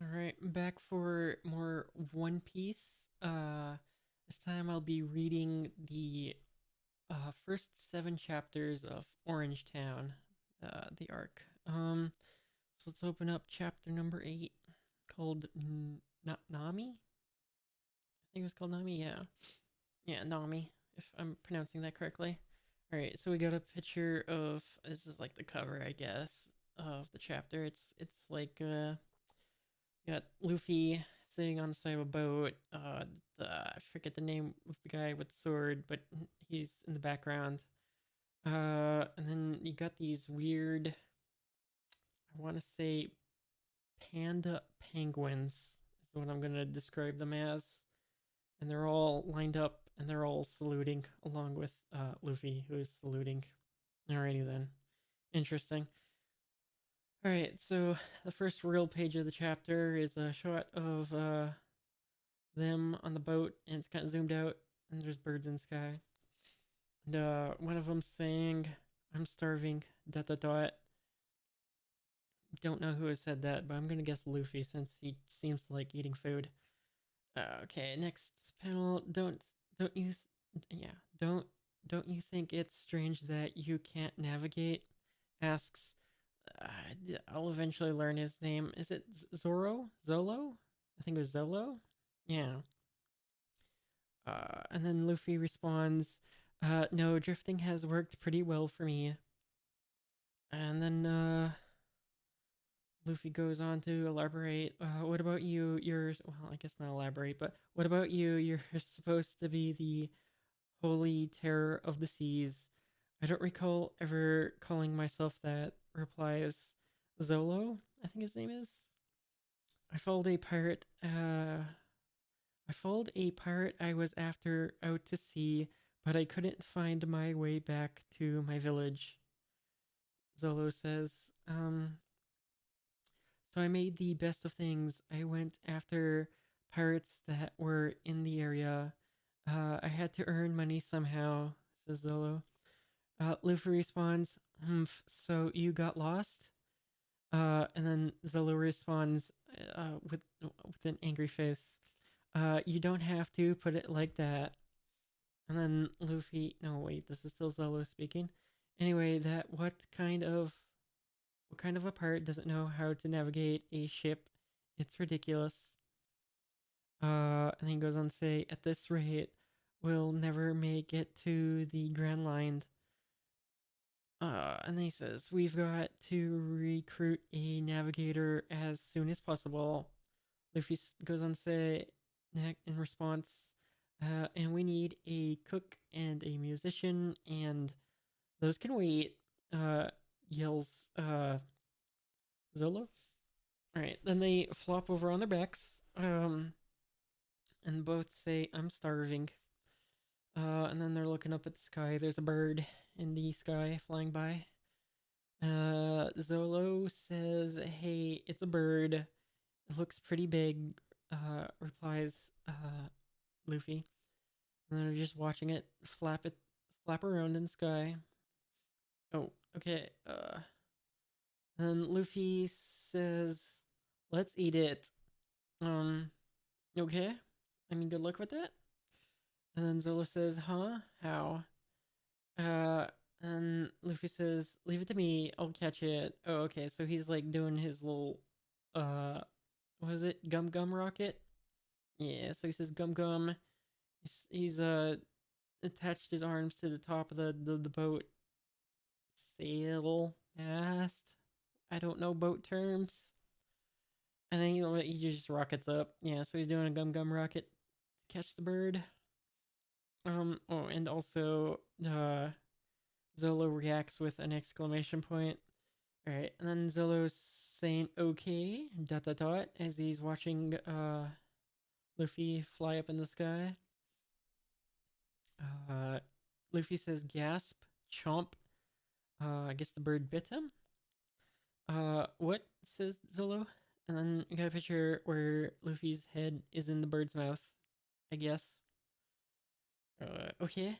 All right, back for more One Piece. This time I'll be reading the first 7 chapters of Orange Town, the arc. So let's open up chapter number 8, called Nami. I think it was called Nami. Yeah, Nami. If I'm pronouncing that correctly. All right, so we got a picture of, this is like the cover, I guess, of the chapter. It's like you got Luffy sitting on the side of a boat. I forget the name of the guy with the sword, but he's in the background. And then you got these weird, I want to say, panda penguins is what I'm gonna describe them as, and they're all lined up and they're all saluting along with Luffy, who is saluting. Alrighty then, interesting. All right, so the first real page of the chapter is a shot of them on the boat, and it's kind of zoomed out, and there's birds in the sky. And one of them saying, "I'm starving." Dot dot dot. Don't know who has said that, but I'm gonna guess Luffy since he seems to like eating food. Okay, next panel. Don't you? Yeah, don't you think it's strange that you can't navigate? Asks. I'll eventually learn his name. Is it Zoro? Zolo? I think it was Zolo. Yeah. And then Luffy responds, no, drifting has worked pretty well for me. And then Luffy goes on to elaborate. What about you? Well, I guess not elaborate, but what about you? You're supposed to be the holy terror of the seas. I don't recall ever calling myself that, replies Zolo, I think his name is. I followed a pirate. I followed a pirate I was after out to sea, but I couldn't find my way back to my village. Zolo says, so I made the best of things. I went after pirates that were in the area. I had to earn money somehow, says Zolo. Luffy responds, humph, so you got lost? And then Zolo responds with an angry face. You don't have to put it like that. And then Luffy, no wait, this is still Zolo speaking. Anyway, that what kind of a pirate doesn't know how to navigate a ship? It's ridiculous. And then he goes on to say, at this rate, we'll never make it to the Grand Line. And then he says, we've got to recruit a navigator as soon as possible. Luffy goes on to say, in response, and we need a cook and a musician, and those can wait, yells Zolo. Alright, then they flop over on their backs, and both say, I'm starving. And then they're looking up at the sky. There's a bird in the sky flying by. Zolo says, hey, it's a bird. It looks pretty big, replies Luffy. And then they're just watching it flap around in the sky. Oh, okay. Then Luffy says, let's eat it. Um, okay. I mean, good luck with that. And then Zolo says, huh? How? Uh, and Luffy says, leave it to me. I'll catch it. Oh, okay. So he's like doing his little, uh, what is it? Gum Gum Rocket? Yeah, so he says Gum Gum. He's attached his arms to the top of the boat sail mast. I don't know boat terms. And then he just rockets up. Yeah, so he's doing a Gum Gum Rocket to catch the bird. Oh, and also Zolo reacts with an exclamation point. All right, and then Zolo's saying okay dot dot dot as he's watching Luffy fly up in the sky. Uh, Luffy says gasp, chomp. I guess the bird bit him. What, says Zolo? And then you got a picture where Luffy's head is in the bird's mouth, I guess. Okay.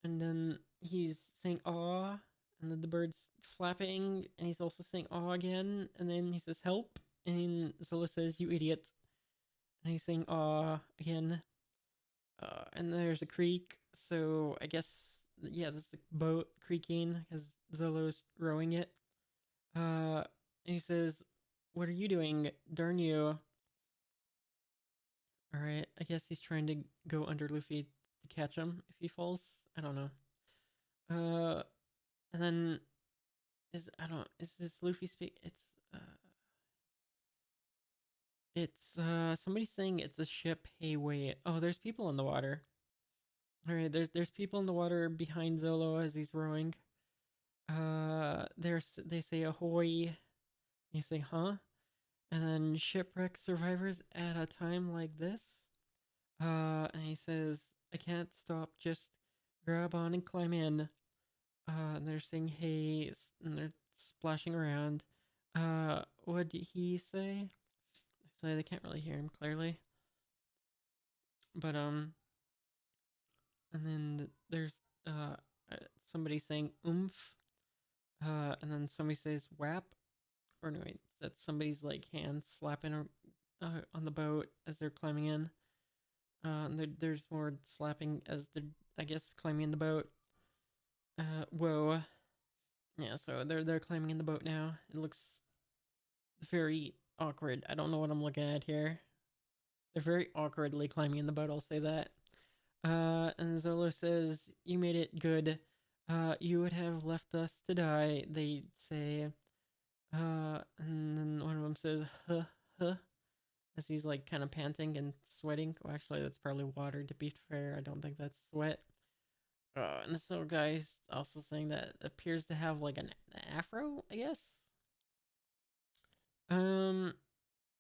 And then he's saying aw, and then the bird's flapping, and he's also saying aw again, and then he says help, And Zolo says, "You idiot!" And he's saying, "Aw," again. And there's a creek, so I guess yeah, this is the boat creaking because Zolo's rowing it. And he says, "What are you doing? Darn you!" All right, I guess he's trying to go under Luffy to catch him if he falls. I don't know. Uh, and then I don't is this Luffy speak? It's somebody saying it's a ship. Hey, wait. Oh, there's people in the water. All right, there's people in the water behind Zolo as he's rowing. They say ahoy. You say huh? And then shipwreck survivors at a time like this. And he says, "I can't stop. Just grab on and climb in." And they're saying hey, and they're splashing around. What did he say? So they can't really hear him clearly. But and then there's somebody saying oomph. And then somebody says whap, or no, wait, that's somebody's like hand slapping on the boat as they're climbing in. And there's more slapping as they're, I guess, climbing in the boat. Whoa. Yeah, so they're climbing in the boat now. It looks very awkward. I don't know what I'm looking at here. They're very awkwardly climbing in the boat, I'll say that. And Zolo says, "You made it good. You would have left us to die," they say. And then one of them says, "Huh, huh," as he's like kind of panting and sweating. Well, actually, that's probably water, to be fair. I don't think that's sweat. And this little guy's also saying that appears to have like an afro, I guess. Um,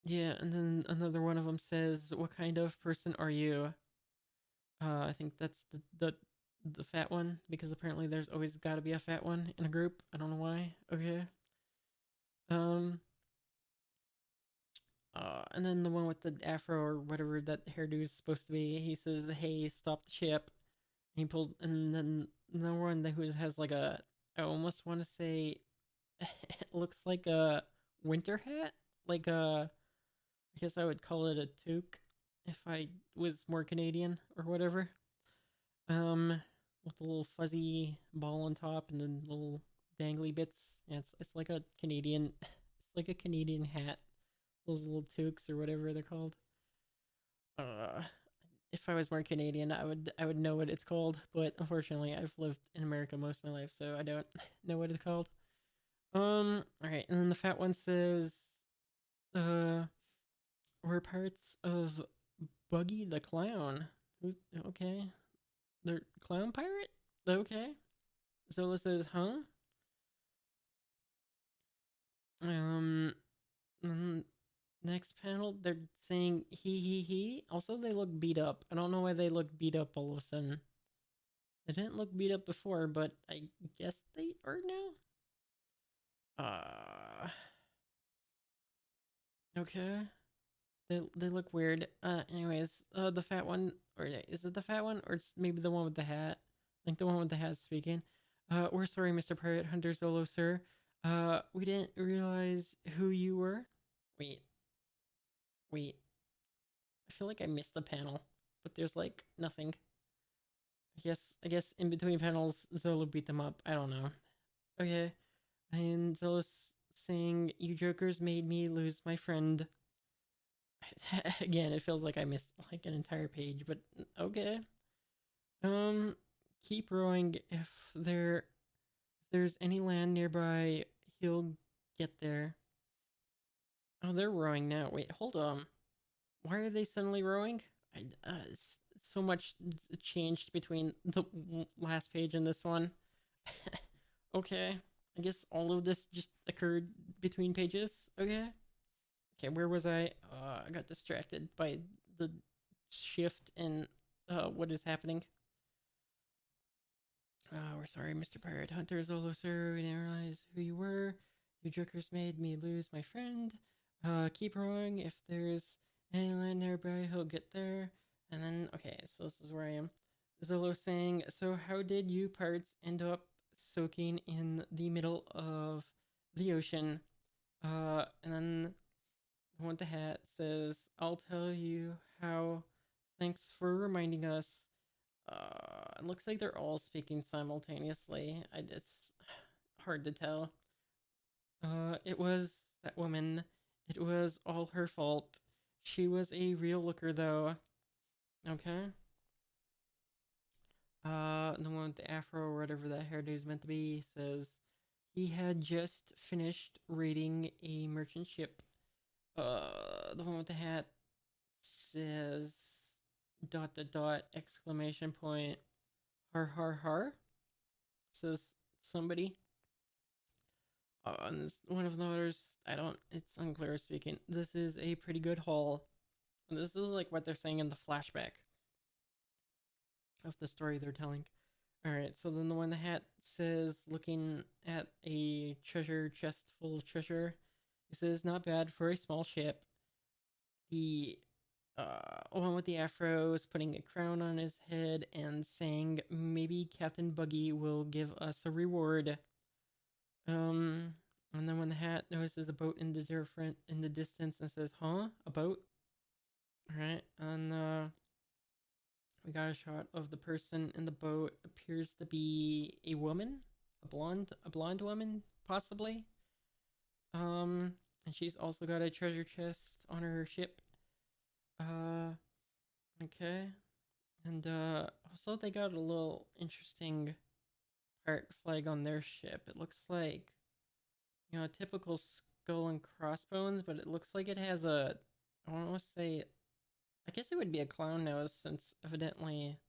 yeah, and then another one of them says, "What kind of person are you?" I think that's the fat one, because apparently there's always got to be a fat one in a group. I don't know why. Okay. Um. And then the one with the afro or whatever that hairdo is supposed to be, he says, "Hey, stop the ship." And he pulls, and then the one that who has like a, I almost want to say, it looks like a winter hat, like a, I guess I would call it a toque if I was more Canadian or whatever. Um, with a little fuzzy ball on top and then little dangly bits. Yeah, it's like a Canadian, it's like a Canadian hat. Those little toques or whatever they're called. Uh, if I was more Canadian, I would know what it's called, but unfortunately, I've lived in America most of my life, so I don't know what it's called. All right, and then the fat one says, uh, "We're parts of Buggy the Clown." Okay, they're clown pirate. Okay, Zola says, "Huh?" Um, mm, Next panel, they're saying he. Also, they look beat up. I don't know why they look beat up all of a sudden. They didn't look beat up before, but I guess they are now. Okay. They look weird. Anyways, the fat one, or is it the fat one, or it's maybe the one with the hat? I think the one with the hat speaking. We're sorry, Mr. Pirate Hunter Solo, sir. We didn't realize who you were. Wait, wait. I feel like I missed a panel, but there's like nothing. I guess in between panels, Zolo beat them up. I don't know. Okay, and Zolo's saying, "You jokers made me lose my friend." Again, it feels like I missed like an entire page, but okay. Um, keep rowing. If there's any land nearby, he'll get there. Oh, they're rowing now. Wait, hold on. Why are they suddenly rowing? So much changed between the last page and this one. Okay, I guess all of this just occurred between pages. Okay. Okay, where was I? I got distracted by the shift in what is happening. We're sorry, Mr. Pirate Hunter Zolo, sir. We didn't realize who you were. You jokers made me lose my friend. Keep rowing. If there's any land nearby, he'll get there. And then, okay, so this is where I am. Zolo saying, "So how did you pirates end up soaking in the middle of the ocean?" And then one with the hat says, "I'll tell you how. Thanks for reminding us." It looks like they're all speaking simultaneously. It's hard to tell. It was that woman. It was all her fault. She was a real looker, though. Okay. The one with the afro or whatever that hairdo's meant to be says he had just finished raiding a merchant ship. The one with the hat says dot dot dot exclamation point har har har says somebody. And one of the others, I don't, it's unclear speaking. This is a pretty good haul. And this is like what they're saying in the flashback of the story they're telling. Alright, so then the one in the hat says, looking at a treasure chest full of treasure, he says, not bad for a small ship. The one with the afro is putting a crown on his head and saying, maybe Captain Buggy will give us a reward. And then when the hat notices a boat in the distance and says, huh? A boat? Alright, and we got a shot of the person in the boat. Appears to be a woman, a blonde woman, possibly. And she's also got a treasure chest on her ship. Okay, and also they got a little interesting pirate flag on their ship. It looks like, you know, a typical skull and crossbones, but it looks like it has a, I want to say, I guess it would be a clown nose since evidently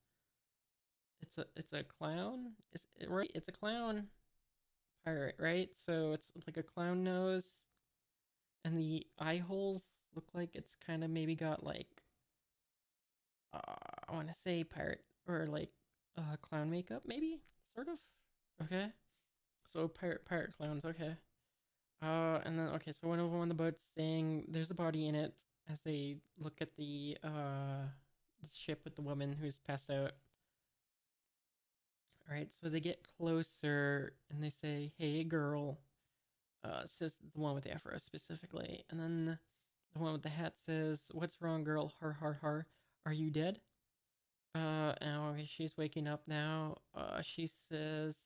it's a clown. Is it right? It's a clown pirate, right? So it's like a clown nose, and the eye holes look like it's kind of maybe got like I want to say pirate or like clown makeup, maybe sort of. Okay, so pirate clowns. Okay. And then okay, so one of them on the boat's saying there's a body in it as they look at the ship with the woman who's passed out. All right, so they get closer and they say, "Hey, girl," says the one with the afro specifically, and then the one with the hat says, "What's wrong, girl? Har har har. Are you dead?" And okay, she's waking up now. She says,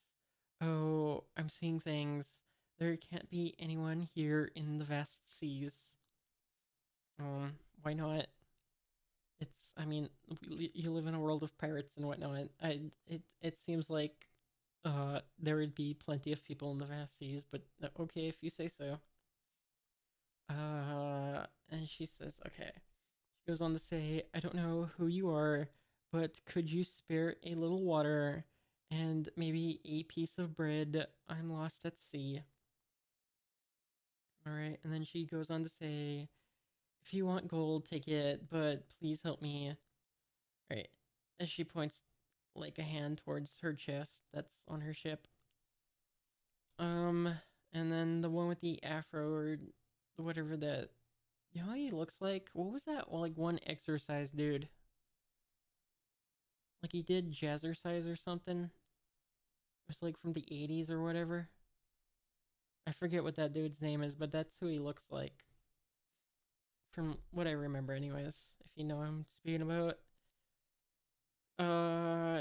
"Oh, I'm seeing things. There can't be anyone here in the vast seas." Why not? It's, I mean, you live in a world of pirates and whatnot. It seems like there would be plenty of people in the vast seas, but okay if you say so. And she says, okay. She goes on to say, I don't know who you are, but could you spare a little water and maybe a piece of bread? I'm lost at sea. All right, and then she goes on to say, if you want gold, take it, but please help me. Right. As she points like a hand towards her chest that's on her ship. Um, and then the one with the afro or whatever that, you know what he looks like? What was that? Well, like one exercise dude. Like he did jazzercise or something. It was like from the 80s or whatever. I forget what that dude's name is, but that's who he looks like. From what I remember, anyways. If you know what I'm speaking about.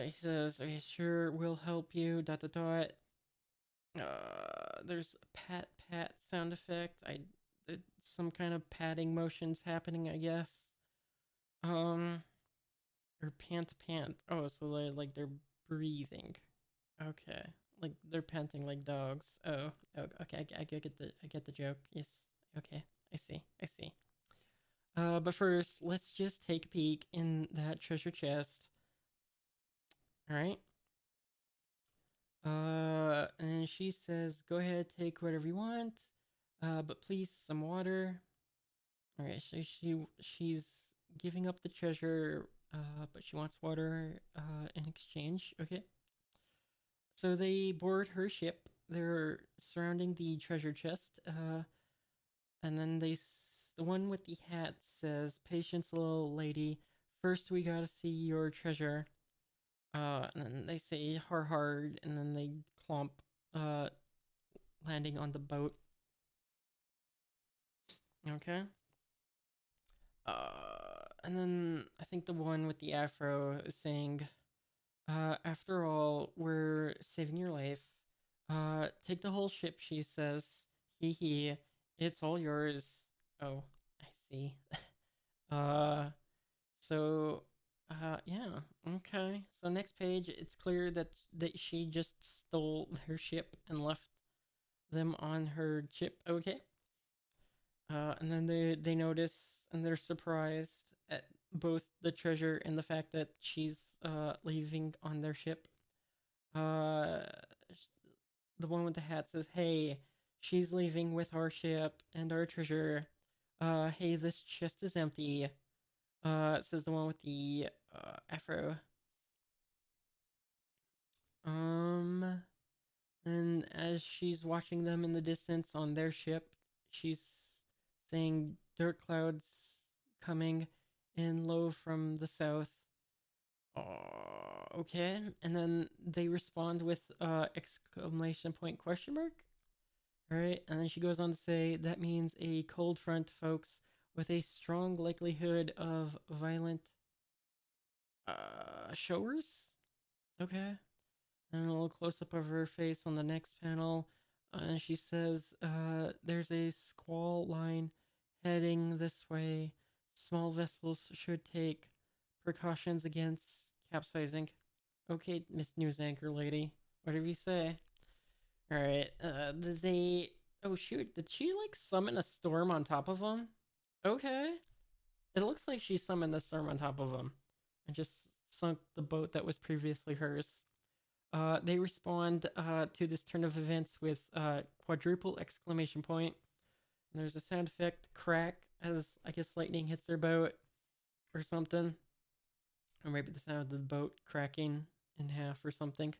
He says, okay, sure, we'll help you, dot dot dot. There's a pat sound effect. Some kind of patting motions happening, I guess. Um, or pant. Oh, so they're breathing. Okay, like they're panting like dogs. Oh, okay. I get the joke. Yes. Okay, I see. But first, let's just take a peek in that treasure chest. All right. And she says, "Go ahead, take whatever you want, but please some water." All right, so she's giving up the treasure, but she wants water in exchange. Okay. So they board her ship. They're surrounding the treasure chest, and then the one with the hat says, "Patience, little lady. First, we gotta see your treasure." And then they say har hard, and then they clomp, uh, landing on the boat. Okay. And then I think the one with the afro is saying, after all, we're saving your life. Take the whole ship, she says. Hee hee. It's all yours. Oh, I see. uh, so, yeah. Okay. So next page, it's clear that she just stole their ship and left them on her ship. Okay. And then they notice and they're surprised at both the treasure and the fact that she's leaving on their ship. Uh, the one with the hat says, "Hey, she's leaving with our ship and our treasure. Hey, this chest is empty." Says the one with the afro. Um, and as she's watching them in the distance on their ship, she's saying, "Dirt clouds coming in low from the south." Okay. And then they respond with exclamation point question mark. All right. And then she goes on to say that means a cold front, folks, with a strong likelihood of violent showers. Okay. And a little close up of her face on the next panel. And she says, there's a squall line heading this way. Small vessels should take precautions against capsizing. Okay, Miss News Anchor Lady. Whatever you say. Alright, they. Oh shoot, did she like summon a storm on top of them? Okay. It looks like she summoned a storm on top of them and just sunk the boat that was previously hers. They respond to this turn of events with quadruple exclamation point. And there's a sound effect crack as I guess lightning hits their boat or something. Or maybe the sound of the boat cracking in half or something.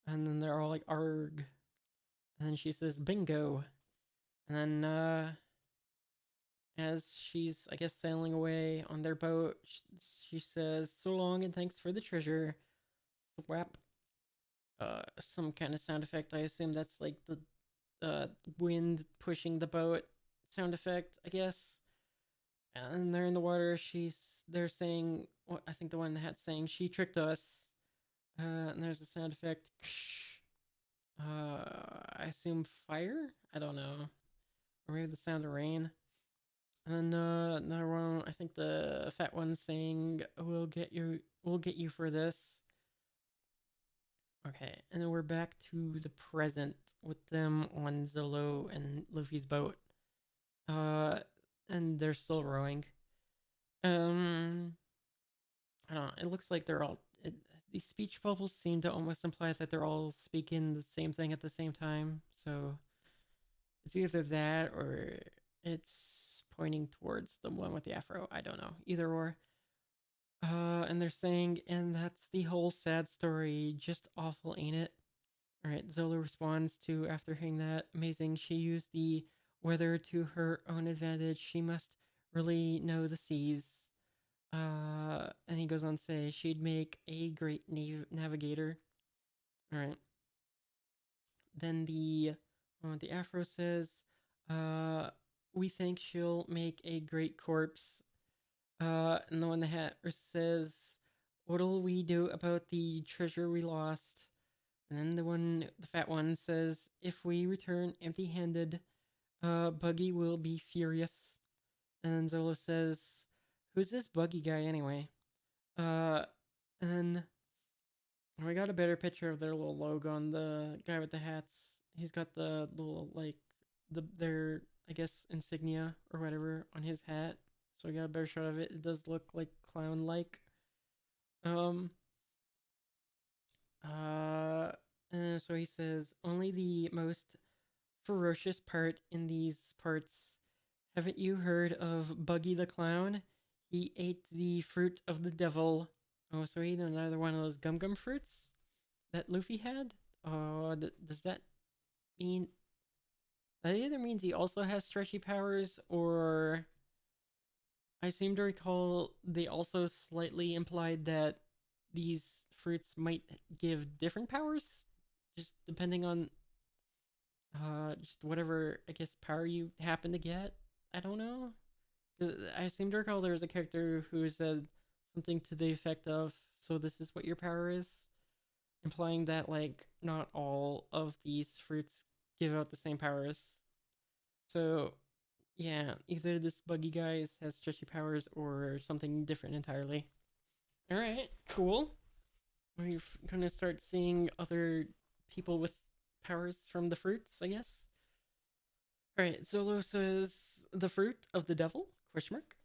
And then they're all like, arg. And then she says, bingo. And then as she's, I guess, sailing away on their boat, she says, so long and thanks for the treasure. Thwap. Some kind of sound effect. I assume that's like the wind pushing the boat sound effect, I guess. And they're in the water. They're saying, well, I think the one in the hat's saying, she tricked us. And there's a sound effect. I assume fire. I don't know, or maybe the sound of rain. And another one. I think the fat one's saying, We'll get you for this." Okay, and then we're back to the present with them on Zolo and Luffy's boat. Uh, and they're still rowing. Um, I don't know. It looks like these speech bubbles seem to almost imply that they're all speaking the same thing at the same time. So it's either that or it's pointing towards the one with the afro. I don't know. Either or. And they're saying, and that's the whole sad story. Just awful, ain't it? All right. Zola responds to after hearing that. Amazing. She used the weather to her own advantage. She must really know the seas. And he goes on to say she'd make a great navigator. All right. Then the afro says, uh, "We think she'll make a great corpse." And the one in the hat says, "What'll we do about the treasure we lost?" And then the fat one says, "If we return empty-handed, Buggy will be furious." And then Zolo says, "Who's this Buggy guy anyway?" Uh, and then we got a better picture of their little logo on the guy with the hats. He's got the little like their I guess insignia or whatever on his hat. So we got a better shot of it. It does look like clown like. Um and so he says only the most ferocious part in these parts. Haven't you heard of Buggy the Clown? He ate the fruit of the devil. Oh, so he ate another one of those gum gum fruits that Luffy had? Does that mean that either means he also has stretchy powers, or I seem to recall they also slightly implied that these fruits might give different powers, just depending on just whatever I guess power you happen to get. I don't know. I seem to recall there was a character who said something to the effect of, "So this is what your power is," implying that like not all of these fruits give out the same powers. So yeah, either this buggy guy has stretchy powers or something different entirely. All right, cool. We're gonna start seeing other people with powers from the fruits, I guess. All right, Zolo says the fruit of the devil? Question mark.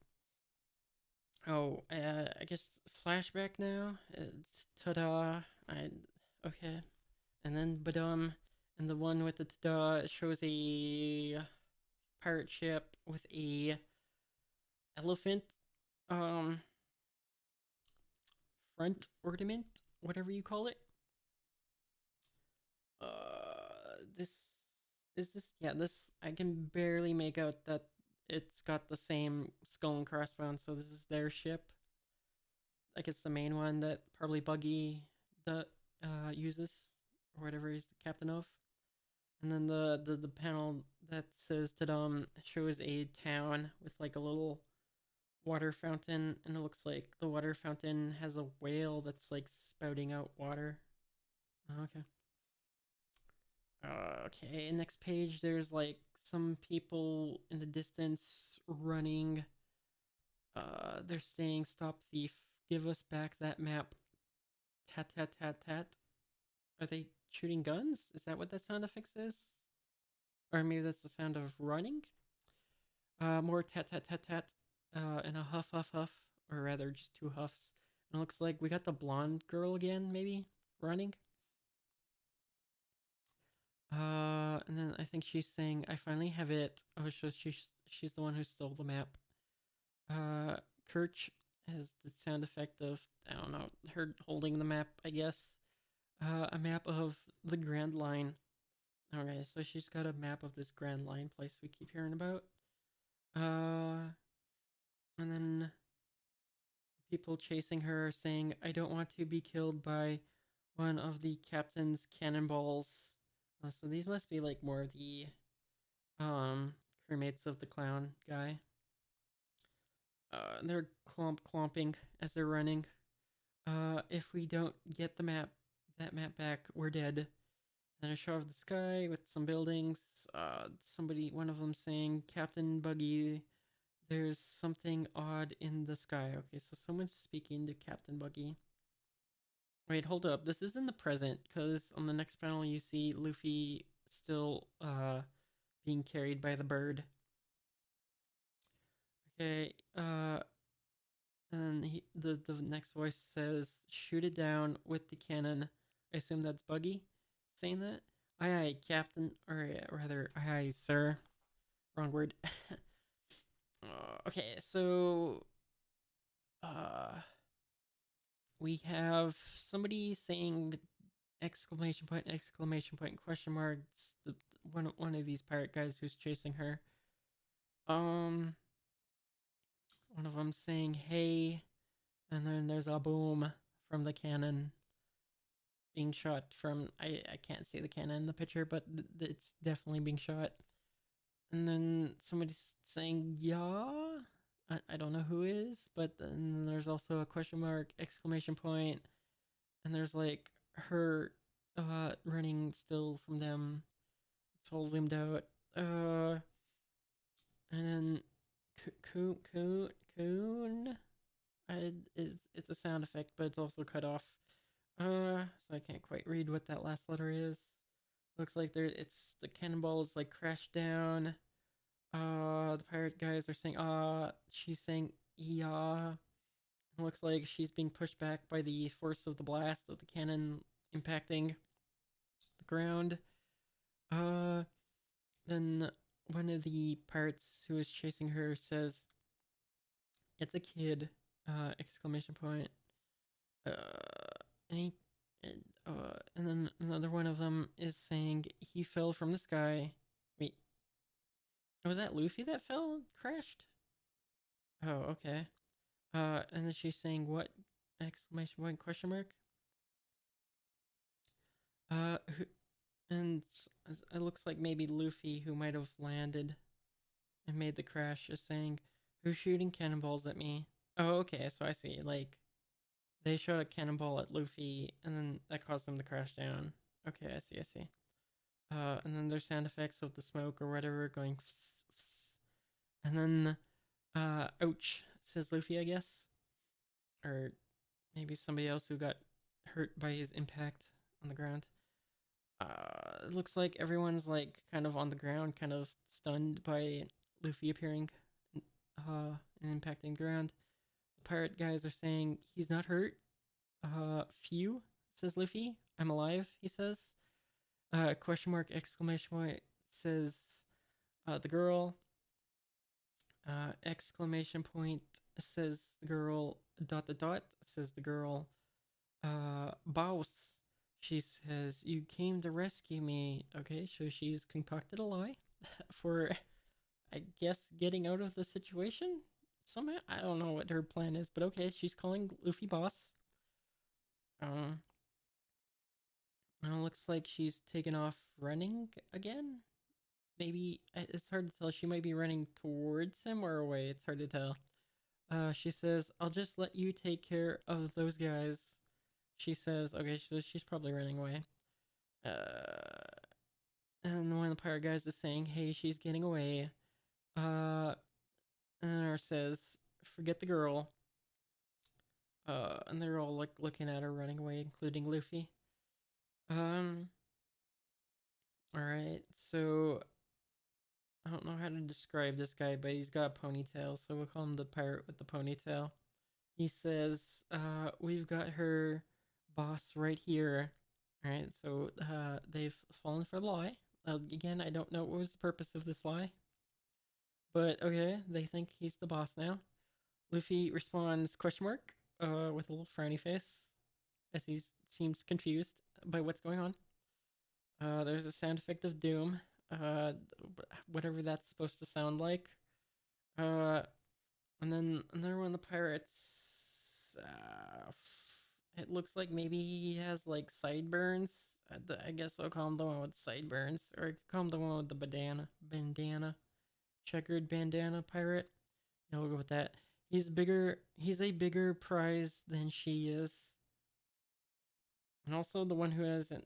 Oh, I guess flashback now. It's ta-da. I okay, and then badum, and the one with the ta-da shows a pirate ship with a elephant um front ornament, whatever you call it. This is this. Yeah, this I can barely make out that it's got the same skull and crossbones. So this is their ship. Like it's the main one that probably Buggy the uses or whatever he's the captain of. And then the panel that says Tadam shows a town with like a little water fountain, and it looks like the water fountain has a whale that's like spouting out water. Okay. Okay, next page, there's like some people in the distance running. They're saying, "Stop thief, give us back that map." Tat tat tat tat. Are they shooting guns? Is that what that sound effect is? Or maybe that's the sound of running? More tat tat tat tat. And a huff huff huff. Or rather, just two huffs. And it looks like we got the blonde girl again, maybe? Running? And then I think she's saying, "I finally have it." Oh, so she's the one who stole the map. Kirch has the sound effect of, I don't know, her holding the map, I guess. A map of the Grand Line. Okay, so she's got a map of this Grand Line place we keep hearing about. And then people chasing her saying, "I don't want to be killed by one of the captain's cannonballs." So these must be like more of the crewmates of the clown guy. They're clomping as they're running. If we don't get that map back, we're dead. And a shot of the sky with some buildings. One of them saying, "Captain Buggy, there's something odd in the sky." Okay, so someone's speaking to Captain Buggy. Wait, hold up. This is in the present, because on the next panel you see Luffy still being carried by the bird. Okay, and the next voice says, "Shoot it down with the cannon." I assume that's Buggy saying that. Aye, aye, Captain, or rather, aye, aye, sir. Wrong word. Okay, so uh, we have somebody saying exclamation point, question marks. One of these pirate guys who's chasing her. Um, one of them saying, "Hey," and then there's a boom from the cannon being shot from. I can't see the cannon in the picture, but it's definitely being shot. And then somebody's saying, "Yeah." I don't know who is, but then there's also a question mark, exclamation point, and there's like her running still from them. It's all zoomed out. And then coon. It's a sound effect, but it's also cut off. So I can't quite read what that last letter is. Looks like it's the cannonballs like crashed down. The pirate guys are saying she's saying yeah. It looks like she's being pushed back by the force of the blast of the cannon impacting the ground. Uh then one of the pirates who is chasing her says, "It's a kid!" Exclamation point. And he, and then another one of them is saying he fell from the sky. Wait, was that Luffy that fell? Crashed? Oh, okay. And then she's saying what? Exclamation point, question mark. Uh, and it looks like maybe Luffy, who might have landed and made the crash, is saying, Who's shooting cannonballs at me? Oh, okay, so I see. Like, they shot a cannonball at Luffy, and then that caused him to crash down. Okay, I see, I see. And then there's sound effects of the smoke or whatever going fss, fss. And then, ouch, says Luffy, I guess. Or maybe somebody else who got hurt by his impact on the ground. It looks like everyone's like kind of on the ground, kind of stunned by Luffy appearing and impacting the ground. The pirate guys are saying he's not hurt. Phew, says Luffy. I'm alive, he says. Question mark, exclamation point, says the girl. Exclamation point, says the girl. Dot dot dot, says the girl. Boss, she says, you came to rescue me. Okay, so she's concocted a lie for, I guess, getting out of the situation somehow. I don't know what her plan is, but okay, she's calling Luffy boss. Um, looks like she's taken off running again. Maybe it's hard to tell. She might be running towards him or away. It's hard to tell. She says, "I'll just let you take care of those guys." She says, "Okay." So she's probably running away. Uh, and one of the pirate guys is saying, "Hey, she's getting away." Uh, and then our says, "Forget the girl." And they're all like looking at her running away, including Luffy. Um, all right. So I don't know how to describe this guy, but he's got a ponytail, so we'll call him the pirate with the ponytail. He says, "We've got her boss right here." All right. So they've fallen for the lie. Again, I don't know what was the purpose of this lie. But okay, they think he's the boss now. Luffy responds question mark with a little frowny face as he seems confused by what's going on. There's a sound effect of doom, uh, whatever that's supposed to sound like. Uh, and then another one of the pirates. It looks like maybe he has like sideburns. I guess I'll call him the one with sideburns, or I could call him the one with the bandana, checkered bandana pirate. Yeah, we'll go with that. He's bigger. He's a bigger prize than she is, and also the one who hasn't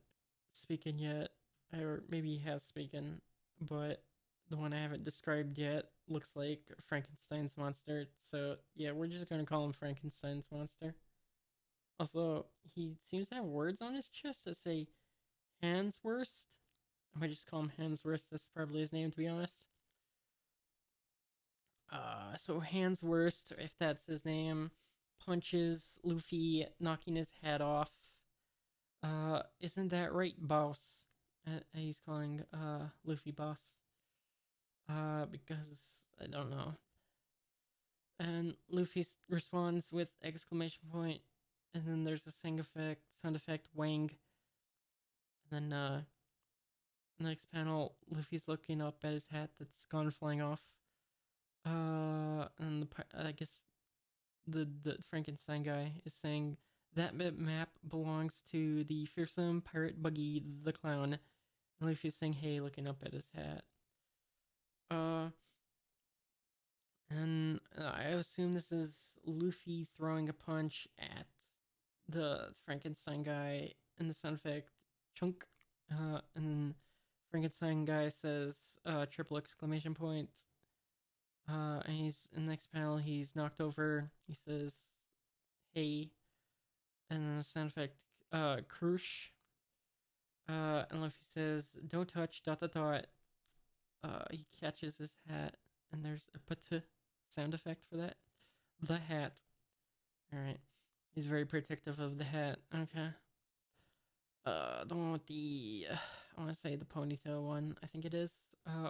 spoken yet, or maybe he has spoken, but the one I haven't described yet looks like Frankenstein's monster. So yeah, we're just gonna call him Frankenstein's monster. Also, he seems to have words on his chest that say Hansworst. I might just call him Hansworst. That's probably his name, to be honest. So Hansworst, if that's his name, punches Luffy, knocking his head off. Isn't that right, boss? He's calling Luffy boss. Because I don't know. And Luffy responds with exclamation point, and then there's a sound effect, wang. And then next panel, Luffy's looking up at his hat that's gone flying off. And I guess the Frankenstein guy is saying that map belongs to the fearsome pirate Buggy the Clown. And Luffy's saying, "Hey," looking up at his hat. Uh, and I assume this is Luffy throwing a punch at the Frankenstein guy, and the sound effect chunk. And then Frankenstein guy says, triple exclamation point. And he's in the next panel. He's knocked over. He says, "Hey," and then the sound effect, crush. And Luffy says, "Don't touch." Dot dot dot. He catches his hat, and there's a put sound effect for that. The hat. All right. He's very protective of the hat. Okay. The one with the, I want to say the ponytail one. I think it is.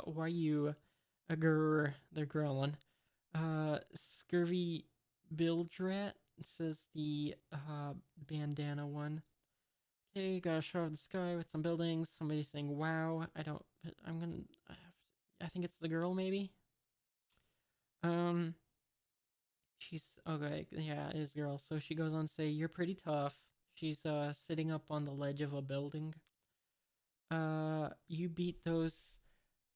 Why you, a grr? They're growling. Scurvy Bildrat says the bandana one. Okay, got a shot of the sky with some buildings. Somebody saying wow. I don't. I'm gonna. I think it's the girl maybe. Um. She's okay. Yeah, it is girl. So she goes on to say, "You're pretty tough." She's sitting up on the ledge of a building. You beat those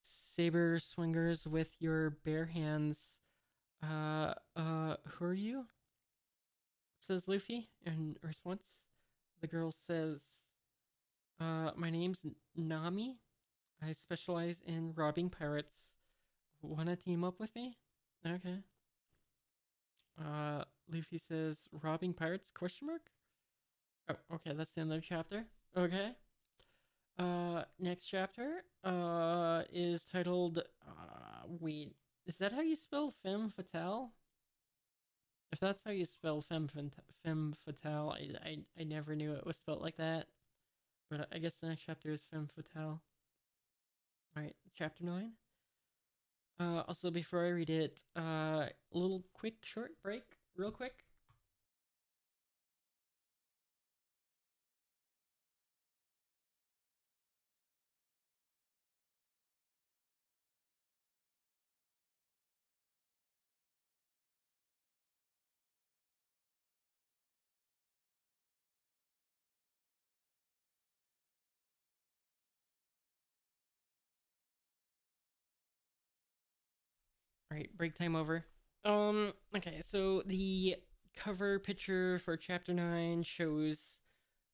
saber swingers with your bare hands. Who are you? Says Luffy in response. The girl says, my name's Nami. I specialize in robbing pirates. Wanna team up with me? Okay. Luffy says, robbing pirates? Question mark? Oh, okay, that's the end of the chapter. Okay. Next chapter, is titled, wait, is that how you spell femme fatale? If that's how you spell femme fatale, I never knew it was spelled like that. But I guess the next chapter is femme fatale. Alright, chapter 9. Also, before I read it, a little quick short break, real quick. Alright, break time over. Okay, so the cover picture for chapter 9 shows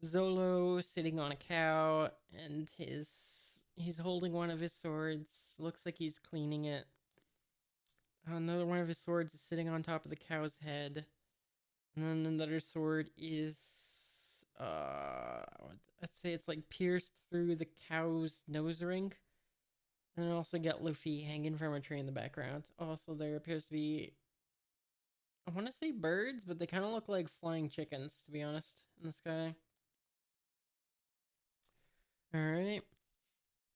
Zolo sitting on a cow, and he's holding one of his swords. Looks like he's cleaning it. Another one of his swords is sitting on top of the cow's head, and then another sword is I'd say it's like pierced through the cow's nose ring. And then also got Luffy hanging from a tree in the background. Also, there appears to be, I want to say birds, but they kind of look like flying chickens, to be honest, in the sky. Alright.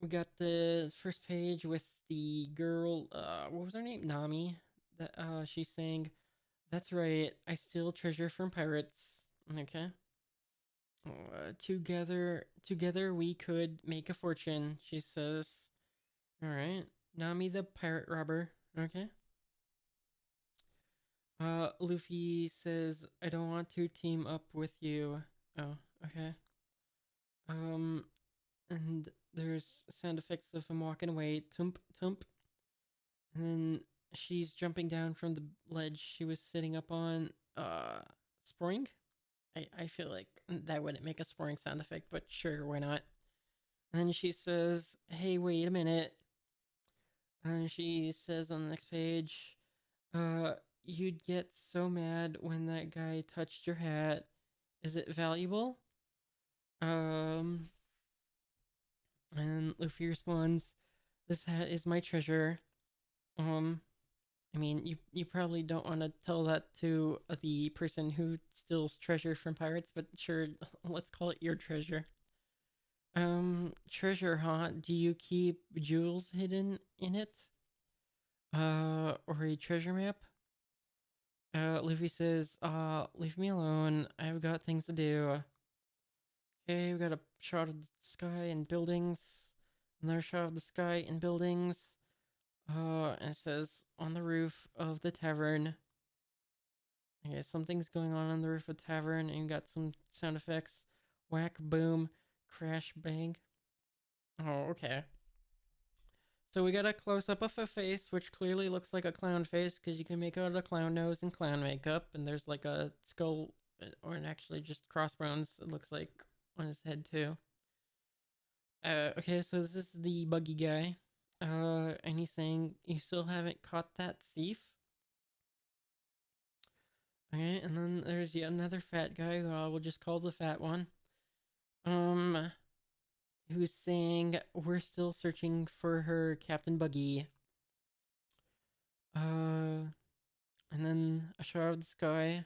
We got the first page with the girl, what was her name? Nami. That she's saying, "That's right, I steal treasure from pirates." Okay. Together we could make a fortune, she says. Alright. Nami the pirate robber. Okay. Luffy says, "I don't want to team up with you." Oh, okay. Um, and there's sound effects of him walking away. Tump, tump. And then she's jumping down from the ledge she was sitting up on. Spring? I feel like that wouldn't make a spring sound effect, but sure, why not? And then she says, "Hey, wait a minute." And she says on the next page, uh, "You'd get so mad when that guy touched your hat. Is it valuable?" Um, and Luffy responds, "This hat is my treasure." Um, I mean, you probably don't want to tell that to the person who steals treasure from pirates, but sure, let's call it your treasure. Treasure, huh? Do you keep jewels hidden in it? Or a treasure map? Luffy says, leave me alone. I've got things to do." Okay, we got a shot of the sky and buildings. Another shot of the sky and buildings. And it says, "On the roof of the tavern." Okay, something's going on the roof of the tavern, and you got some sound effects. Whack, boom, crash, bang. Oh, okay. So we got a close up of a face, which clearly looks like a clown face because you can make out a clown nose and clown makeup, and there's like a skull, or actually just crossbones, it looks like, on his head too. Okay, so this is the buggy guy. And he's saying, "You still haven't caught that thief?" Okay, and then there's yet another fat guy who I will just call the fat one. Um, who's saying, "We're still searching for her Captain Buggy." And then a shot of the sky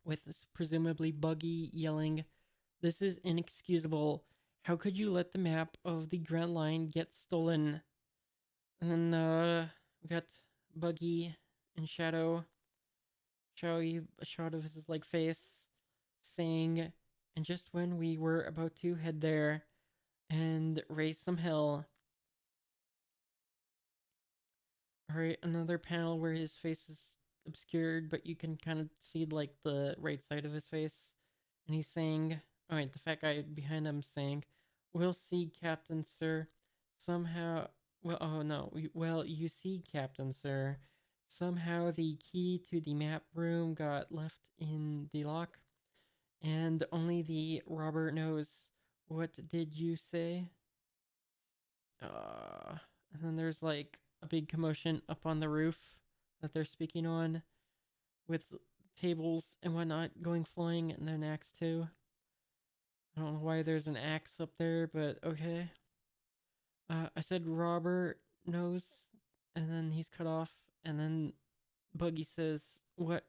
with this presumably Buggy yelling, "This is inexcusable. How could you let the map of the Grand Line get stolen?" And then we got Buggy and Shadow. Show a shot of his like face saying, "And just when we were about to head there and raise some hell." Alright, another panel where his face is obscured, but you can kind of see like the right side of his face. And he's saying, alright, the fat guy behind him saying, "We'll see, Captain Sir. Somehow, well, oh no, well, you see, Captain Sir. somehow the key to the map room got left in the lock, and only the robber knows. What did you say? And then there's like a big commotion up on the roof that they're speaking on, with tables and whatnot going flying, and an axe too. I don't know why there's an axe up there, but okay. I said Robert knows, and then he's cut off, and then Buggy says, "What?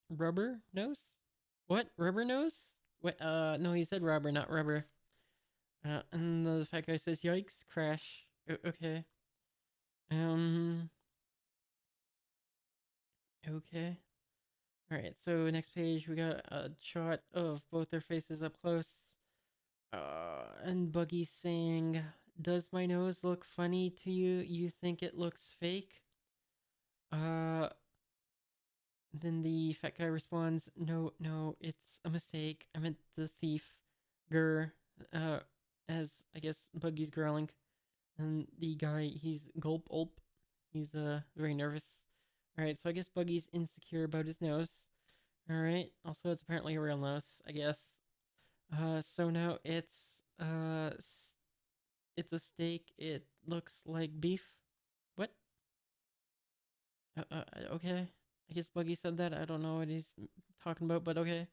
Rubber nose? What? Rubber nose? What? No, he said rubber, not rubber." And the fat guy says, "Yikes! Crash." Okay. Um. Okay. All right. So next page, we got a shot of both their faces up close. And Buggy saying, "Does my nose look funny to you? You think it looks fake?" Uh, then the fat guy responds, "No, no, it's a mistake. I meant the thief. Grr." Uh, as I guess Buggy's growling. And the guy, he's gulp ulp. He's very nervous. Alright, so I guess Buggy's insecure about his nose. Alright, also it's apparently a real nose, I guess. So now it's a steak. It looks like beef. What? Okay. I guess Buggy said that. I don't know what he's talking about, but okay.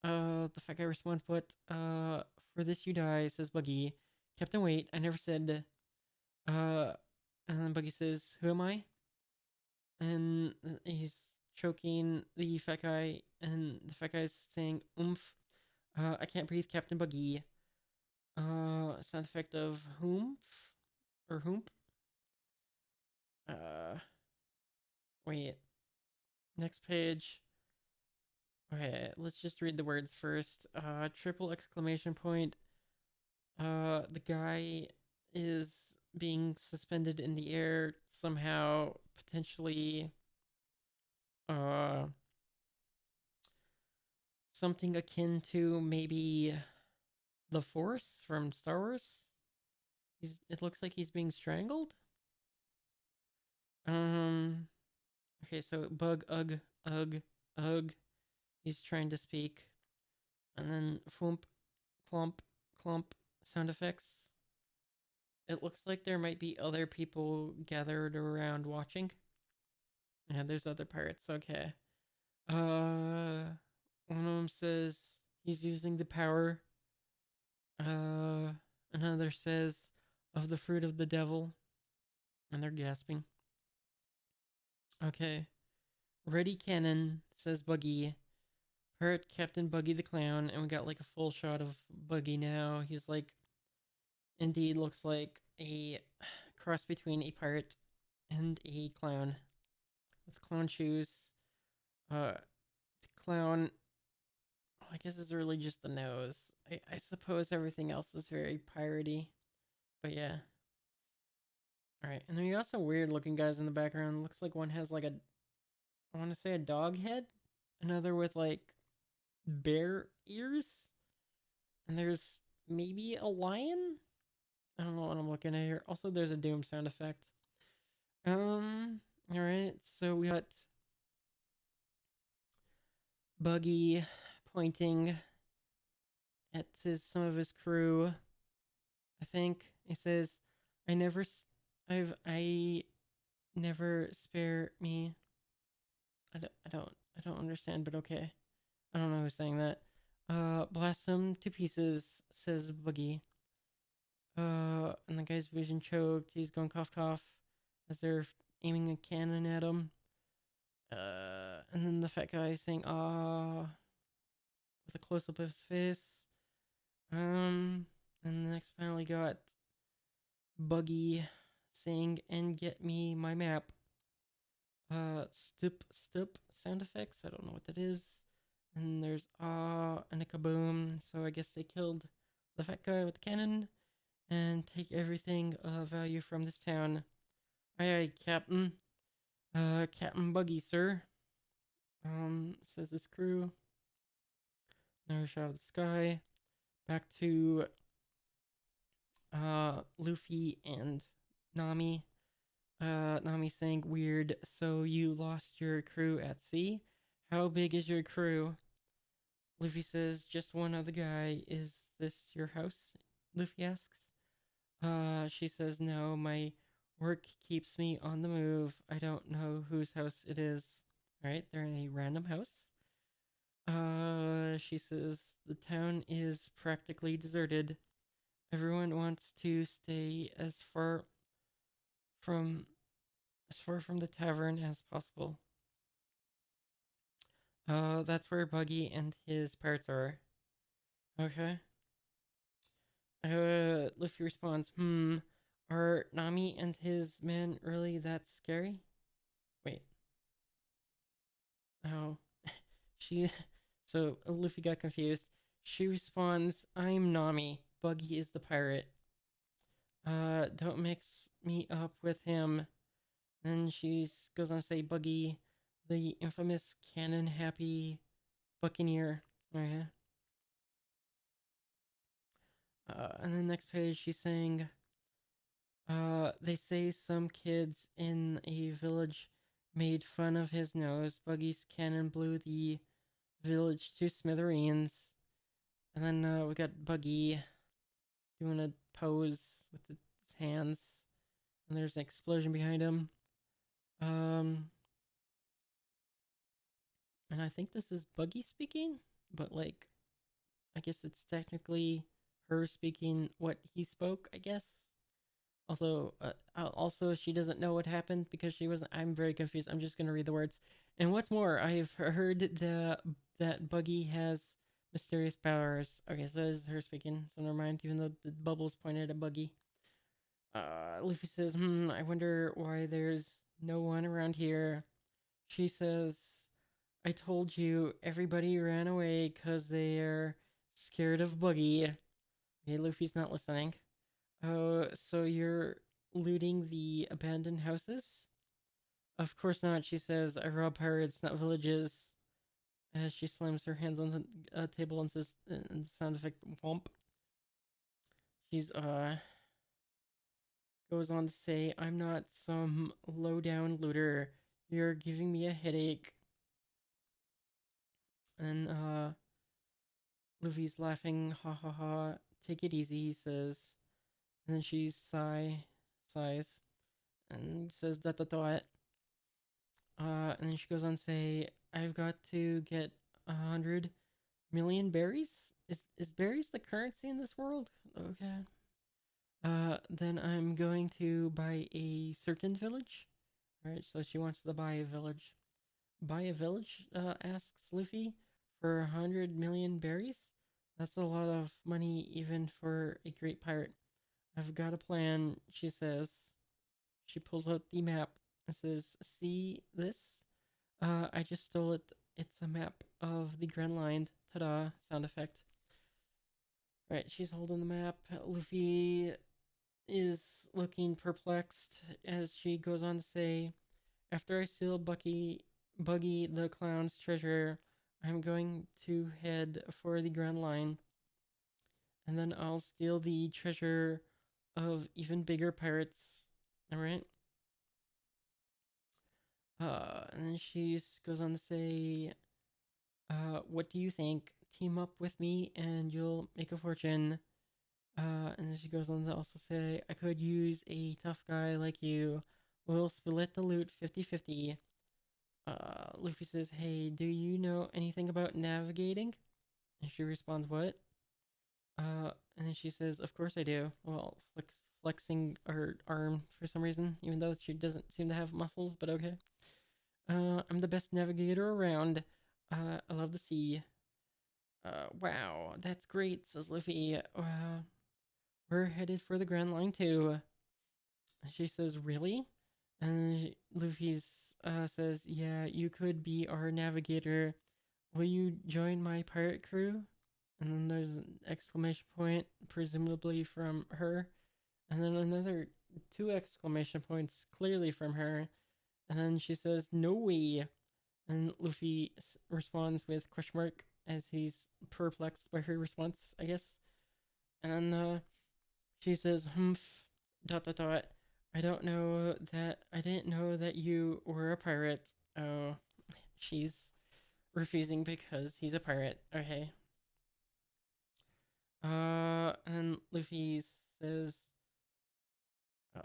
The fat guy responds, "But, for this you die," says Buggy. "Captain, wait, I never said, uh," and then Buggy says, "Who am I?" And he's choking the fat guy, and the fat guy's saying, "Oomph. I can't breathe, Captain Buggy." Sound effect of whoomph or whoomp. Uh, Wait. Next page. Okay, let's just read the words first. Triple exclamation point. The guy is being suspended in the air somehow, potentially. Uh, Something akin to maybe the Force from Star Wars. It looks like he's being strangled. Um. Okay, so bug, ugh, ugh. He's trying to speak, and then foomp, clump, clump sound effects. It looks like there might be other people gathered around watching. Yeah, there's other pirates. Okay. Uh, One of them says he's using the power. Uh, Another says of the fruit of the devil, and they're gasping. Okay. Ready cannon, says Buggy. Hurt Captain Buggy the Clown, and we got like a full shot of Buggy now. He's like, indeed looks like a cross between a pirate and a clown with clown shoes. The clown, I guess, is really just the nose. I suppose everything else is very piratey, but yeah. All right, and then you got some weird looking guys in the background. Looks like one has like a, I want to say a dog head, another with like bear ears, and there's maybe a lion. I don't know what I'm looking at here. Also, there's a doom sound effect. All right. So we got Buggy pointing at some of his crew. I think he says, "I never, I never spare me." I don't understand, but okay. I don't know who's saying that. Blast them to pieces, says Buggy. And the guy's vision choked. He's going cough cough as they're aiming a cannon at him. And then the fat guy is saying "ah" with a close up of his face. And the next finally got Buggy saying "and get me my map." Stup stup sound effects. I don't know what that is. And there's ah and a kaboom. So I guess they killed the fat guy with the cannon and take everything of value from this town. Aye aye, Captain. Captain Buggy, sir. Says his crew. Another shot of the sky. Back to Luffy and Nami. Nami saying, weird, so you lost your crew at sea? How big is your crew? Luffy says, just one other guy. Is this your house? Luffy asks. She says, no, my work keeps me on the move. I don't know whose house it is. Alright, they're in a random house. She says, the town is practically deserted. Everyone wants to stay from as far from the tavern as possible. That's where Buggy and his parrots are. Okay. Luffy responds, are Nami and his men really that scary? Wait. Oh. She. So Luffy got confused. She responds, I'm Nami. Buggy is the pirate. Don't mix me up with him. Then she goes on to say, Buggy, the infamous cannon happy buccaneer. Oh, yeah. And then next page, she's saying, they say some kids in a village made fun of his nose. Buggy's cannon blew the village to smithereens. And then we got Buggy doing a pose with his hands. And there's an explosion behind him. And I think this is Buggy speaking, but like, I guess it's technically her speaking what he spoke, I guess. Although, also, she doesn't know what happened because she wasn't. I'm very confused. I'm just gonna read the words. And what's more, I've heard that Buggy has mysterious powers. Okay, so this is her speaking. So never mind. Even though the bubbles pointed at Buggy. Luffy says, I wonder why there's no one around here. She says, I told you everybody ran away because they're scared of Buggy. Okay, Luffy's not listening. Oh, so you're looting the abandoned houses? Of course not, she says. I rob pirates, not villages. As she slams her hands on the table and says, and the sound effect womp. She's, goes on to say, I'm not some low down looter. You're giving me a headache. And, Luffy's laughing, ha ha ha. Take it easy, he says. And then she sighs, and says, dot dot dot. And then she goes on to say, I've got to get 100 million berries. Is berries the currency in this world? Okay. Then I'm going to buy a certain village. Alright, so she wants to buy a village. Buy a village? Asks Luffy. For 100 million berries? That's a lot of money even for a great pirate. I've got a plan, she says. She pulls out the map and says, see this? I just stole it. It's a map of the Grand Line. Ta-da! Sound effect. Right, she's holding the map. Luffy is looking perplexed as she goes on to say, after I steal Buggy the Clown's treasure, I'm going to head for the Grand Line. And then I'll steal the treasure of even bigger pirates. Alright? And then she goes on to say, what do you think? Team up with me and you'll make a fortune. And then she goes on to also say, I could use a tough guy like you. We'll split the loot 50-50. Luffy says, hey, do you know anything about navigating? And she responds, what? And then she says, of course I do. Well, flexing her arm for some reason, even though she doesn't seem to have muscles, but okay. I'm the best navigator around. I love the sea. Wow, that's great, says Luffy. We're headed for the Grand Line too. She says, really? And Luffy says, yeah, you could be our navigator. Will you join my pirate crew? And then there's an exclamation point, presumably from her. And then another two exclamation points, clearly from her. And then she says, no way. And Luffy responds with question mark as he's perplexed by her response, I guess. And then she says, humph, dot dot dot. I didn't know that you were a pirate. Oh, she's refusing because he's a pirate. Okay. And Luffy says,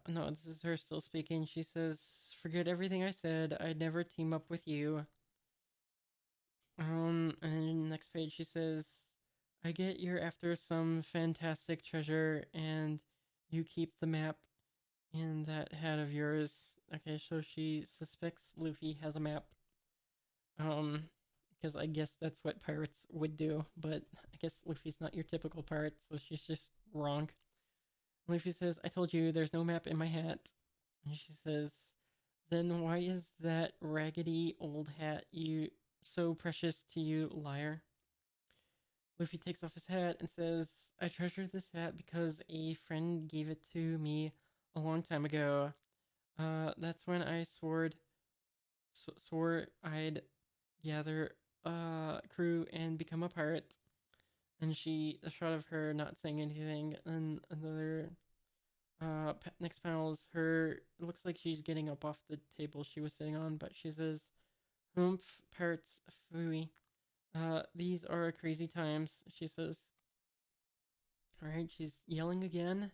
no, this is her still speaking. She says, "Forget everything I said. I'd never team up with you." And next page she says, "I get you're after some fantastic treasure, and you keep the map in that hat of yours." Okay, so she suspects Luffy has a map. Um, because I guess that's what pirates would do, but I guess Luffy's not your typical pirate, so she's just wrong. Luffy says, "I told you there's no map in my hat." And she says, "Then why is that raggedy old hat you so precious to you, liar?" Luffy takes off his hat and says, "I treasure this hat because a friend gave it to me a long time ago. That's when I swore I'd gather a crew and become a pirate." And a shot of her not saying anything, and another next panel is her. It looks like she's getting up off the table she was sitting on, but she says, "Humph, pirates, phooey. These are crazy times," she says. Alright, she's yelling again,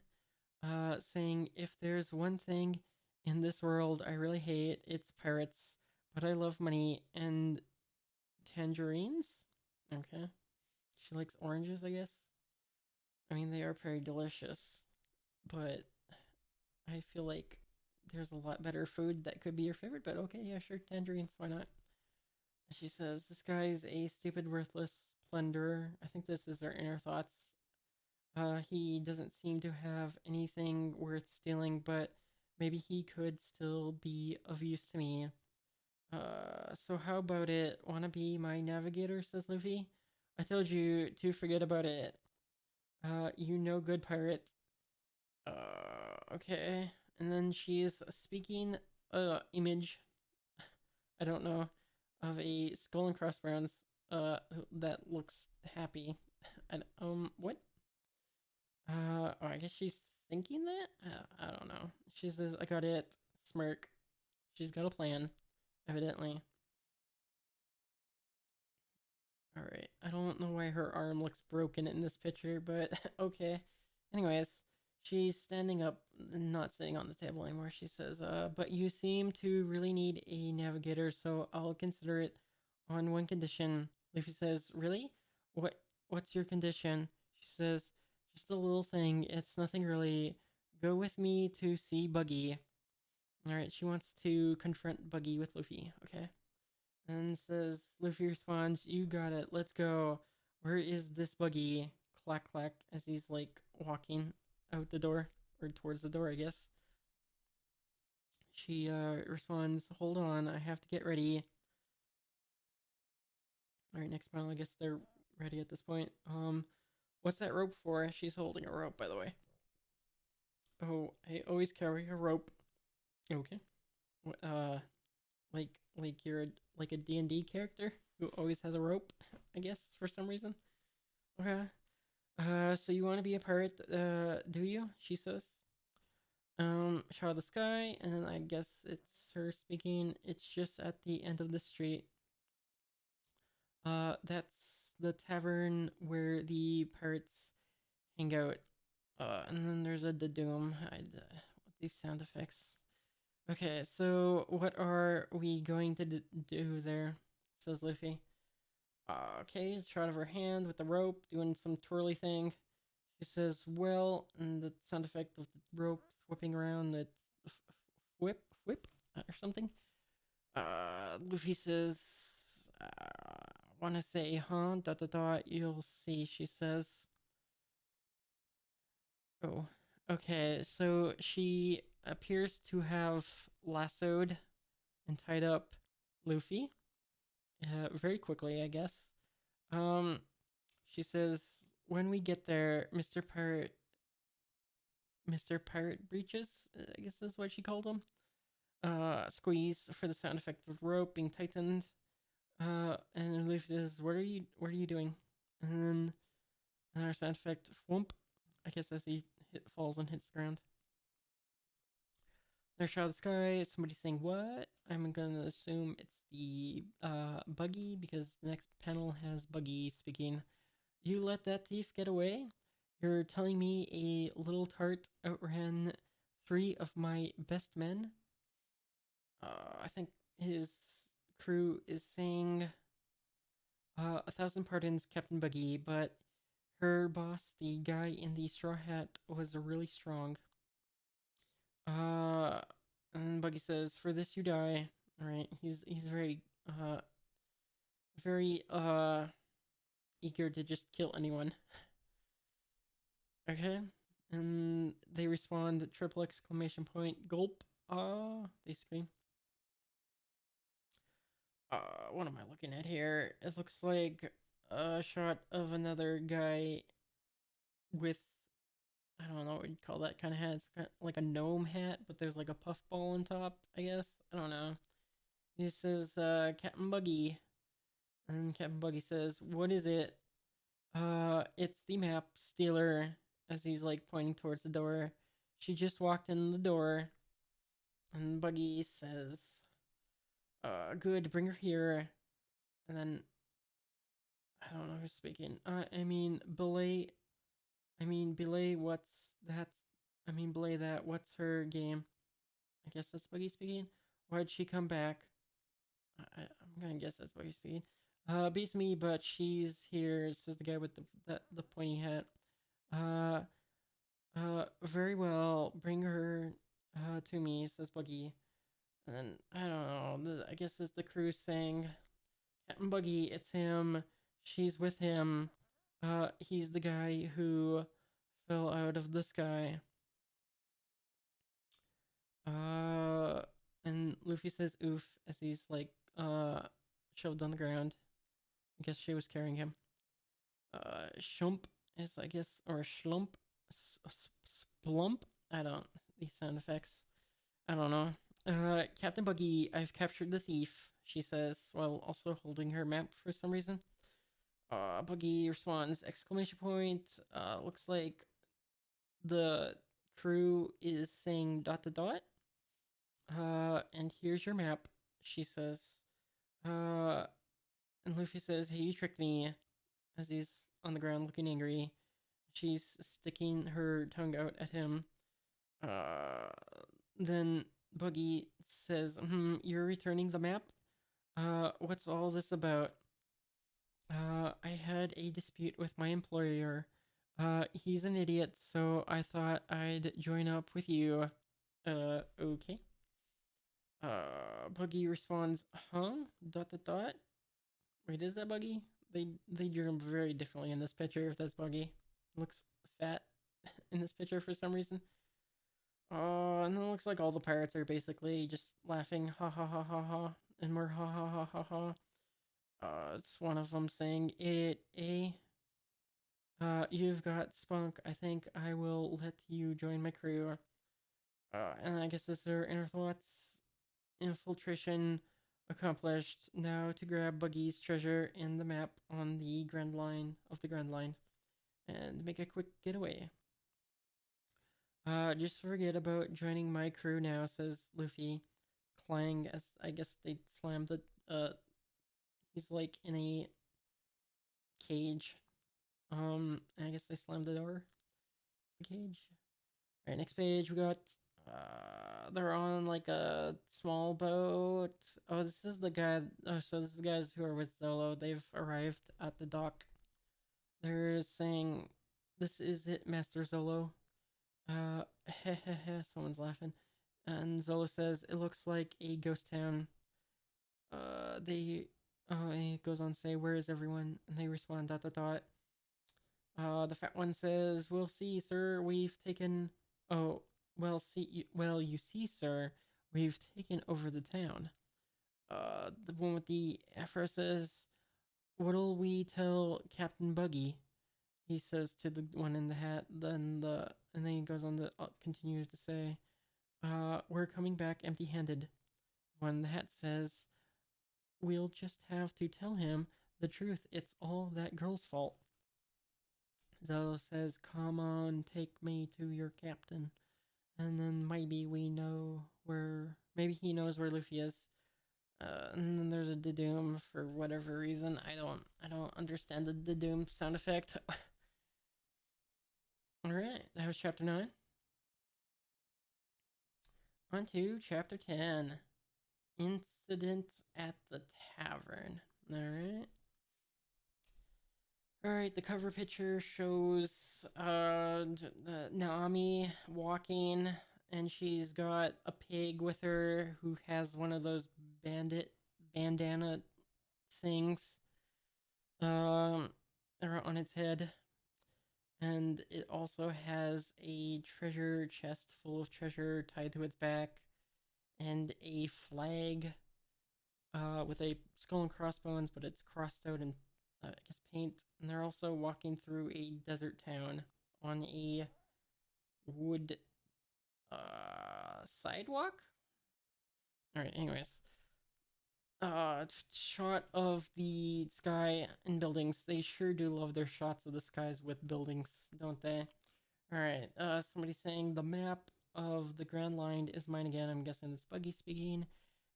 saying, "If there's one thing in this world I really hate, it's pirates. But I love money and tangerines." Okay. She likes oranges, I guess. I mean, they are very delicious, but I feel like there's a lot better food that could be your favorite, but okay, yeah, sure, tangerines, why not? She says, "This guy's a stupid, worthless plunderer." I think this is her inner thoughts. He doesn't seem to have anything worth stealing, but maybe he could still be of use to me. So how about it? Wanna be my navigator?" says Luffy. "I told you to forget about it. You no good pirate." Okay. And then she's speaking image, I don't know, of a skull and crossbones that looks happy. And what? Oh, I guess she's thinking that? I don't know. She says, "I got it." Smirk. She's got a plan, evidently. Alright. I don't know why her arm looks broken in this picture, but okay. Anyways, she's standing up, not sitting on the table anymore. She says, "But you seem to really need a navigator, so I'll consider it on one condition." Luffy says, "Really? What's your condition?" She says, "Just a little thing. It's nothing really. Go with me to see Buggy." Alright, she wants to confront Buggy with Luffy. Okay. And says, Luffy responds, "You got it. Let's go. Where is this Buggy?" Clack clack as he's like walking out the door or towards the door, I guess. She responds, "Hold on, I have to get ready." All right, next panel. I guess they're ready at this point. What's that rope for? She's holding a rope, by the way. "Oh, I always carry a rope." Okay. Uh, like you're like a D&D character who always has a rope, I guess, for some reason. Okay. So you want to be a pirate, do you?" she says. Shot of the sky, and then I guess it's her speaking. "It's just at the end of the street. That's the tavern where the pirates hang out." And then there's a doom. What these sound effects? Okay, so what are we going to do there? Says Luffy. Okay, shot of her hand with the rope, doing some twirly thing. She says, "Well," and the sound effect of the rope whipping around, the whip, or something. Luffy says, "Wanna say, huh? Dot dot dot. You'll see," she says. Oh, okay. So she appears to have lassoed and tied up Luffy very quickly, I guess. Um, she says, "When we get there, Mr. Pirate Breaches, I guess is what she called him. Squeeze for the sound effect of the rope being tightened." And Luffy says, what are you doing?" And then another sound effect, whoomp, I guess as he falls and hits the ground. There's shot of the sky. Somebody saying what? I'm gonna assume it's the Buggy because the next panel has Buggy speaking. You let that thief get away? You're telling me a little tart outran three of my best men? I think his crew is saying, 1,000 pardons, Captain Buggy, but her boss, the guy in the straw hat, was really strong. Uh, and Buggy says, "For this you die." All right, he's very eager to just kill anyone. Okay, and they respond triple exclamation point gulp. They scream. What am I looking at here? It looks like a shot of another guy with, I don't know what you'd call that kind of hat. It's kind of like a gnome hat, but there's like a puffball on top, I guess. I don't know. He says, Captain Buggy. And Captain Buggy says, "What is it?" It's the map stealer, as he's like pointing towards the door. She just walked in the door. And Buggy says, good, bring her here. And then, I don't know who's speaking. Belay, what's that? Belay that, what's her game? I guess that's Buggy speaking. Why'd she come back? I'm gonna guess that's Buggy speaking. Beats me, but she's here, says the guy with the pointy hat. Uh, very well, bring her, to me, says Buggy. And then, I don't know, I guess it's the crew saying, Captain Buggy, it's him. She's with him. He's the guy who fell out of the sky. Uh, and Luffy says oof as he's like, shoved on the ground. I guess she was carrying him. Shump is, I guess, or Schlump, Splump. I don't. These sound effects. I don't know. Captain Buggy, I've captured the thief, she says, while also holding her map for some reason. Buggy responds, exclamation point. Looks like the crew is saying dot to dot. And here's your map, she says. Uh, and Luffy says, hey, you tricked me, as he's on the ground looking angry. She's sticking her tongue out at him. Uh, then Buggy says, you're returning the map? What's all this about? I had a dispute with my employer. He's an idiot, so I thought I'd join up with you. Okay. Buggy responds, huh? Dot dot dot. Wait, is that Buggy? They drew him very differently in this picture. If that's Buggy, looks fat in this picture for some reason. And then it looks like all the pirates are basically just laughing, ha ha ha ha ha, and more ha ha ha ha ha. It's one of them saying, "Idiot, eh? You've got spunk. I think I will let you join my crew." And I guess this is their inner thoughts. Infiltration accomplished. Now to grab Buggy's treasure in the map on the Grand Line of the Grand Line and make a quick getaway. Just forget about joining my crew now, says Luffy. Clang, as I guess they slammed the, he's like in a cage. I guess they slammed the door. The cage. Alright, next page we got, they're on like a small boat. Oh, this is the guy, so this is the guys who are with Zolo. They've arrived at the dock. They're saying, this is it, Master Zolo. Heh heh heh, someone's laughing. And Zolo says, it looks like a ghost town. And he goes on to say, where is everyone? And they respond, dot dot dot. The fat one says, we'll see, sir, we've taken, oh, you see, sir, we've taken over the town. The one with the afro says, what'll we tell Captain Buggy? He says to the one in the hat, and then he goes on to continue to say, we're coming back empty-handed. When the hat says, we'll just have to tell him the truth, it's all that girl's fault. Zolo says, come on, take me to your captain, and then maybe we know where maybe he knows where Luffy is. And then there's a Doom for whatever reason. I don't understand the Doom sound effect. All right, that was chapter 9. On to chapter 10. Incident at the tavern. All right. All right, the cover picture shows Nami walking, and she's got a pig with her who has one of those bandit bandana things um on its head, and it also has a treasure chest full of treasure tied to its back, and a flag with a skull and crossbones, but it's crossed out in I guess paint. And they're also walking through a desert town on a wood sidewalk. All right. Anyways, shot of the sky and buildings. They sure do love their shots of the skies with buildings, don't they? All right. Somebody's saying the map of the Grand Line is mine again. I'm guessing it's Buggy speaking.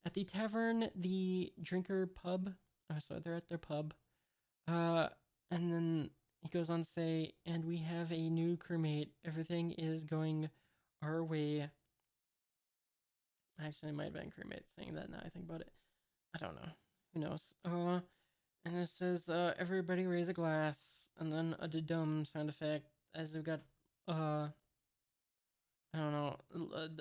At the tavern, the drinker pub. Oh, so they're at their pub. Uh, and then he goes on to say, and we have a new crewmate. Everything is going our way. Actually, it might have been crewmate saying that now I think about it. I don't know. Who knows? And it says, everybody raise a glass, and then a dum sound effect as we've got, I don't know,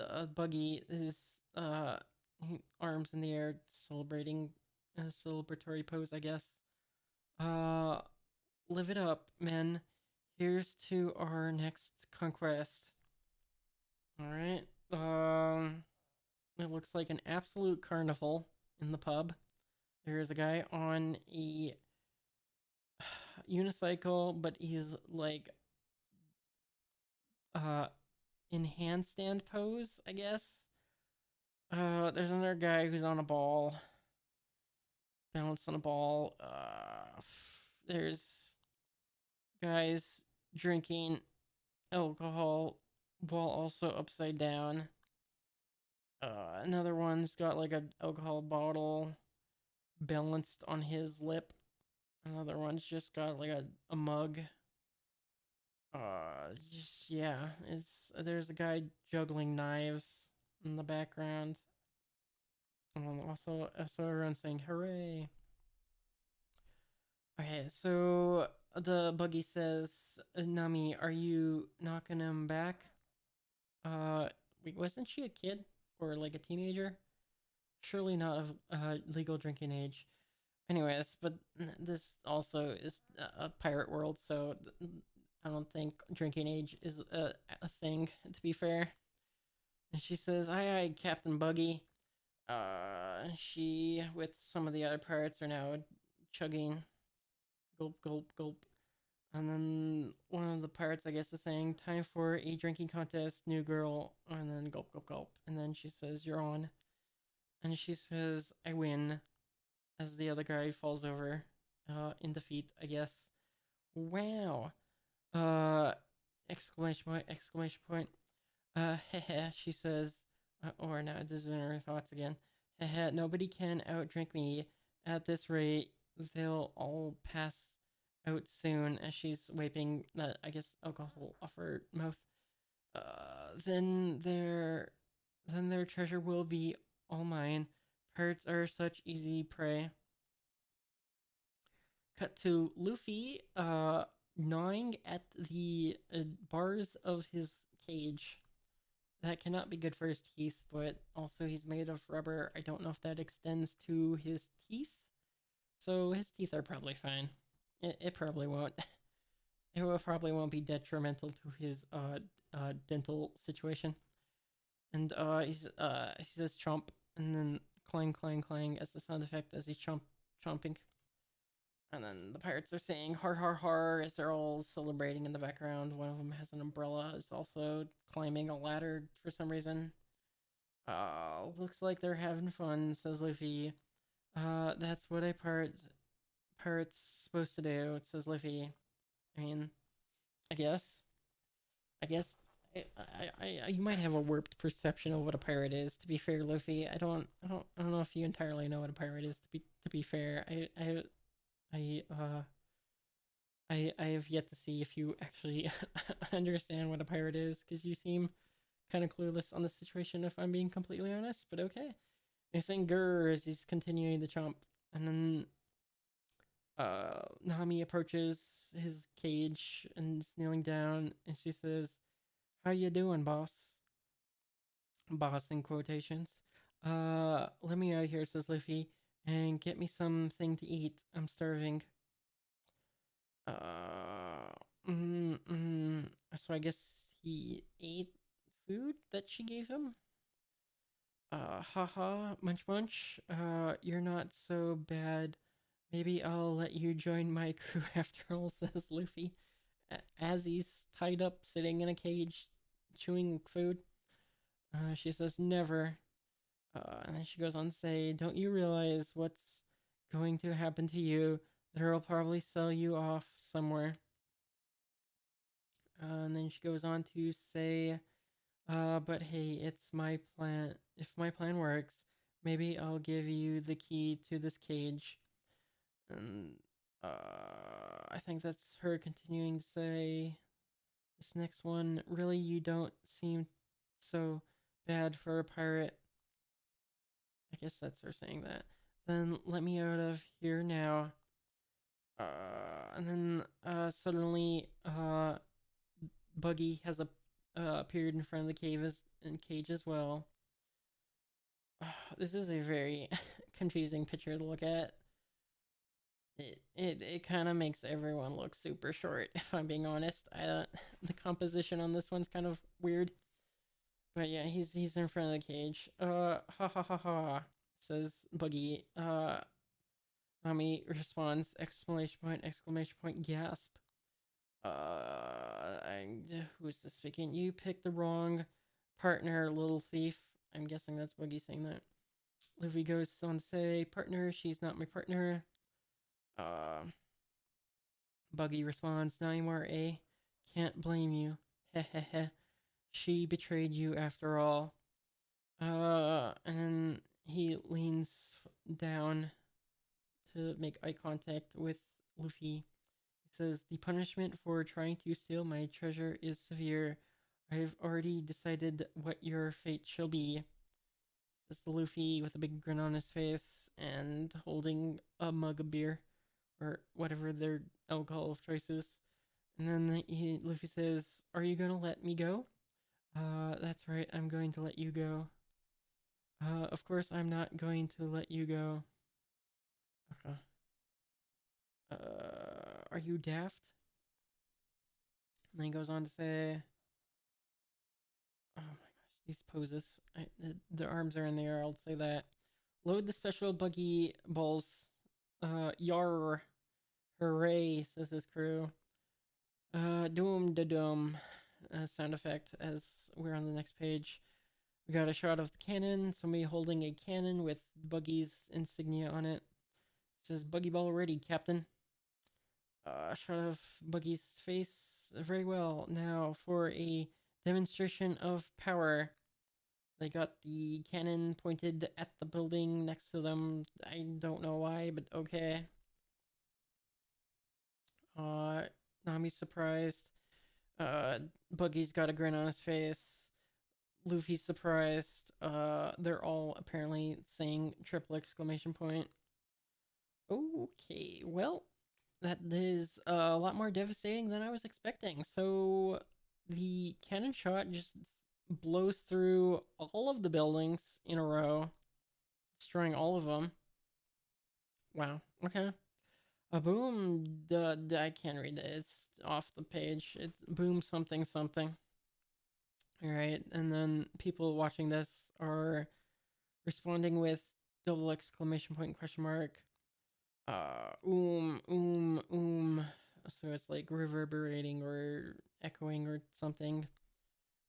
a Buggy, his, arms in the air, celebrating a celebratory pose, I guess. Uh, Live it up, men. Here's to our next conquest. Alright. It looks like an absolute carnival in the pub. There's a guy on a unicycle, but he's like in handstand pose, I guess. There's another guy who's on a ball. Balanced on a ball. There's guys drinking alcohol while also upside down. Another one's got like an alcohol bottle balanced on his lip. Another one's just got like a mug. Just yeah, it's there's a guy juggling knives in the background. Also everyone's saying hooray. Okay, so the Buggy says, Nami, are you knocking him back? Wait, wasn't she a kid or like a teenager? Surely not of legal drinking age. Anyways, but this also is a pirate world, so I don't think drinking age is a thing, to be fair. And she says, aye, aye, Captain Buggy. She, with some of the other pirates, are now chugging. Gulp, gulp, gulp. And then one of the pirates, I guess, is saying, time for a drinking contest, new girl. And then gulp, gulp, gulp. And then she says, you're on. And she says, I win. As the other guy falls over in defeat, I guess. Wow. Uh, exclamation point, exclamation point. Heh, she says, or now this is in her thoughts again. Heh, nobody can outdrink me. At this rate, they'll all pass out soon. As she's wiping that, I guess, alcohol off her mouth. Then their treasure will be all mine. Pirates are such easy prey. Cut to Luffy, gnawing at the bars of his cage. That cannot be good for his teeth, but also he's made of rubber. I don't know if that extends to his teeth. So his teeth are probably fine. It probably won't. It probably won't be detrimental to his dental situation. And he says chomp, and then clang, clang, clang as the sound effect as he's chomping. And then the pirates are saying har har har as they're all celebrating in the background. One of them has an umbrella, is also climbing a ladder for some reason. Looks like they're having fun, says Luffy. That's what a pirate's supposed to do, says Luffy. I mean, I guess. You might have a warped perception of what a pirate is. To be fair, Luffy, I don't know if you entirely know what a pirate is. To be fair, I, uh, I have yet to see if you actually understand what a pirate is, because you seem kind of clueless on the situation, if I'm being completely honest. But okay, he's saying "grr" as he's continuing the chomp, and then Nami approaches his cage and is kneeling down, and she says, "How you doing, boss?" Boss in quotations. Let me out of here, says Luffy, and get me something to eat. I'm starving. Uh, mm, mm, so I guess he ate food that she gave him. Haha, munch munch. You're not so bad. Maybe I'll let you join my crew after all, says Luffy, as he's tied up, sitting in a cage, chewing food. She says, never. And then she goes on to say, don't you realize what's going to happen to you? That I'll probably sell you off somewhere. And then she goes on to say, but hey, it's my plan. If my plan works, maybe I'll give you the key to this cage. And I think that's her continuing to say, this next one, really, you don't seem so bad for a pirate. I guess that's her saying that. Then let me out of here now. And then suddenly, Buggy has appeared in front of the cage as well. This is a very confusing picture to look at. It kind of makes everyone look super short, if I'm being honest. The composition on this one's kind of weird. But yeah, he's in front of the cage. Ha ha ha ha, says Buggy. Nami responds, exclamation point, gasp. Who's this speaking? You picked the wrong partner, little thief. I'm guessing that's Buggy saying that. Luffy goes on to say, partner, she's not my partner. Uh, Buggy responds, not anymore, eh? Can't blame you. Hehehe. She betrayed you after all. And he leans down to make eye contact with Luffy. He says, the punishment for trying to steal my treasure is severe. I've already decided what your fate shall be. Says the Luffy with a big grin on his face and holding a mug of beer or whatever their alcohol of choice is. And then Luffy says, are you gonna let me go? That's right, I'm going to let you go. Of course I'm not going to let you go. Okay. Are you daft? And then he goes on to say, oh my gosh, these poses. The arms are in the air, I'll say that. Load the special buggy balls. Yar. Hooray, says his crew. Doom da doom. Sound effect as we're on the next page. We got a shot of the cannon, somebody holding a cannon with Buggy's insignia on it. It says, Buggy ball ready, Captain. A shot of Buggy's face. Very well. Now for a demonstration of power. They got the cannon pointed at the building next to them. I don't know why, but okay. Nami's surprised. Buggy's got a grin on his face. Luffy's surprised. They're all apparently saying triple exclamation point. Okay, well, that is a lot more devastating than I was expecting. So the cannon shot just blows through all of the buildings in a row, destroying all of them. Wow. Okay. A boom. I can't read it. It's off the page. It's boom something something. All right, and then people watching this are responding with double exclamation point question mark. So it's like reverberating or echoing or something,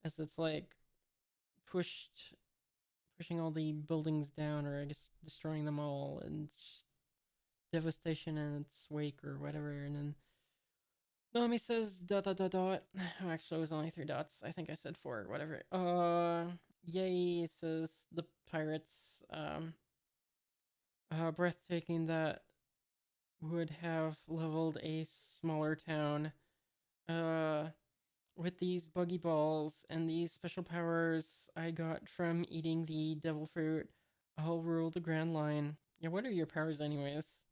as it's like pushing all the buildings down, or I guess destroying them all, and devastation in its wake or whatever. And then Nami says dot dot dot dot. Actually, it was only three dots. I think I said four. Whatever. Yay! Says the pirates. Breathtaking that would have leveled a smaller town. Uh, with these buggy balls and these special powers I got from eating the devil fruit, I'll rule the Grand Line. Yeah, what are your powers, anyways?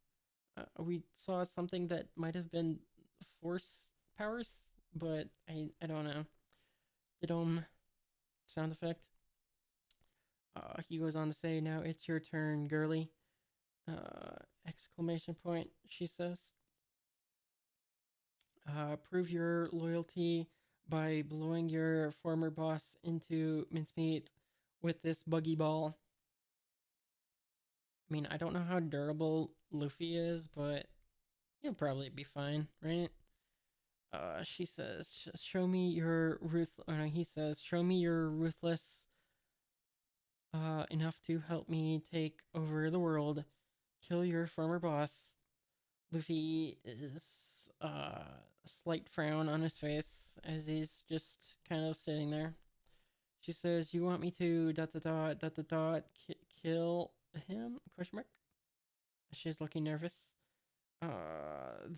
We saw something that might have been force powers, but I don't know. Didom sound effect. He goes on to say, "Now it's your turn, girly." Exclamation point. She says, "Prove your loyalty by blowing your former boss into mincemeat with this buggy ball." I mean, I don't know how durable Luffy is, but he'll probably be fine, right? She says, "Show me your ruth." No, he says, "Show me you're ruthless enough to help me take over the world. Kill your former boss." Luffy is a slight frown on his face as he's just kind of sitting there. She says, "You want me to dot dot dot dot dot dot kill him?" Question mark. She's looking nervous.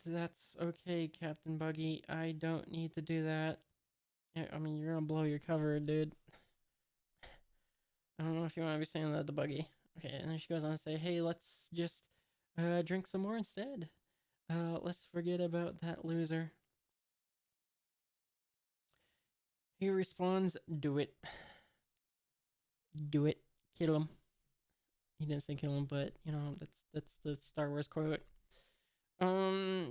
That's okay, Captain Buggy. I don't need to do that. I mean, you're gonna blow your cover, dude. I don't know if you want to be saying that to Buggy. Okay, and then she goes on to say, "Hey, let's just drink some more instead. Let's forget about that loser." He responds, "Do it. Do it. Kill him." He didn't say kill him, but you know, that's the Star Wars quote.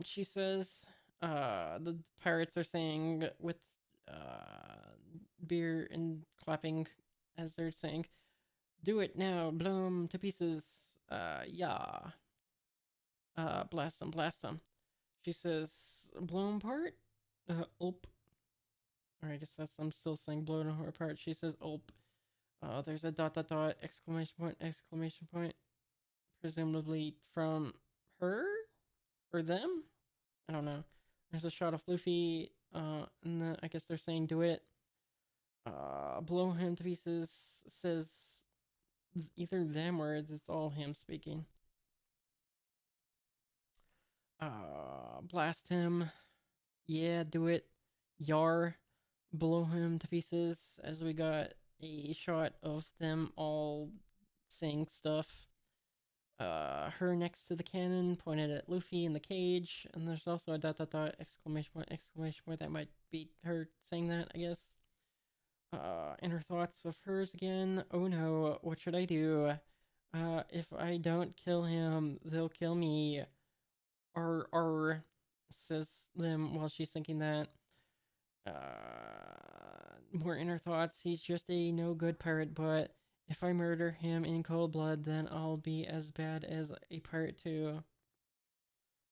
She says, the pirates are saying with beer and clapping as they're saying, "Do it now, blow 'em to pieces." Yeah. Blast them, blast them. She says, "Blow 'em apart." Ulp. Or I guess that's, I'm still saying blow 'em apart. She says, "Ulp." There's a dot dot dot exclamation point exclamation point, presumably from her or them. I don't know. There's a shot of Luffy. And I guess they're saying do it. Blow him to pieces says either them or it's all him speaking. Blast him. Yeah, do it. Yar. Blow him to pieces as we got a shot of them all saying stuff. Her next to the cannon pointed at Luffy in the cage, and there's also a dot dot dot exclamation point that might be her saying that, I guess. Inner thoughts of hers again. "Oh no, what should I do? If I don't kill him, they'll kill me." R says them while she's thinking that. More inner thoughts. "He's just a no good pirate, but if I murder him in cold blood, then I'll be as bad as a pirate too."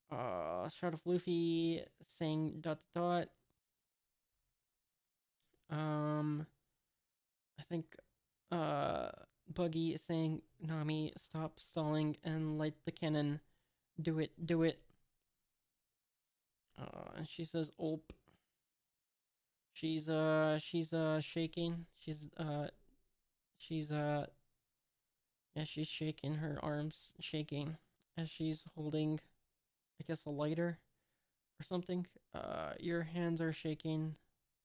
Shot of Luffy saying dot dot dot. I think uh Buggy is saying, "Nami, stop stalling and light the cannon. Do it, do it." And she says, "Ulp." She's shaking. She's yeah, she's shaking, her arms shaking as she's holding, I guess, a lighter or something. Your hands are shaking.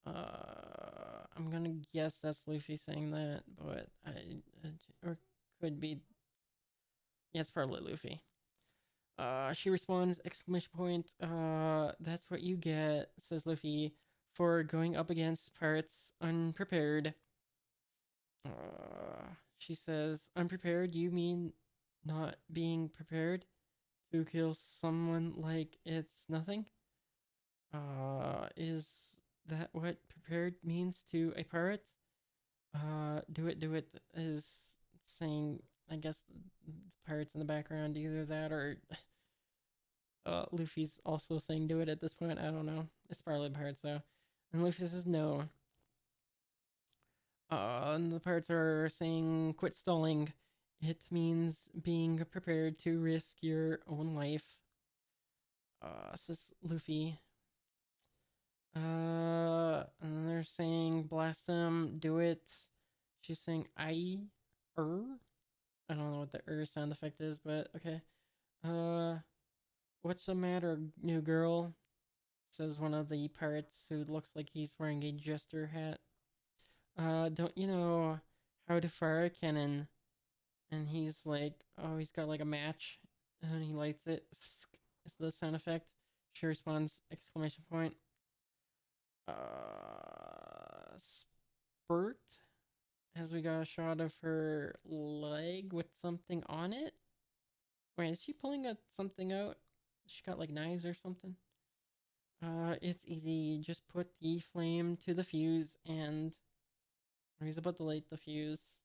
I'm gonna guess that's Luffy saying that, but or could be. Yeah, it's probably Luffy. She responds, exclamation point. That's what you get," says Luffy, "for going up against pirates unprepared." She says, "Unprepared? You mean not being prepared to kill someone like it's nothing? Is that what prepared means to a pirate?" Do it is saying, I guess, the pirates in the background, either that or Luffy's also saying do it at this point. I don't know. It's probably the pirates though. And Luffy says no. And the pirates are saying quit stalling. It means being prepared to risk your own life. Says Luffy. And they're saying blast him, do it. She's saying er. I don't know what the sound effect is, but okay. Uh, what's the matter, new girl? Says one of the pirates who looks like he's wearing a jester hat. Don't you know how to fire a cannon? And he's like, oh, he's got like a match, and he lights it. Is the sound effect. She responds, exclamation point. Spurt. As we got a shot of her leg with something on it. Wait, is she pulling something out? She got like knives or something. It's easy. Just put the flame to the fuse, and he's about to light the fuse.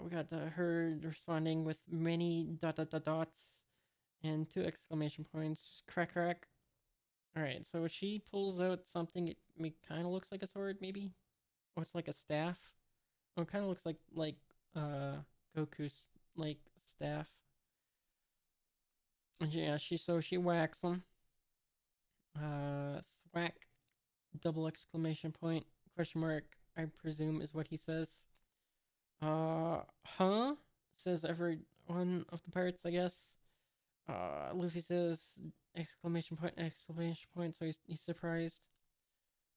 We got her responding with many dots and two exclamation points. Crack crack. All right, so she pulls out something. It kind of looks like a sword, maybe. Oh, it's like a staff. Oh, it kind of looks like uh Goku's like staff. And yeah, she whacks him. Thwack. Double exclamation point. Question mark. I presume is what he says. Huh? Says every one of the pirates, I guess. Luffy says exclamation point, so he's surprised.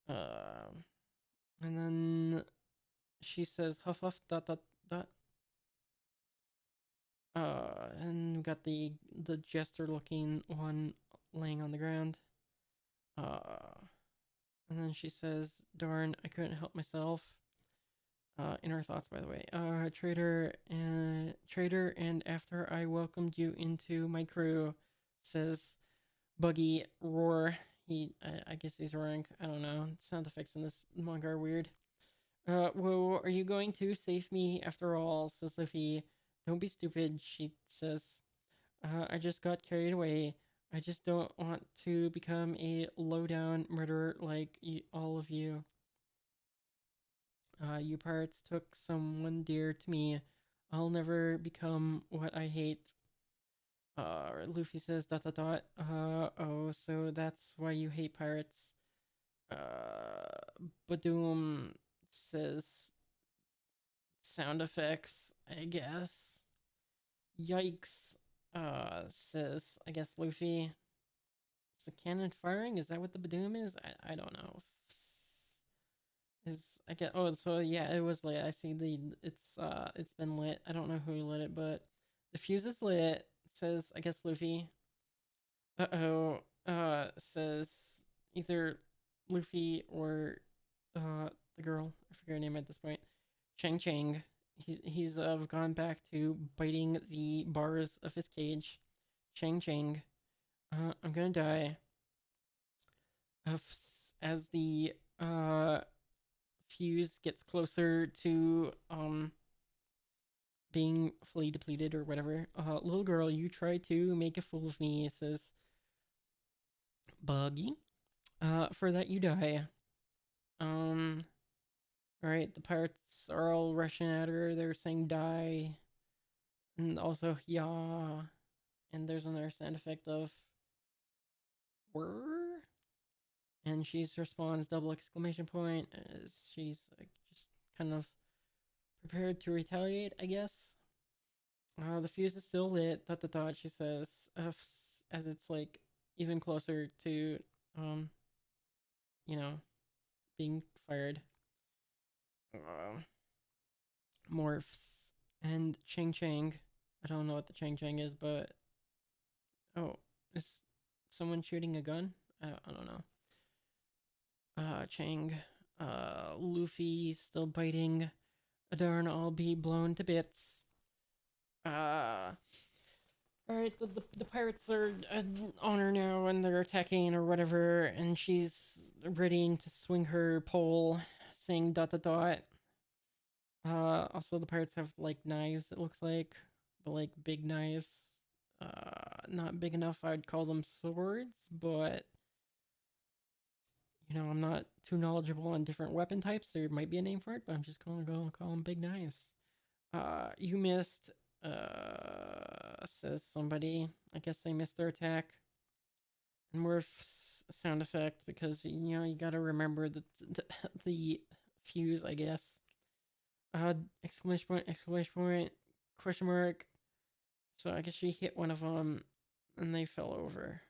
Uh, and then she says huff huff dot. And we got the jester looking one laying on the ground. And then she says, darn, I couldn't help myself. In her thoughts, by the way. Traitor, and after I welcomed you into my crew, says Buggy roar. I guess he's roaring. I don't know. Sound effects in this manga are weird. Whoa, are you going to save me after all? Says Luffy. Don't be stupid, she says. I just got carried away. I just don't want to become a low-down murderer like all of you. You pirates took someone dear to me. I'll never become what I hate. Luffy says dot dot dot. Oh, so that's why you hate pirates. Badoom says sound effects, I guess. Yikes. Says, I guess Luffy. Is the cannon firing? Is that what the Badoom is? I don't know. Is I get oh so yeah it was lit. I see it's been lit. I don't know who lit it, but the fuse is lit. It says I guess Luffy. Uh-oh. Says either Luffy or the girl. I forget her name at this point. Chang. He's gone back to biting the bars of his cage. Chang. I'm gonna die. As the fuse gets closer to being fully depleted or whatever. Little girl, you try to make a fool of me, says Buggy. For that you die. Um Alright, the pirates are all rushing at her, they're saying die. And also yeah. And there's another sound effect of whir. And she responds double exclamation point as she's like, just kind of prepared to retaliate, I guess. The fuse is still lit. Dot dot dot. She says, as it's like even closer to, um, you know, being fired. Uh, Morphs and Chang. I don't know what the Chang is, but oh, is someone shooting a gun? I don't know. Chang. Luffy still biting. Darn, I'll be blown to bits. Uh, Alright, the pirates are on her now and they're attacking or whatever, and she's readying to swing her pole, saying dot dot dot. Also, the pirates have like knives, it looks like, but like big knives. Not big enough, I'd call them swords, but I'm not too knowledgeable on different weapon types. There might be a name for it, but I'm just gonna go call them big knives. You missed, says somebody. I guess they missed their attack. And more sound effect because you gotta remember the fuse, I guess. Exclamation point, question mark. So I guess she hit one of them, and they fell over,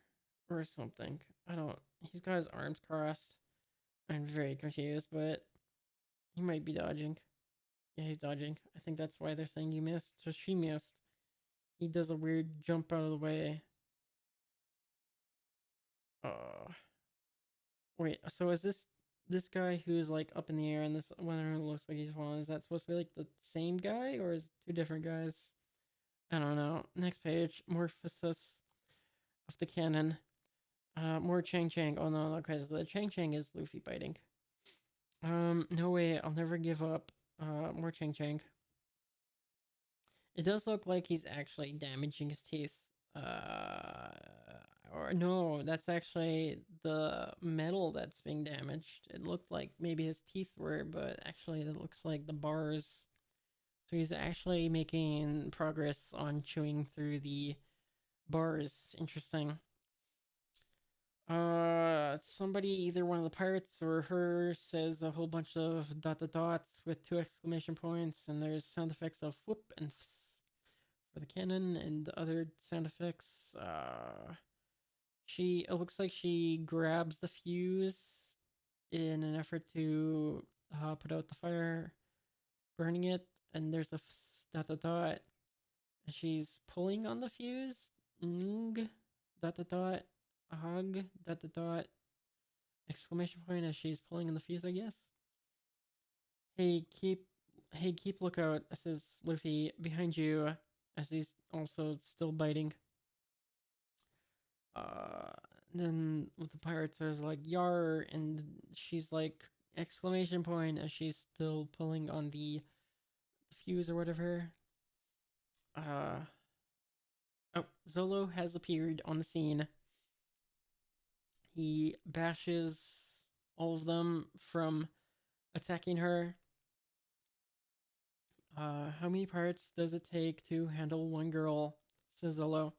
or something. I don't. He's got his arms crossed. I'm very confused, but he might be dodging. Yeah, he's dodging. I think that's why they're saying you missed. So she missed. He does a weird jump out of the way. Uh, wait. So is this guy who's like up in the air and this one looks like he's falling? Is that supposed to be like the same guy or is it two different guys? I don't know. Next page. Morphosis of the cannon. More Chang Chang. Oh no, because the Chang Chang is Luffy biting. No way. I'll never give up. More Chang Chang. It does look like he's actually damaging his teeth. Uh, or no, that's actually the metal that's being damaged. It looked like maybe his teeth were, but actually it looks like the bars. So he's actually making progress on chewing through the bars. Interesting. Somebody, either one of the pirates or her, says a whole bunch of dots with two exclamation points, and there's sound effects of whoop and fss for the cannon, and the other sound effects. It looks like she grabs the fuse in an effort to put out the fire, burning it, and there's a fss dot, and she's pulling on the fuse. Ng dot hug dot exclamation point as she's pulling on the fuse, I guess. Hey, keep lookout, says Luffy behind you as he's also still biting. Uh, then with the pirates, there's like yar, and she's like exclamation point as she's still pulling on the fuse or whatever. Uh, oh, Zolo has appeared on the scene. He bashes all of them from attacking her. How many parts does it take to handle one girl? Says Zolo.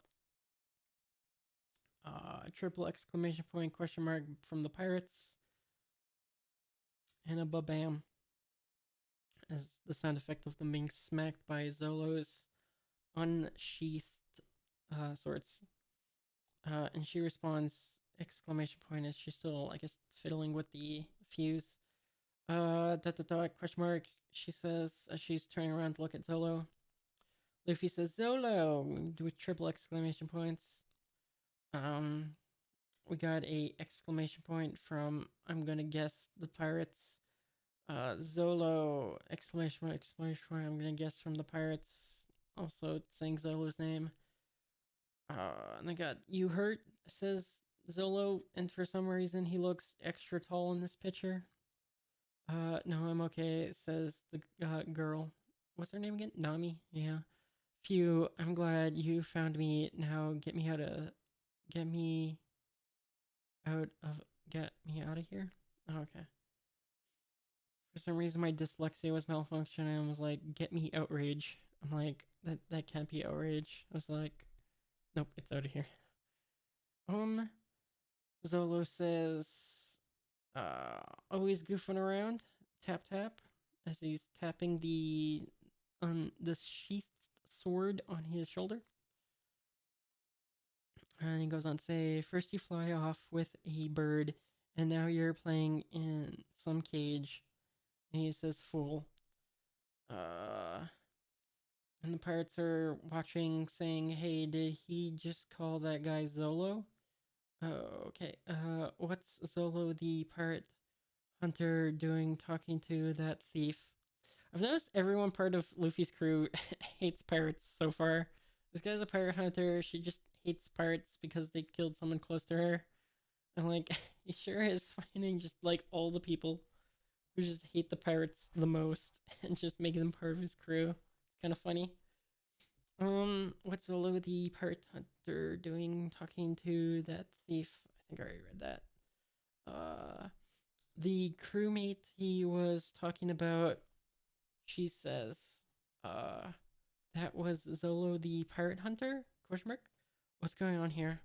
Triple exclamation point question mark from the pirates. And a ba-bam as the sound effect of them being smacked by Zolo's unsheathed swords. And she responds exclamation point as she's still, I guess, fiddling with the fuse. Question mark. She says as she's turning around to look at Zolo. Luffy says Zolo with triple exclamation points. We got a exclamation point from, I'm gonna guess, the pirates. Zolo exclamation point. I'm gonna guess from the pirates. Also saying Zolo's name. And I got you hurt, says Zolo, and for some reason he looks extra tall in this picture. No, I'm okay, says the girl. What's her name again? Nami? Yeah. Phew, I'm glad you found me. Now get me out of get me out of here. Okay. For some reason my dyslexia was malfunctioning and was like, get me outrage. I'm like, that can't be outrage. I was like, nope, it's out of here. Zolo says, always goofing around. Tap tap, as he's tapping the sheathed sword on his shoulder. And he goes on to say, first you fly off with a bird, and now you're playing in some cage. And he says, fool. And the pirates are watching, saying, hey, did he just call that guy Zolo? Oh, okay. What's Zolo the pirate hunter doing talking to that thief? I've noticed everyone part of Luffy's crew hates pirates so far. This guy's a pirate hunter. She just hates pirates because they killed someone close to her. I'm like, he sure is finding just like all the people who just hate the pirates the most and just making them part of his crew. It's kind of funny. What's Zolo the pirate hunter doing talking to that thief? I think I already read that. The crewmate he was talking about, she says, that was Zolo the pirate hunter? Question mark. What's going on here?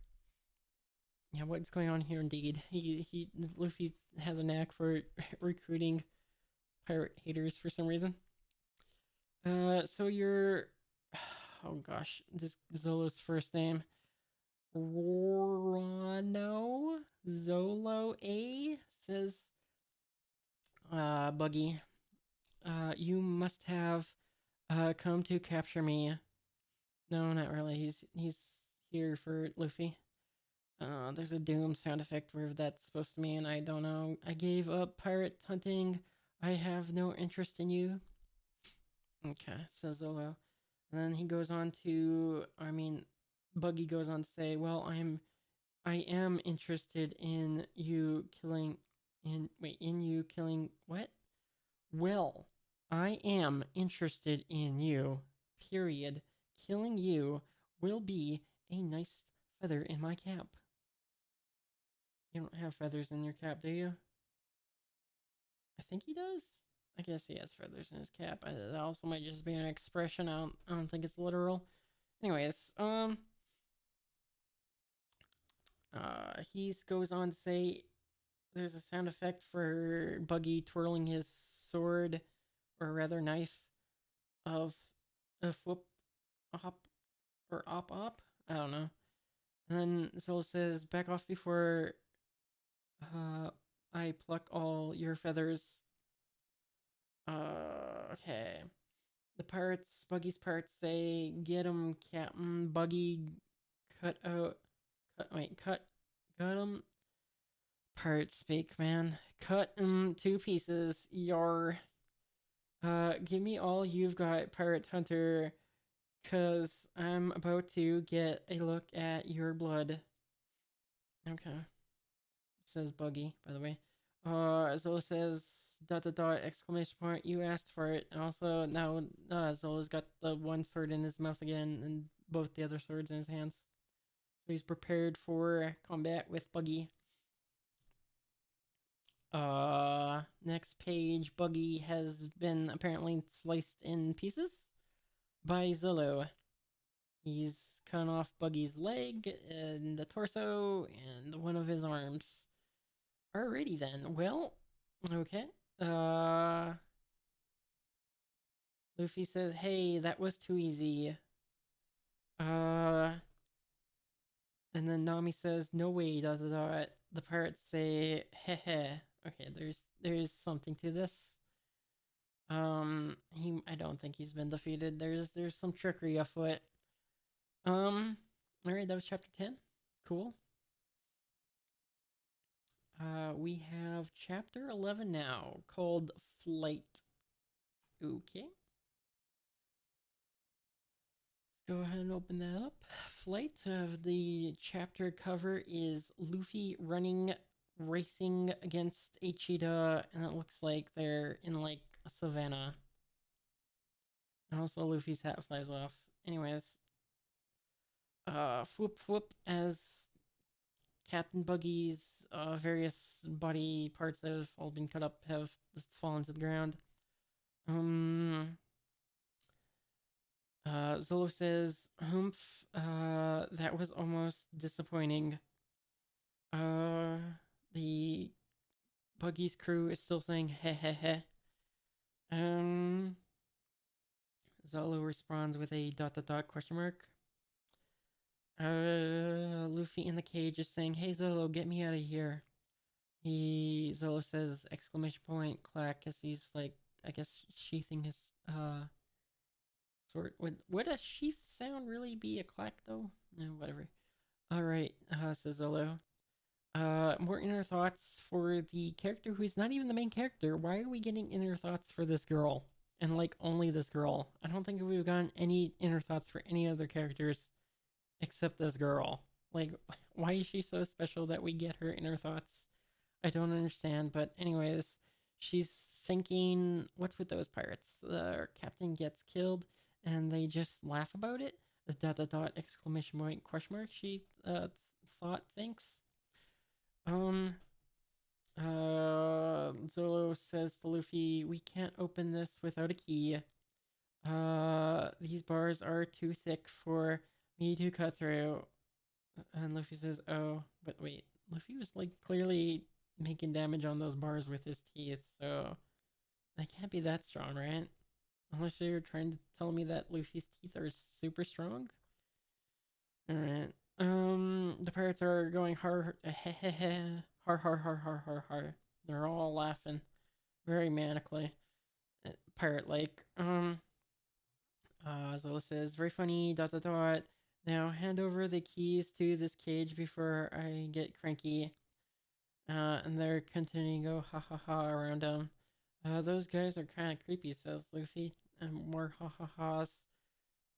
Yeah, what's going on here? Indeed, he Luffy has a knack for recruiting pirate haters for some reason. So you're, oh gosh, this Zolo's first name, Rano Zolo A says, Buggy, you must have come to capture me. No, not really. He's here for Luffy. There's a doom sound effect wherever that's supposed to mean. I don't know. I gave up pirate hunting. I have no interest in you. Okay, says Zolo. And then he goes on to, Buggy goes on to say, well, I am interested in you killing, in you killing, what? Well, I am interested in you, period. Killing you will be a nice feather in my cap. You don't have feathers in your cap, do you? I think he does. I guess he has feathers in his cap. That also might just be an expression. I don't think it's literal. Anyways, he goes on to say there's a sound effect for Buggy twirling his sword, or rather knife, of a whoop op or op. I don't know. And then Zol says, "Back off before I pluck all your feathers." Okay. Buggy's parts say, "Get him, Captain." Buggy cut out, cut him. Parts speak, man. Cut him to pieces. Yar. Give me all you've got, Pirate Hunter, cause I'm about to get a look at your blood. Okay. Says Buggy, by the way. Zola says, exclamation point, you asked for it. And also, now, Zola's got the one sword in his mouth again, and both the other swords in his hands. So he's prepared for combat with Buggy. Next page, Buggy has been apparently sliced in pieces by Zolo. He's cut off Buggy's leg and the torso and one of his arms. Alrighty then. Well, okay. Luffy says, "Hey, that was too easy." Uh, and then Nami says, "No way." The pirates say, "Heh heh." Okay, there's something to this. I don't think he's been defeated. There's some trickery afoot. All right, that was chapter 10. Cool. We have chapter 11 now, called Flight. Okay. Go ahead and open that up. Flight of the chapter cover is Luffy racing against a cheetah, and it looks like they're in like a savannah. And also Luffy's hat flies off. Anyways, whoop whoop, as Captain Buggy's various body parts that have all been cut up have fallen to the ground. Zolo says, "Humph, that was almost disappointing." Uh, the Buggy's crew is still saying heh heh heh. Um, Zolo responds with a ... question mark. Luffy in the cage is saying, "Hey Zolo, get me out of here." Zolo says exclamation point clack as he's like, I guess, sheathing his sword. Would a sheath sound really be a clack though? No, whatever. Alright, says Zolo. More inner thoughts for the character who's not even the main character. Why are we getting inner thoughts for this girl? And like only this girl. I don't think we've gotten any inner thoughts for any other characters except this girl. Like, why is she so special that we get her inner thoughts? I don't understand, but anyways, she's thinking, what's with those pirates? The captain gets killed, and they just laugh about it. The ... exclamation point question mark. She thinks. Um. Zolo says to Luffy, "We can't open this without a key. These bars are too thick for me to cut through." And Luffy says, "Oh, but wait, Luffy was like clearly making damage on those bars with his teeth, so they can't be that strong, right? Unless you're trying to tell me that Luffy's teeth are super strong." All right. The pirates are going har har har har har har har. They're all laughing very manically, pirate like. Zola says, "Very funny. Dot dot dot. Now hand over the keys to this cage before I get cranky." And they're continuing to go ha ha ha around him. Those guys are kind of creepy, says Luffy, and more ha ha ha's.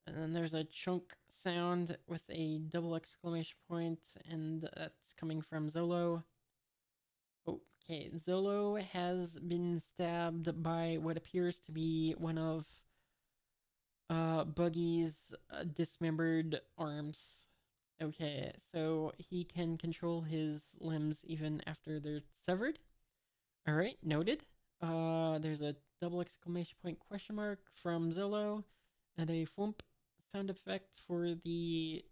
And then there's a chunk sound with a double exclamation point, and that's coming from Zolo. Okay, Zolo has been stabbed by what appears to be one of Buggy's dismembered arms. Okay, so he can control his limbs even after they're severed. All right, noted. There's a double exclamation point question mark from Zillow, and a thwomp sound effect for the,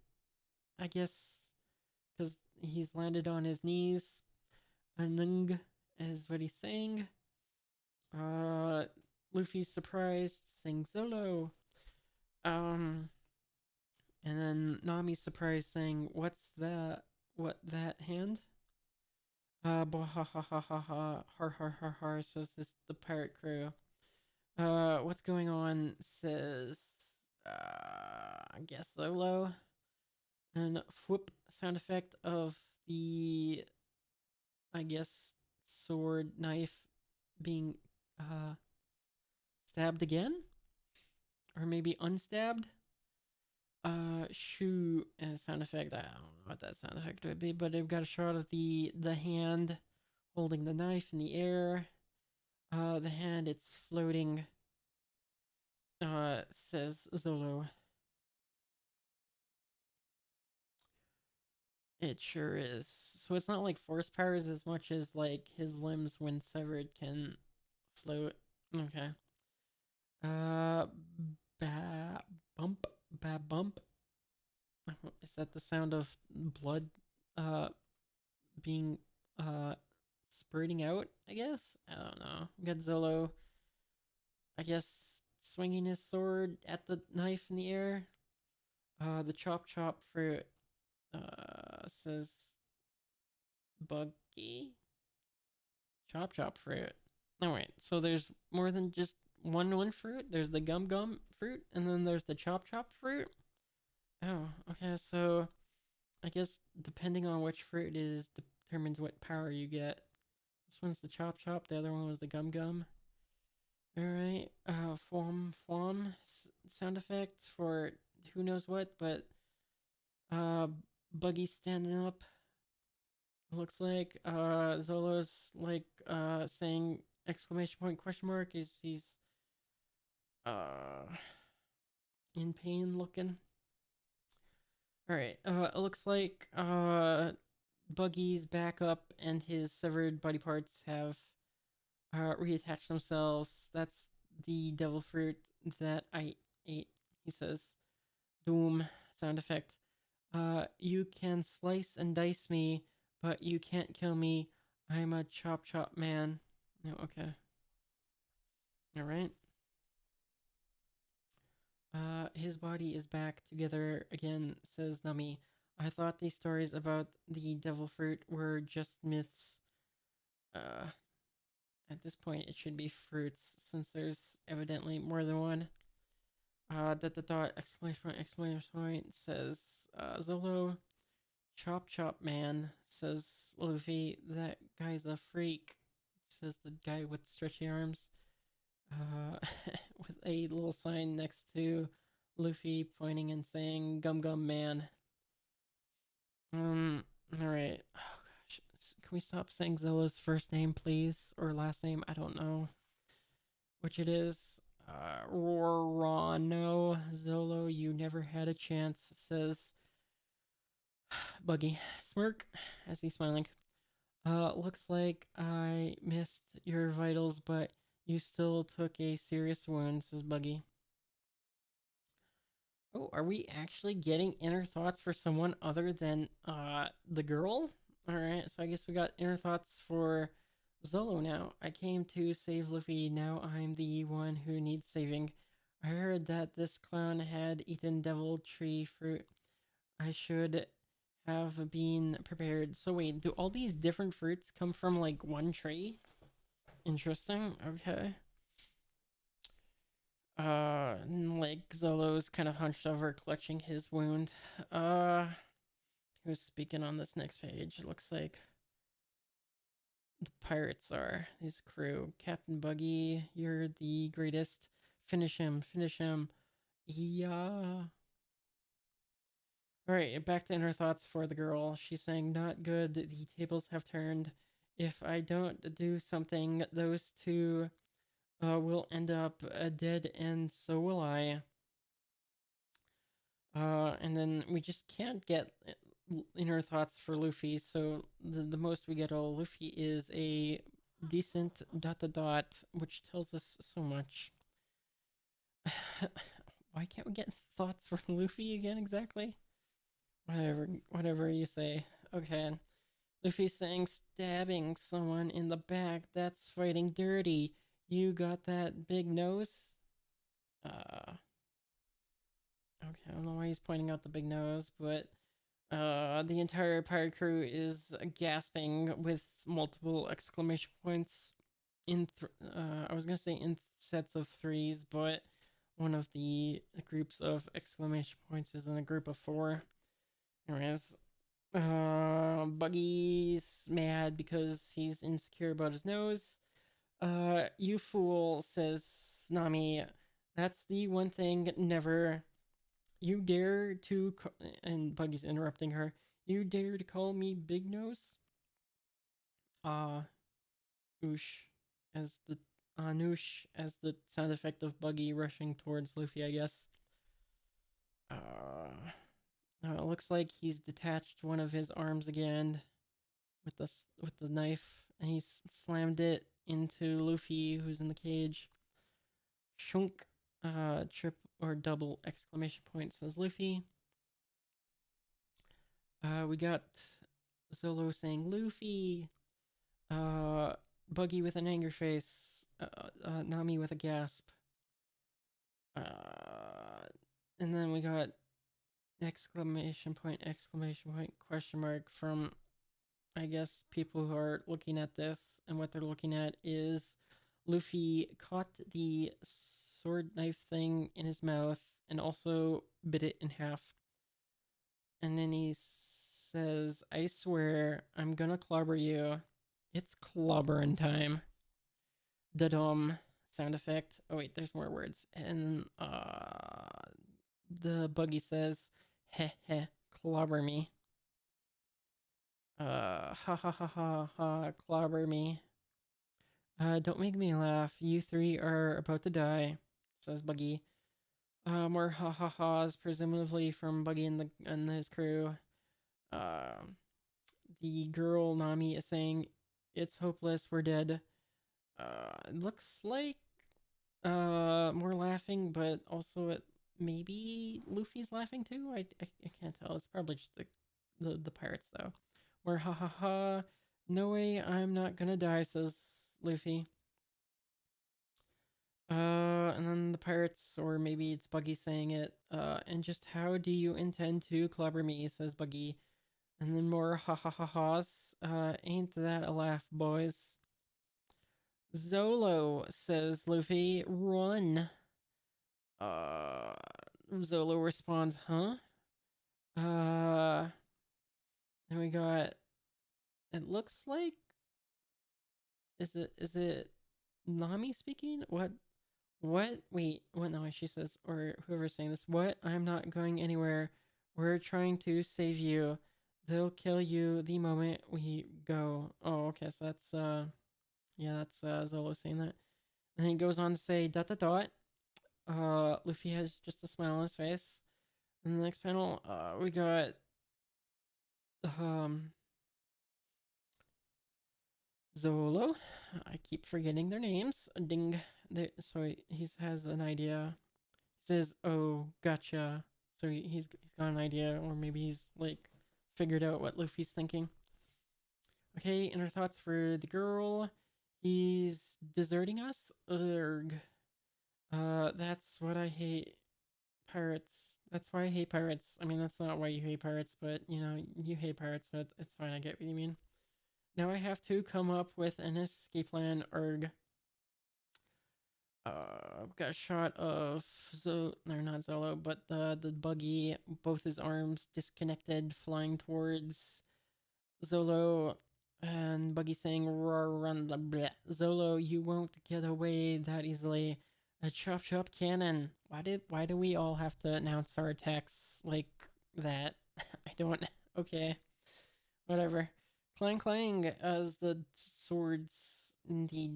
I guess, because he's landed on his knees. Anung is what he's saying. Uh, Luffy's surprised, saying Zolo. Um, and then Nami's surprised, saying, "What's that? What that hand?" Bah ha ha ha ha ha, har har har har, says this the pirate crew. What's going on? Says, I guess Zolo. And whoop sound effect of the, I guess, sword knife being stabbed again, or maybe unstabbed. Shoot, and sound effect. I don't know what that sound effect would be, but I've got a shot of the hand holding the knife in the air. The hand, it's floating. Says Zolo. It sure is. So it's not like force powers as much as like his limbs, when severed, can float. Okay. Uh, ba bump, ba bump. Is that the sound of blood? Being spurting out. I guess. I don't know. Godzilla, I guess, swinging his sword at the knife in the air. The chop chop fruit. Says Buggy. Chop chop fruit. Oh wait, so there's more than just one fruit. There's the gum gum fruit, and then there's the chop chop fruit. Oh, okay. So I guess depending on which fruit it is determines what power you get. This one's the chop chop. The other one was the gum gum. All right. Form sound effect for who knows what, but uh, Buggy standing up. Looks like Zolo's like saying exclamation point question mark. He's uh in pain looking. All right. It looks like Buggy's back up and his severed body parts have reattached themselves. That's the devil fruit that I ate. He says, "Doom" sound effect. You can slice and dice me, but you can't kill me. I'm a chop chop man. Oh, okay. All right. His body is back together again, says Nami. I thought these stories about the devil fruit were just myths. Uh, at this point, it should be fruits, since there's evidently more than one. Exclamation point, says, Zolo. Chop chop man, says Luffy. That guy's a freak, says the guy with stretchy arms. With a little sign next to Luffy pointing and saying "Gum Gum Man." Um. All right. Oh gosh, can we stop saying Zillow's first name, please, or last name? I don't know which it is. Rorano Zolo, you never had a chance, says Buggy. Smirk as he's smiling. Looks like I missed your vitals, but you still took a serious wound, says Buggy. Oh, are we actually getting inner thoughts for someone other than the girl? All right, so I guess we got inner thoughts for Zolo now. I came to save Luffy. Now I'm the one who needs saving. I heard that this clown had eaten devil tree fruit. I should have been prepared. So wait, do all these different fruits come from like one tree? Interesting. Okay. Like Zolo's kind of hunched over, clutching his wound. Uh, who's speaking on this next page? It looks like the pirates are his crew. Captain Buggy, you're the greatest. Finish him, finish him. Yeah. Alright, back to inner thoughts for the girl. She's saying, not good, the tables have turned. If I don't do something, those two will end up dead, and so will I. And then we just can't get inner thoughts for Luffy, so the most we get of Luffy is a decent ... which tells us so much. Why can't we get thoughts for Luffy again exactly? Whatever you say. Okay. Luffy saying, stabbing someone in the back, that's fighting dirty. You got that big nose? Okay, I don't know why he's pointing out the big nose, but the entire pirate crew is gasping with multiple exclamation points. I was gonna say in sets of threes, but one of the groups of exclamation points is in a group of four. Anyways, Buggy's mad because he's insecure about his nose. You fool, says Nami. That's the one thing never. You dare to. And Buggy's interrupting her. You dare to call me Big Nose? Oosh. As the. Noosh as the sound effect of Buggy rushing towards Luffy, I guess. It looks like he's detached one of his arms again with the knife, and he's slammed it into Luffy, who's in the cage. Shunk, trip or double exclamation point, says Luffy. We got Zolo saying Luffy. Buggy with an angry face. Nami with a gasp. And then we got exclamation point, question mark from, I guess, people who are looking at this, and what they're looking at is Luffy caught the sword knife thing in his mouth and also bit it in half. And then he says, I swear I'm gonna clobber you. It's clobbering time. Da-dum sound effect. Oh wait, there's more words. And the Buggy says, heh heh, clobber me. Ha ha ha ha ha, clobber me. Don't make me laugh. You three are about to die, says Buggy. More ha ha ha's, presumably from Buggy and his crew. The girl Nami is saying, "It's hopeless. We're dead." It looks like more laughing, but also it maybe Luffy's laughing too. I can't tell. It's probably just the pirates though. More ha ha ha. No way, I'm not gonna die, says Luffy. And then the pirates, or maybe it's Buggy saying it. And just how do you intend to clobber me? Says Buggy. And then more ha ha ha ha's. Ain't that a laugh, boys? Zolo, says Luffy. Run. Zolo responds, huh? And we got. It looks like. Is it Nami speaking? What? What? Wait, what? No, she says, or whoever's saying this. What? I'm not going anywhere. We're trying to save you. They'll kill you the moment we go. Oh, okay, so that's, yeah, that's, Zolo saying that. And then he goes on to say, ... Luffy has just a smile on his face. In the next panel, we got, um, Zolo. I keep forgetting their names. Ding. So he has an idea. He says, oh, gotcha. So he's got an idea, or maybe he's like figured out what Luffy's thinking. Okay, inner thoughts for the girl. He's deserting us. Ugh. That's what I hate. Pirates. That's why I hate pirates. I mean, that's not why you hate pirates, but you know, you hate pirates, so it's fine. I get what you mean. Now I have to come up with an escape plan. Erg. I've got a shot of no, not Zolo, but the buggy, both his arms disconnected, flying towards Zolo, and Buggy saying, "Run the bleh. Zolo, you won't get away that easily." A chop chop cannon. Why do we all have to announce our attacks like that? I don't. Okay, whatever. Clang clang as the swords in the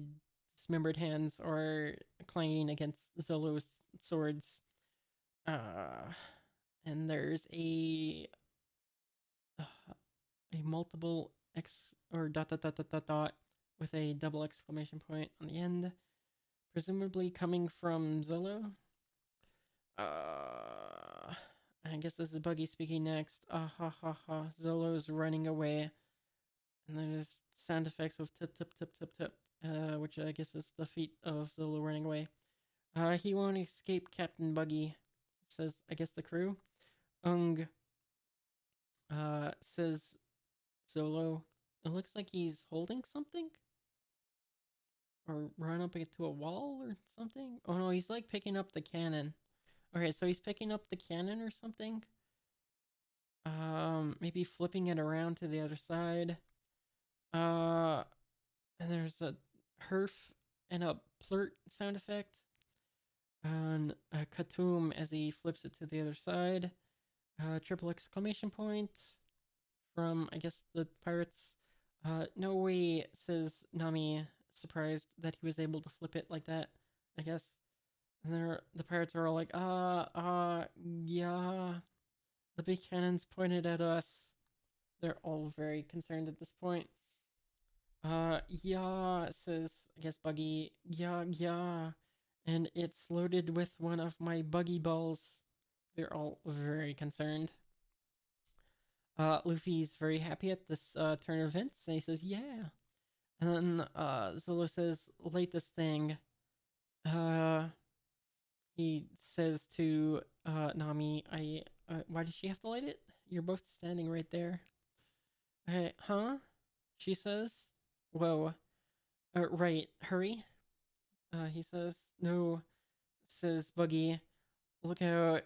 dismembered hands are clanging against Zolo's swords. Uh, and there's a multiple X or dot dot dot dot dot dot with a double exclamation point on the end, presumably coming from Zolo. I guess this is Buggy speaking next. Ah ha ha ha. Zolo's running away, and there's sound effects of tip tip tip tip tip, which I guess is the feet of Zolo running away. He won't escape, Captain Buggy, says I guess the crew. Ung, says Zolo. It looks like he's holding something, or run up into a wall or something. Oh no, he's like picking up the cannon. Okay, so he's picking up the cannon or something. Maybe flipping it around to the other side. Uh, and there's a herf and a plurt sound effect, and a katum as he flips it to the other side. Triple exclamation point from I guess the pirates. No way, says Nami, surprised that he was able to flip it like that. I guess. And then the pirates are all like, yeah. The big cannons pointed at us. They're all very concerned at this point. Yeah, says, I guess Buggy. Yeah, yeah. And it's loaded with one of my buggy balls. They're all very concerned. Luffy's very happy at this turn of events, and he says, yeah. And then Zolo says, light this thing. He says to Nami, why does she have to light it? You're both standing right there. Hey, huh? She says. Whoa. Right, hurry. He says. No, says Buggy. Look out.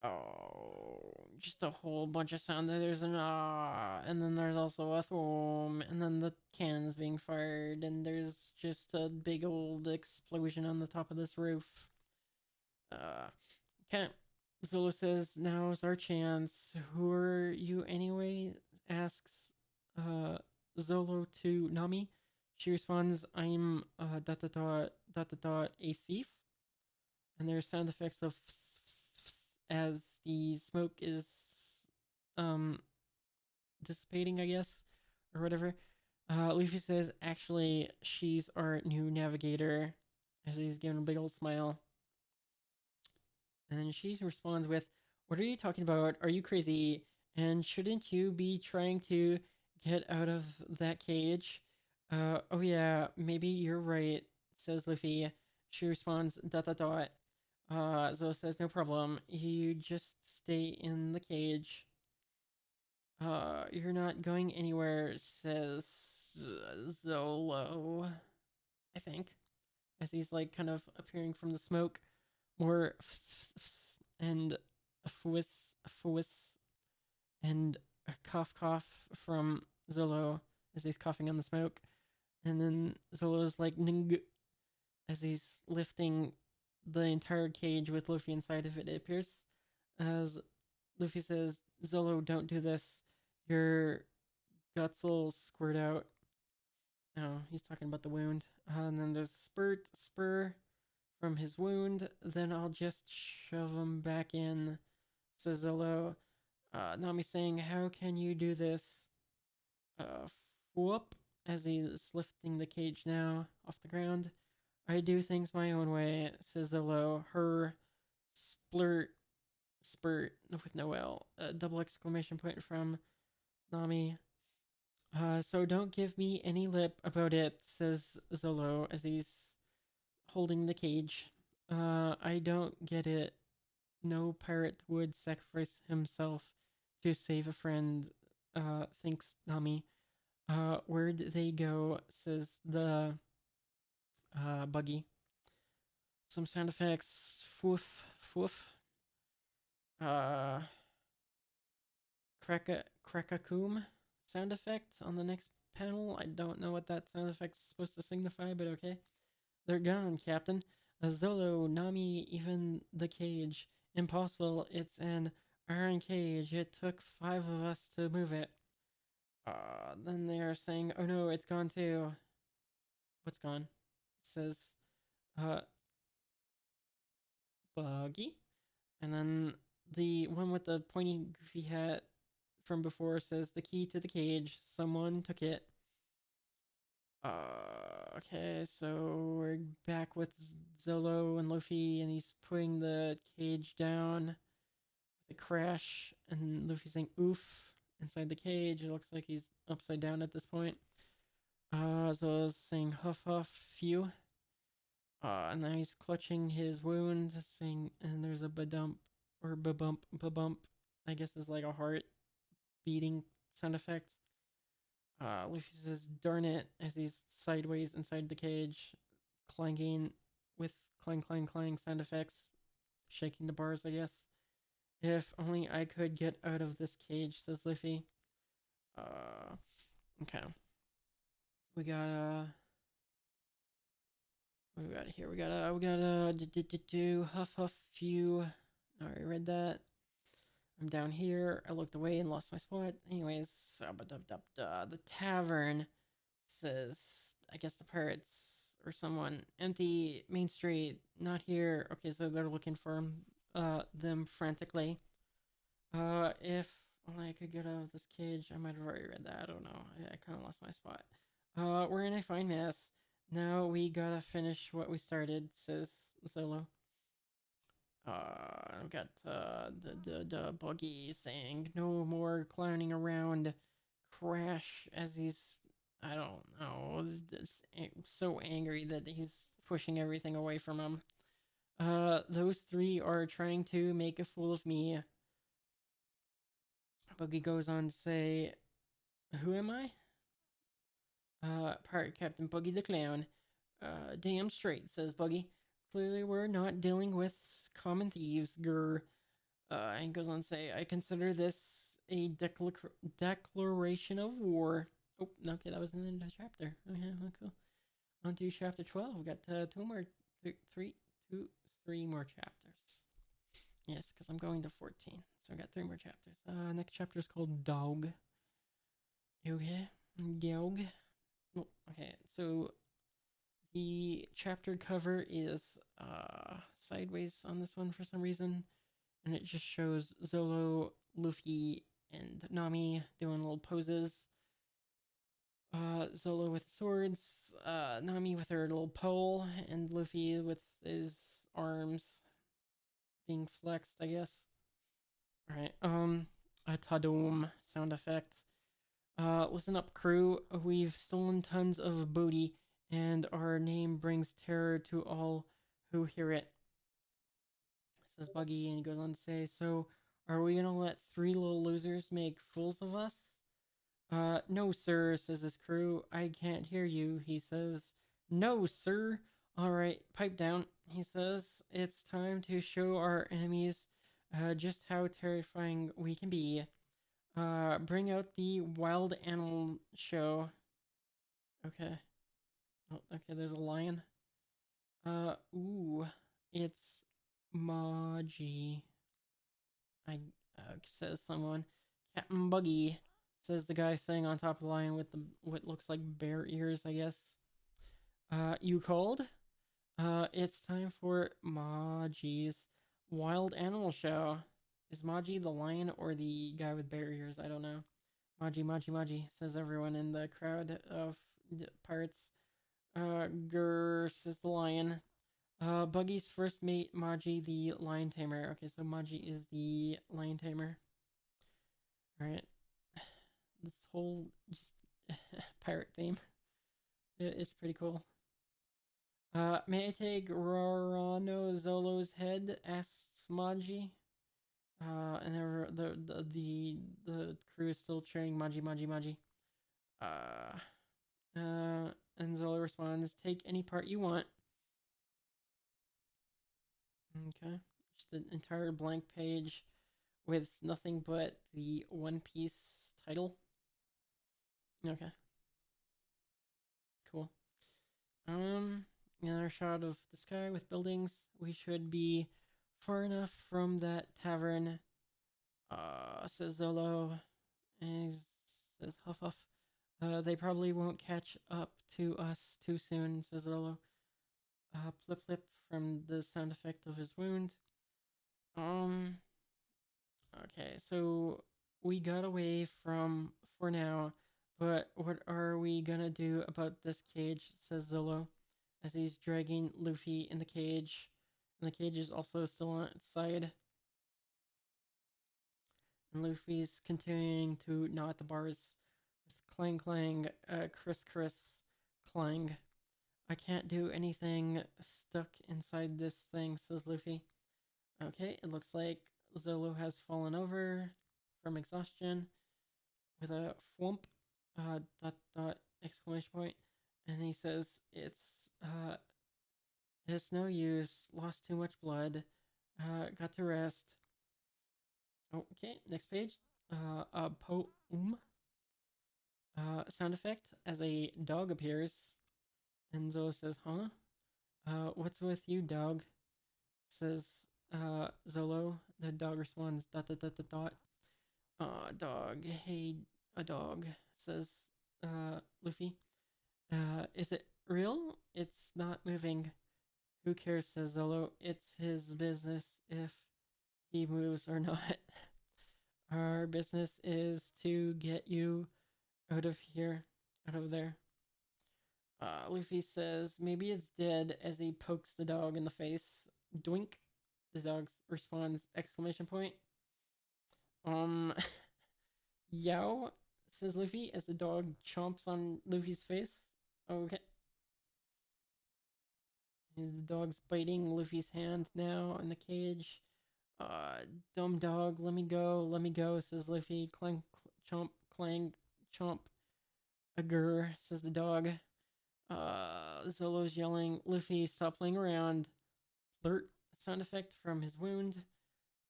Oh, just a whole bunch of sound. There's an and then there's also a thwom, and then the cannon's being fired, and there's just a big old explosion on the top of this roof. Okay. Zolo says, now's our chance. Who are you anyway? Asks Zolo to Nami. She responds, I'm dot dot dot dot dot dot a thief. And there's sound effects of as the smoke is dissipating, I guess, or whatever. Luffy says, actually, she's our new navigator, as he's giving a big old smile. And then she responds with, what are you talking about? Are you crazy? And shouldn't you be trying to get out of that cage? Oh yeah, maybe you're right, says Luffy. She responds, dot dot dot. Zolo says, no problem. You just stay in the cage. You're not going anywhere, says Zolo. I think. As he's like kind of appearing from the smoke. More and a fwis and a cough from Zolo as he's coughing on the smoke. And then Zolo's like ning as he's lifting the entire cage with Luffy inside of it. It appears as Luffy says, Zolo, don't do this. Your guts will squirt out. No, he's talking about the wound. And then there's a spur from his wound. Then I'll just shove him back in, says Zolo. Nami saying, how can you do this? Whoop, as he's lifting the cage now off the ground. I do things my own way, says Zolo. Her splurt spurt with Noel. A double exclamation point from Nami. So don't give me any lip about it, says Zolo as he's holding the cage. I don't get it. No pirate would sacrifice himself to save a friend, thinks Nami. Where'd they go, says the buggy. Some sound effects. Foof, foof. Uh, crackacoom sound effect on the next panel. I don't know what that sound effect is supposed to signify, but okay. They're gone, Captain. A Zolo, Nami, even the cage. Impossible. It's an iron cage. It took 5 of us to move it. Then they are saying, oh no, it's gone too. What's gone? It says, uh, Buggy. And then the one with the pointy goofy hat from before says the key to the cage. Someone took it. Okay, so we're back with Zolo and Luffy, and he's putting the cage down. The crash, and Luffy saying "oof" inside the cage. It looks like he's upside down at this point. Zolo's saying "huff huff phew." And now he's clutching his wound, saying, and there's a ba-dump or ba-bump, ba-bump. I guess is like a heart beating sound effect. Luffy says, darn it, as he's sideways inside the cage, clanking with clang, clang, clang sound effects, shaking the bars, I guess. If only I could get out of this cage, says Luffy. Okay. We got, what do we got here? We got huff huff few. Already read that. I'm down here. I looked away and lost my spot. Anyways, the tavern says, I guess the pirates or someone, empty Main Street, not here. Okay, so they're looking for them frantically. If only I could get out of this cage. I might have already read that. I don't know. I kind of lost my spot. We're in a fine mess. Now we gotta finish what we started, says Zolo. I've got the buggy saying no more clowning around. Crash as he's, I don't know, so angry that he's pushing everything away from him. Those three are trying to make a fool of me. Buggy goes on to say, who am I? Pirate Captain Buggy the Clown. Damn straight, says Buggy. Clearly we're not dealing with common thieves, grr. And goes on to say, I consider this a declaration of war. Oh, okay, that was the end of the chapter. Okay, cool. On to chapter 12. We got three more chapters. Yes, because I'm going to 14. So I got 3 more chapters. Next chapter is called Dog. Okay, Dog. Oh, okay, so the chapter cover is sideways on this one for some reason, and it just shows Zolo, Luffy, and Nami doing little poses. Zolo with swords, Nami with her little pole, and Luffy with his arms being flexed, I guess. Alright, a Tadom sound effect. Listen up, crew. We've stolen tons of booty, and our name brings terror to all who hear it, says Buggy, and he goes on to say, so are we gonna let 3 little losers make fools of us? No, sir, says his crew. I can't hear you, he says. No, sir. Alright, pipe down, he says. It's time to show our enemies just how terrifying we can be. Bring out the wild animal show. Okay. Oh, okay, there's a lion. Ooh. It's Maji. Says someone. Captain Buggy, says the guy sitting on top of the lion with the what looks like bear ears, I guess. You called? It's time for Maji's wild animal show. Is Maji the lion or the guy with bear ears? I don't know. Maji, says everyone in the crowd of pirates. Grr, says the lion. Buggy's first mate, Maji the lion tamer. Okay, so Maji is the lion tamer. Alright. This whole just pirate theme. It's pretty cool. May I take Rorano Zolo's head? Asks Maji. And the crew is still cheering Maji, Maji, Maji. And Zolo responds, "Take any part you want." Okay, just an entire blank page with nothing but the One Piece title. Okay, cool. Another shot of the sky with buildings. We should be far enough from that tavern. Says Zolo, and he says Huff Huff. They probably won't catch up to us too soon, says Zolo. Plip plip from the sound effect of his wound. Um, okay, so we got away from for now, but what are we gonna do about this cage? Says Zolo as he's dragging Luffy in the cage. And the cage is also still on its side. And Luffy's continuing to gnaw at the bars with clang clang, criss criss, clang. I can't do anything stuck inside this thing, says Luffy. Okay, it looks like Zolo has fallen over from exhaustion with a thwomp, dot dot exclamation point, and he says it's no use, lost too much blood, got to rest. Okay, next page. A poem. Sound effect as a dog appears. And Zolo says, huh? What's with you, dog? Says Zolo. The dog responds, dot dot dot dot dot. Dog. Hey, a dog. Says Luffy. Is it real? It's not moving. Who cares, says Zolo. It's his business if he moves or not. Our business is to get you out of here, out of there. Luffy says maybe it's dead as he pokes the dog in the face. Doink. The dog responds exclamation point. Yow, says Luffy as the dog chomps on Luffy's face. Okay. As the dog's biting Luffy's hand now in the cage. Dumb dog, let me go, says Luffy. Clang, chomp, clang, chomp. A grr, says the dog. Zolo's yelling, Luffy, stop playing around. Flirt, sound effect from his wound.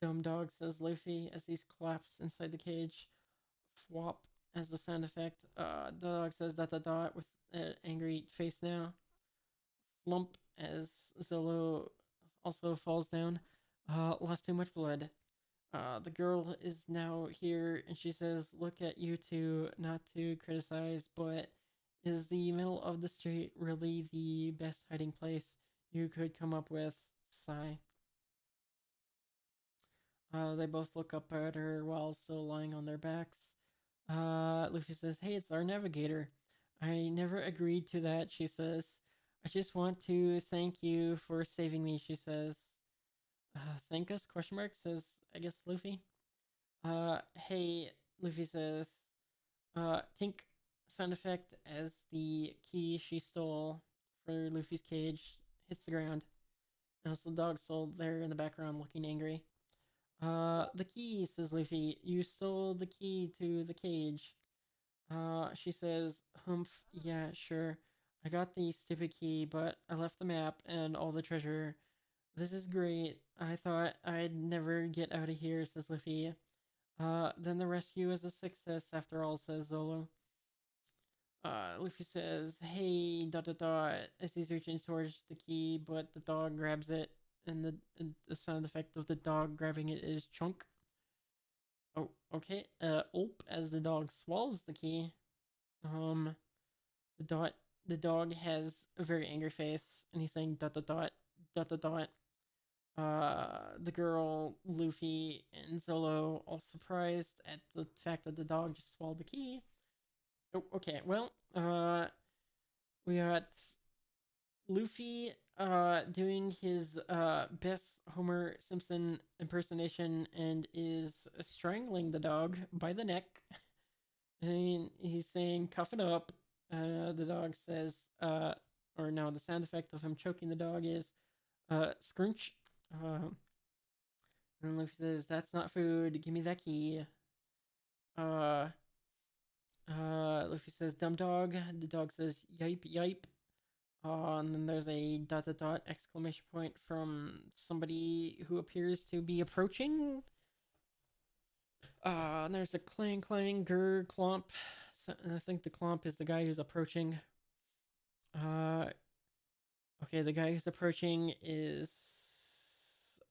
Dumb dog, says Luffy as he's collapsed inside the cage. Fwop as the sound effect. The dog says dot dot dot with an angry face now. Flump as Zolo also falls down. Lost too much blood. The girl is now here and she says, look at you two, not to criticize, but is the middle of the street really the best hiding place you could come up with? Sigh. They both look up at her while still lying on their backs. Luffy says, hey, it's our navigator. I never agreed to that, she says. I just want to thank you for saving me, she says. Thank us, question mark, says, I guess, Luffy. Hey, Luffy says, tink sound effect as the key she stole for Luffy's cage hits the ground. And also the dog still there in the background looking angry. The key, says Luffy. You stole the key to the cage. She says, humph, yeah, sure. I got the stupid key, but I left the map and all the treasure. This is great. I thought I'd never get out of here, says Luffy. Then the rescue is a success after all, says Zolo. Luffy says, hey, dot dot dot, as he's reaching towards the key, but the dog grabs it, and the sound effect of the dog grabbing it is chunk. Oh, okay. As the dog swallows the key, the dot, the dog has a very angry face, and he's saying dot dot dot, dot dot dot. The girl, Luffy, and Zolo all surprised at the fact that the dog just swallowed the key. Oh, okay, well, we got Luffy doing his best Homer Simpson impersonation and is strangling the dog by the neck. And he's saying, "Cuff it up." The dog says, or no, the sound effect of him choking the dog is scrunch. And Luffy says, "That's not food. Give me that key." Uh, Luffy says, "Dumb dog." The dog says, "Yipe, yipe." And then there's a dot dot dot exclamation point from somebody who appears to be approaching. And there's a clang clang grr clomp. So, I think the clomp is the guy who's approaching. Uh, okay, the guy who's approaching is,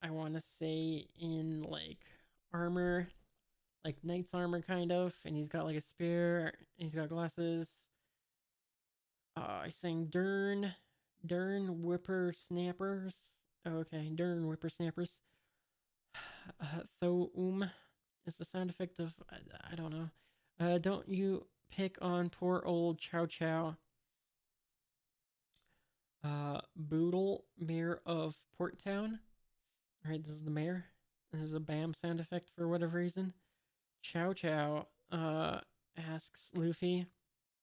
I want to say, in like armor, like knight's armor kind of, and he's got like a spear, and he's got glasses. He's saying Dern whippersnappers. Oh, okay, Dern whippersnappers. Thoum is the sound effect of, I don't know. Don't you pick on poor old Chow Chow. Boodle, mayor of Port Town. Alright, this is the mayor. And there's a bam sound effect for whatever reason. Chow Chow asks Luffy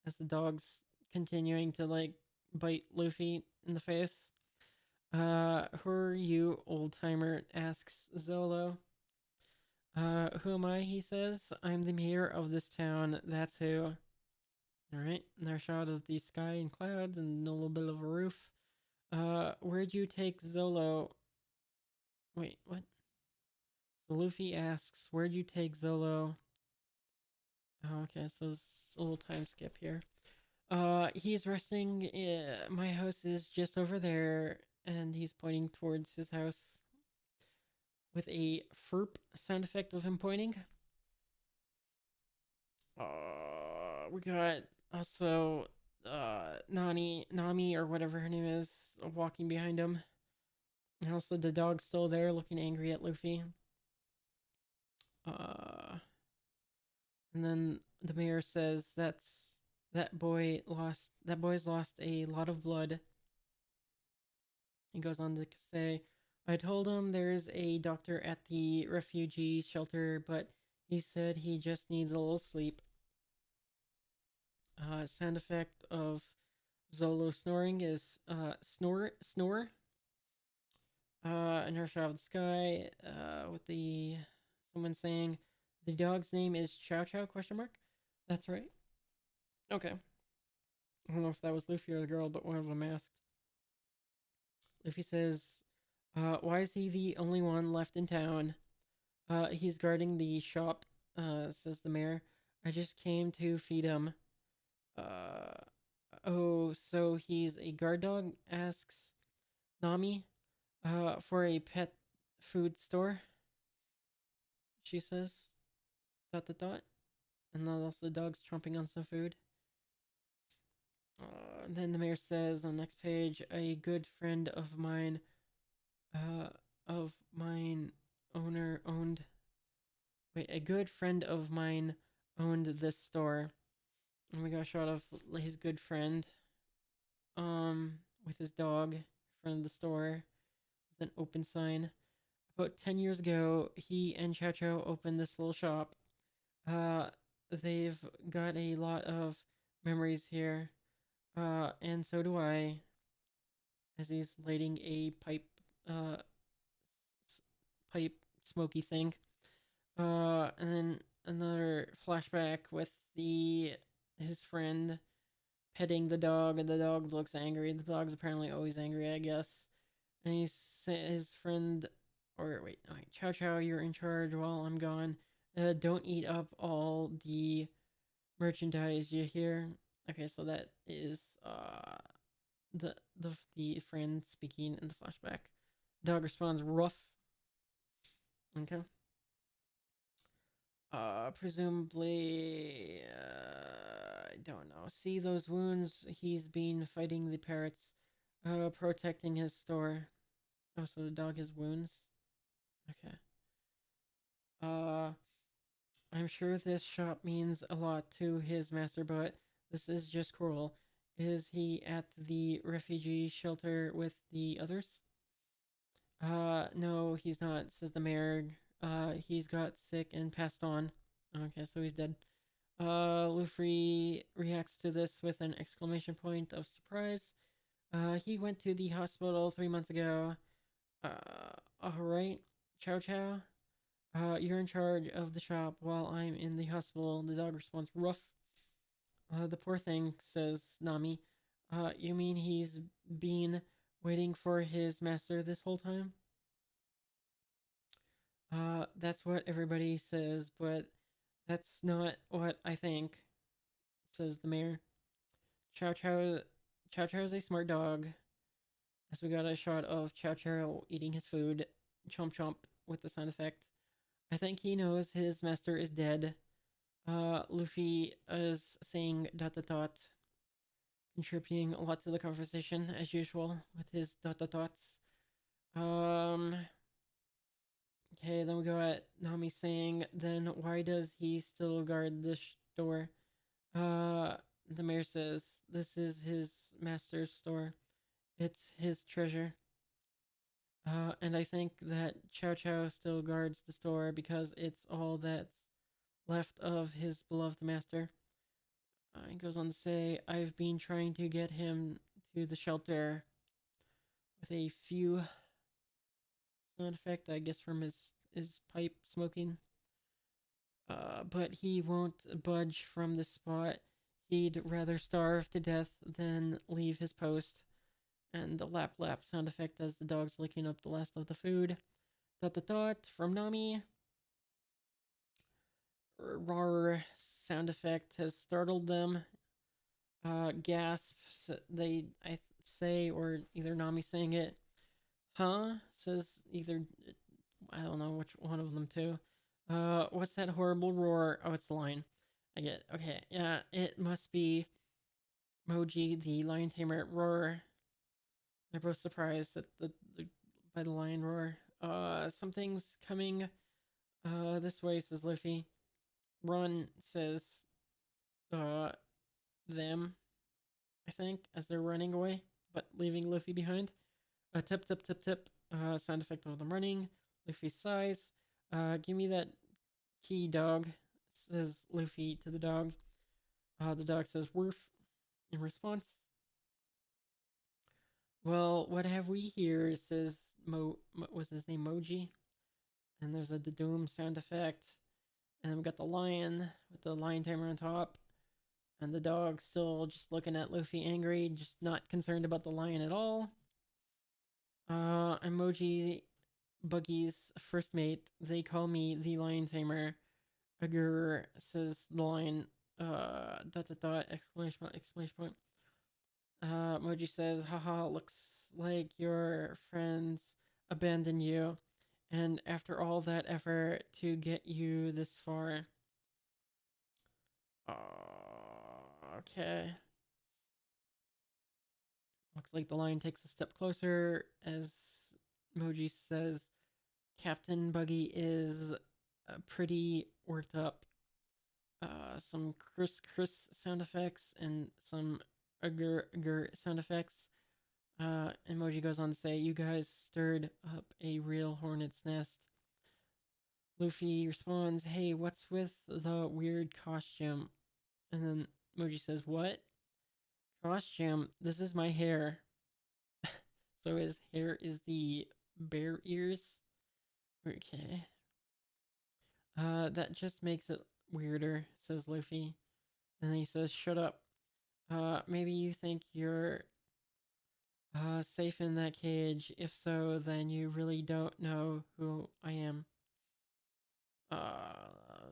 as the dog's continuing to like bite Luffy in the face. Who are you, old timer? Asks Zolo. Who am I? He says. I'm the mayor of this town. That's who. Alright, and there's a shot of the sky and clouds and a little bit of a roof. Where'd you take Zolo? Wait, what? So Luffy asks, where'd you take Zolo? Oh, okay, so it's a little time skip here. He's resting. My house is just over there, and he's pointing towards his house with a ferp sound effect of him pointing. We got also Nami or whatever her name is walking behind him. And also the dog's still there looking angry at Luffy. And then the mayor says that boy's lost a lot of blood. He goes on to say, I told him there's a doctor at the refugee shelter, but he said he just needs a little sleep. Sound effect of Zolo snoring is snore. Another shot of the sky with the someone saying the dog's name is Chow Chow question mark. That's right. Okay. I don't know if that was Luffy or the girl, but one of them asked. Luffy says, why is he the only one left in town? He's guarding the shop, says the mayor. I just came to feed him. Oh, so he's a guard dog? Asks Nami. For a pet food store, she says. Dot dot dot. And then also the dog's chomping on some food. Then the mayor says on the next page, a good friend of mine, owner owned. Wait, a good friend of mine owned this store. And we got a shot of his good friend, with his dog in front of the store with an open sign. About 10 years ago, he and Chow Chow opened this little shop. They've got a lot of memories here. And so do I. As he's lighting a uh, pipe smoky thing. And then another flashback with his friend petting the dog, and the dog looks angry. The dog's apparently always angry, I guess. And his friend, or wait, Chow Chow, you're in charge while I'm gone. Don't eat up all the merchandise, you hear? Okay, so that is the friend speaking in the flashback. Dog responds rough. Okay. Presumably, I don't know. See those wounds? He's been fighting the parrots, protecting his store. Oh, so the dog has wounds? Okay. I'm sure this shop means a lot to his master, but this is just cruel. Is he at the refugee shelter with the others? No, he's not, says the mayor. He's got sick and passed on. Okay, so he's dead. Luffy reacts to this with an exclamation point of surprise. He went to the hospital 3 months ago. Alright. Chow Chow. You're in charge of the shop while I'm in the hospital. The dog responds, rough. The poor thing, says Nami. You mean he's been waiting for his master this whole time? That's what everybody says, but that's not what I think, says the mayor. Chow Chow Chow Chow's a smart dog. As we got a shot of Chow Chow eating his food, chomp chomp with the sound effect. I think he knows his master is dead. Luffy is saying dot dot dot, contributing a lot to the conversation as usual with his dot dot dots. Um. Okay, then we got Nami saying, then why does he still guard the store? Uh, the mayor says, this is his master's store. It's his treasure. And I think that Chow Chow still guards the store because it's all that's left of his beloved master. He goes on to say, I've been trying to get him to the shelter with a few sound effect, I guess, from his pipe smoking. But he won't budge from the spot. He'd rather starve to death than leave his post. And the lap lap sound effect as the dog's licking up the last of the food. Dot dot dot from Nami. Rar sound effect has startled them. Gasps, I say, or either Nami saying it. Huh? Says either, I don't know which one of them too. What's that horrible roar? Oh, it's the lion. I get, okay, yeah, it must be Moji, the lion tamer. Roar. They're both surprised at by the lion roar. Something's coming, this way, says Luffy. Run, says, uh, them, I think, as they're running away, but leaving Luffy behind. Tip, tip, tip, tip, sound effect of them running. Luffy sighs. Give me that key, dog, says Luffy to the dog. The dog says, woof, in response. Well, what have we here, says what's his name, Moji? And there's a doom sound effect. And we got the lion with the lion tamer on top. And the dog still just looking at Luffy angry, just not concerned about the lion at all. Emoji Buggy's first mate. They call me the lion tamer. Agur, says the lion. Dot dot dot, exclamation point, exclamation point. Moji says, haha, looks like your friends abandoned you. And after all that effort to get you this far. Okay. Looks like the lion takes a step closer as Moji says, Captain Buggy is pretty worked up. Some Chris sound effects and some Agur sound effects. Emoji goes on to say, you guys stirred up a real hornet's nest. Luffy responds, hey, what's with the weird costume? And then Emoji says, what? Costume? This is my hair. So his hair is the bear ears? Okay. That just makes it weirder, says Luffy. And then he says, shut up. Maybe you think you're safe in that cage. If so, then you really don't know who I am.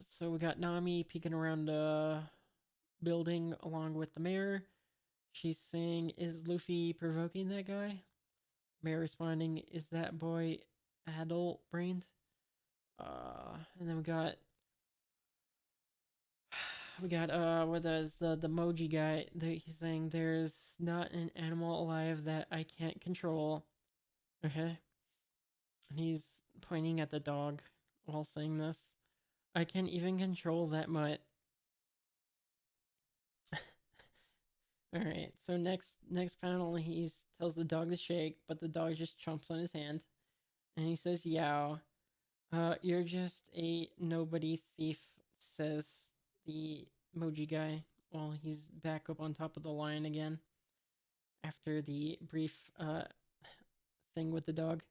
So we got Nami peeking around the building along with the mayor. She's saying, is Luffy provoking that guy? Mayor responding, is that boy adult brained? And then we got what is the Moji guy? He's saying there's not an animal alive that I can't control. Okay, and he's pointing at the dog while saying this. I can't even control that mutt. All right. So next panel, he tells the dog to shake, but the dog just chomps on his hand, and he says, "Yow, you're just a nobody thief," says the emoji guy. While he's back up on top of the lion again after the brief thing with the dog.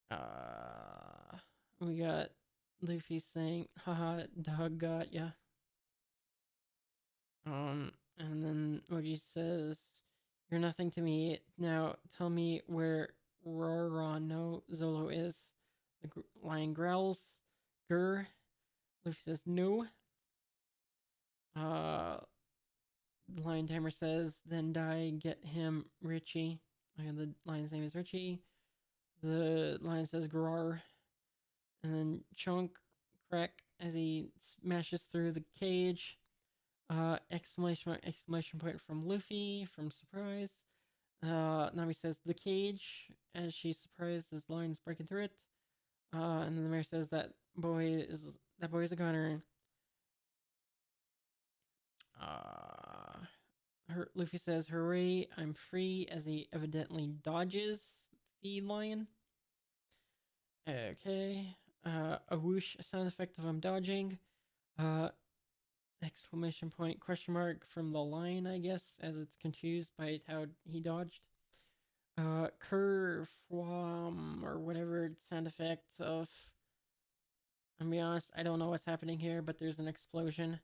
Uh, we got Luffy saying, "Haha, dog got ya." And then Oji says, "You're nothing to me. Now tell me where Rorano Zolo is." The lion growls. Grr. Luffy says, "No." Uh, the lion tamer says, "Then die, get him, Richie." And the lion's name is Richie. The lion says, "Grar." And then chunk, crack as he smashes through the cage. Exclamation point from Luffy from surprise. Nami says the cage as she's surprised as Lion's breaking through it. And then the mayor says that boy is a gunner. Luffy says, "Hooray, I'm free," as he evidently dodges the lion. Okay. A whoosh sound effect of him dodging. Uh, exclamation point, question mark from the lion, I guess, as it's confused by how he dodged. Curve or whatever sound effect of. I'm gonna be honest, I don't know what's happening here, but there's an explosion.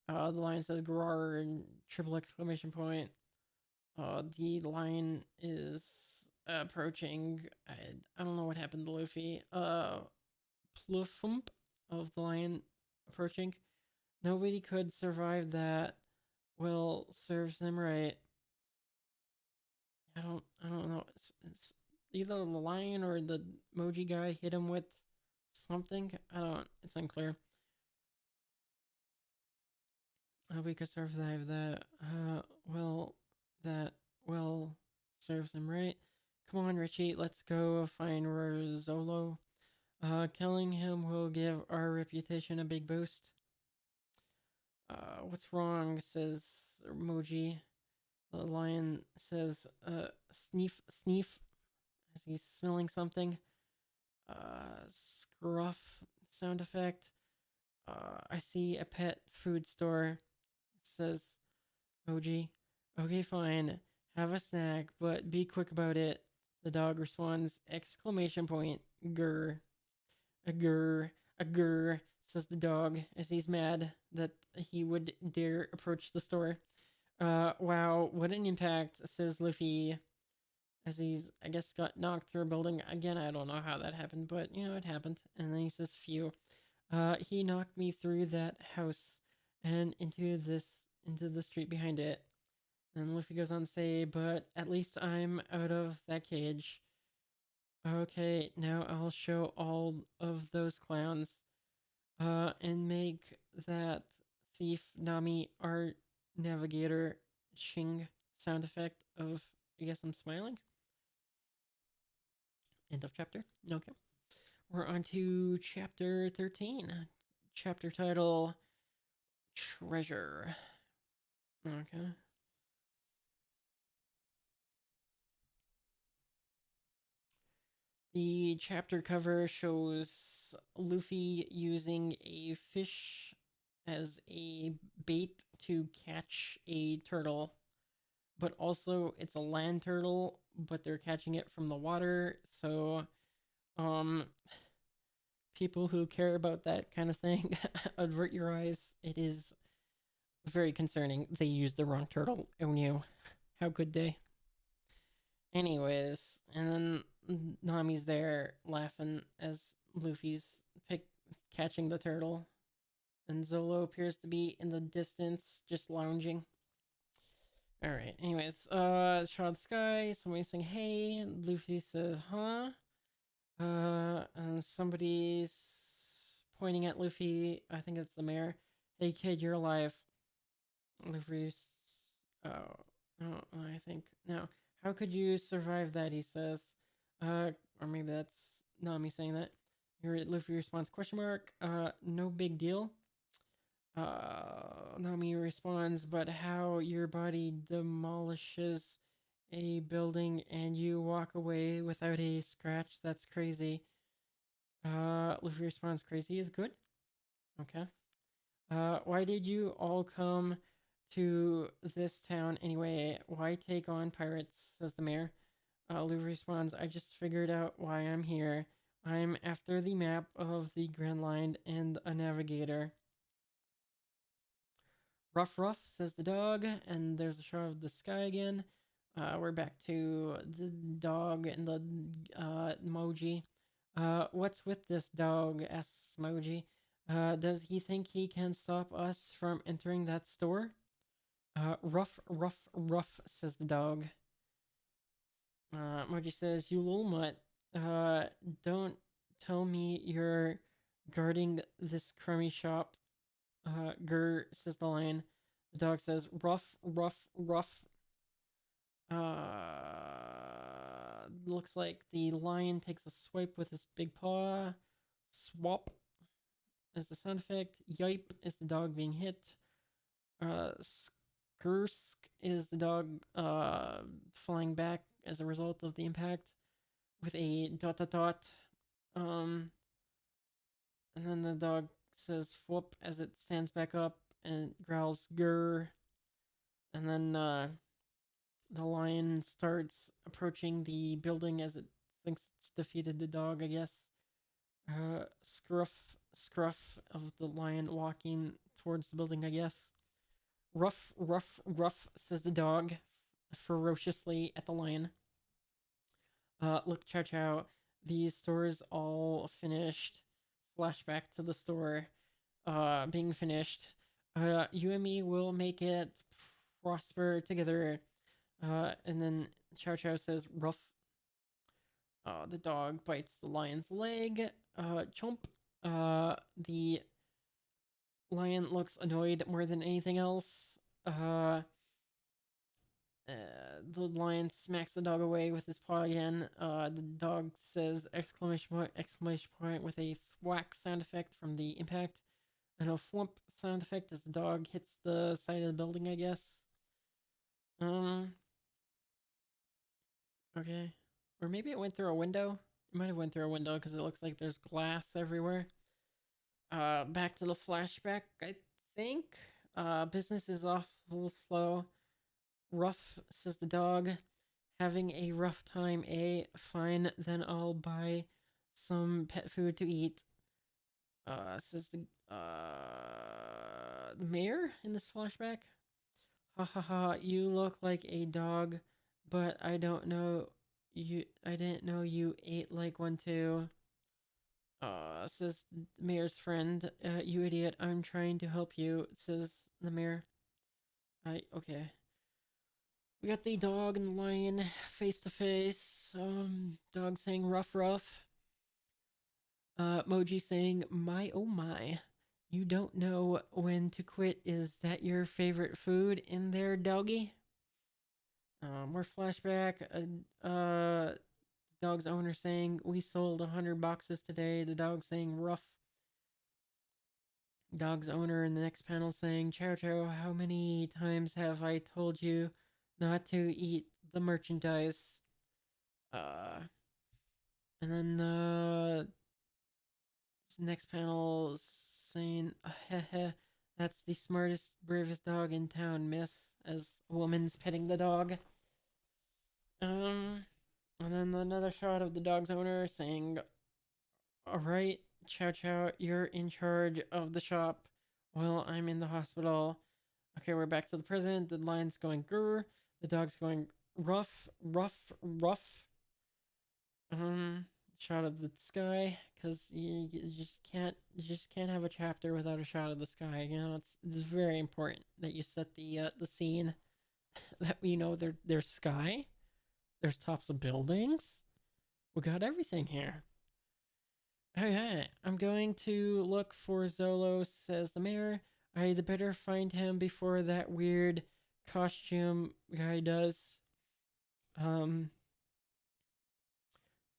The lion says "Grar" and triple exclamation point. The lion is approaching. I don't know what happened to Luffy. Plufump of the lion approaching. Nobody could survive that. Well, serves them right. I don't know. It's either the lion or the emoji guy hit him with something. It's unclear. We could survive that. That serves him right. Come on, Richie, let's go find Rosolo. Killing him will give our reputation a big boost. What's wrong? Says emoji. The lion says, sneef, sneef, as he's smelling something. Scruff sound effect. I see a pet food store. Says Oji. Okay, fine. Have a snack, but be quick about it. The dog responds, exclamation point, grr. A grr, a grr, says the dog as he's mad that he would dare approach the store. Wow, what an impact, says Luffy as he's, I guess, got knocked through a building. Again, I don't know how that happened, but, it happened. And then he says, phew. He knocked me through that house and into the street behind it. And Luffy goes on to say, but at least I'm out of that cage. Okay, now I'll show all of those clowns. And make that thief Nami art navigator Shing sound effect of, I guess I'm smiling. End of chapter. Okay. We're on to chapter 13. Chapter title Treasure. Okay. The chapter cover shows Luffy using a fish as a bait to catch a turtle, but also it's a land turtle, but they're catching it from the water. So, um, people who care about that kind of thing, avert your eyes. It is very concerning. They used the wrong turtle. Oh no. How could they? Anyways, and then Nami's there laughing as Luffy's catching the turtle. And Zolo appears to be in the distance, just lounging. Alright, anyways, shot of the sky, somebody's saying, hey. Luffy says, huh? And somebody's pointing at Luffy. I think it's the mayor. Hey kid, you're alive. Luffy's. I think. No. How could you survive that? He says. Or maybe that's Nami saying that. Luffy responds, question mark. No big deal. Nami responds, but how your body demolishes a building and you walk away without a scratch, that's crazy. Luffy responds, crazy is good. Okay. Why did you all come to this town anyway? Why take on pirates? Says the mayor. Luffy responds, I just figured out why I'm here. I'm after the map of the Grand Line and a navigator. Ruff ruff, says the dog, and there's a shot of the sky again. We're back to the dog and the emoji. What's with this dog? Asks Moji. Does he think he can stop us from entering that store? Ruff, ruff, ruff, says the dog. Moji says, you little mutt. Uh, don't tell me you're guarding this crummy shop. Grr, says the lion. The dog says, ruff, ruff, ruff. Looks like the lion takes a swipe with his big paw. Swap is the sound effect. Yipe is the dog being hit. Skursk is the dog flying back as a result of the impact with a dot dot dot. And then the dog says whoop as it stands back up and growls grr. And then the lion starts approaching the building as it thinks it's defeated the dog, I guess. Scruff, scruff of the lion walking towards the building, I guess. Ruff, ruff, ruff, says the dog ferociously at the lion. Look, Chow Chow, the store's all finished. Flashback to the store being finished. You and me will make it prosper together. And then Chow Chow says, ruff. The dog bites the lion's leg. Chomp. The lion looks annoyed more than anything else. The lion smacks the dog away with his paw again. The dog says exclamation point with a thwack sound effect from the impact. And a thwump sound effect as the dog hits the side of the building, I guess. Okay. Or maybe it went through a window. It might have went through a window because it looks like there's glass everywhere. Back to the flashback, I think. Business is awful slow. Rough, says the dog. Having a rough time, eh? Fine, then I'll buy some pet food to eat. Says the mayor in this flashback. Ha ha ha, you look like a dog, but I don't know you I didn't know you ate like one too. Says the mayor's friend. You idiot, I'm trying to help you, says the mayor. Okay. We got the dog and the lion face to face. Dog saying rough rough. Moji saying, my oh my. You don't know when to quit. Is that your favorite food in there, doggy? More flashback. Dog's owner saying, we sold 100 boxes today. The dog saying, rough. Dog's owner in the next panel saying, Chow Chow, how many times have I told you not to eat the merchandise? And then, next panel saying, heh, that's the smartest, bravest dog in town, miss, as a woman's petting the dog. And then another shot of the dog's owner saying, alright, Chow Chow, you're in charge of the shop while I'm in the hospital. Okay, we're back to the present. The lion's going grr. The dog's going rough, rough, rough. Shot of the sky, because you just can't have a chapter without a shot of the sky. You know, it's very important that you set the scene that we know there's sky, there's tops of buildings. We got everything here. Okay, I'm going to look for Zolo, says the mayor. I'd better find him before that weird costume guy does.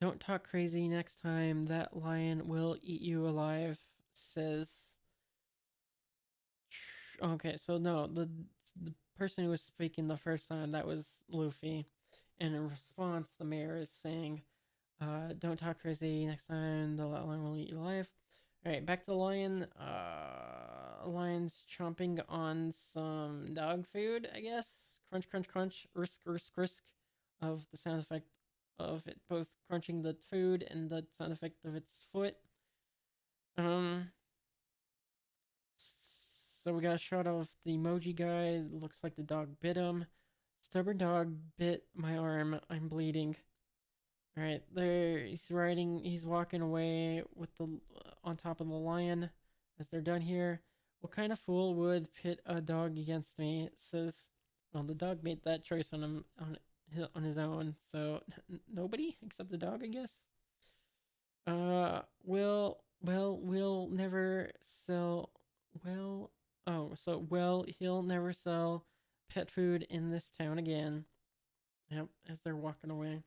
Don't talk crazy next time. That lion will eat you alive, says Okay, so no, the person who was speaking the first time, that was Luffy, and in response, the mayor is saying, "Don't talk crazy. Next time, the lion will eat you alive." All right, back to the lion. Lion's chomping on some dog food, I guess. Crunch, crunch, crunch. Risk, risk, risk. Of the sound effect of it both crunching the food and the sound effect of its foot. Um, so we got a shot of the emoji guy. Looks like the dog bit him. Stubborn dog bit my arm. I'm bleeding. All right, there he's riding. He's walking away with the on top of the lion. As they're done here, what kind of fool would pit a dog against me? Says, well, the dog made that choice on him on his own. So nobody except the dog, I guess. We'll never sell. Well, oh, so well, he'll never sell pet food in this town again. Yep, as they're walking away.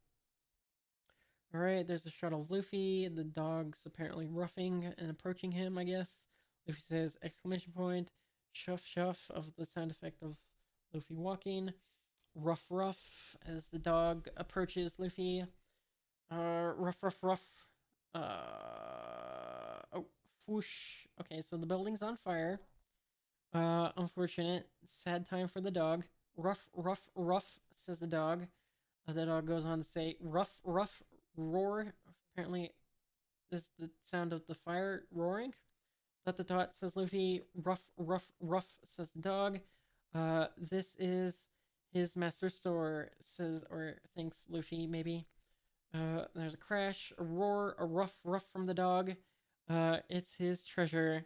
All right, there's a shot of Luffy. The dog's apparently roughing and approaching him, I guess. Luffy says exclamation point, shuff shuff of the sound effect of Luffy walking. Rough rough as the dog approaches Luffy. Rough rough rough. Oh, whoosh. Okay, so the building's on fire. Unfortunate. Sad time for the dog. Rough rough rough, says the dog. The dog goes on to say, rough rough roar. Apparently, this is the sound of the fire roaring. Dot dot dot, says Luffy. Rough rough rough, says the dog. This is his master store, says or thinks Luffy maybe. There's a crash, a roar, a rough rough from the dog. It's his treasure.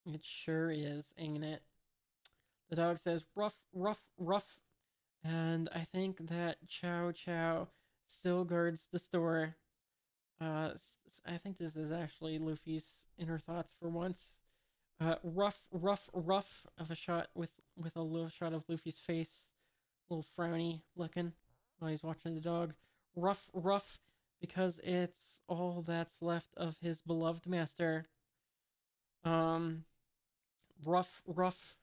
It sure is, ain't it? The dog says rough rough rough, and I think that Chow Chow still guards the store. I think this is actually Luffy's inner thoughts for once. Rough, rough, rough of a shot with a little shot of Luffy's face, a little frowny looking while he's watching the dog. Rough, rough, because it's all that's left of his beloved master. Um, rough, rough,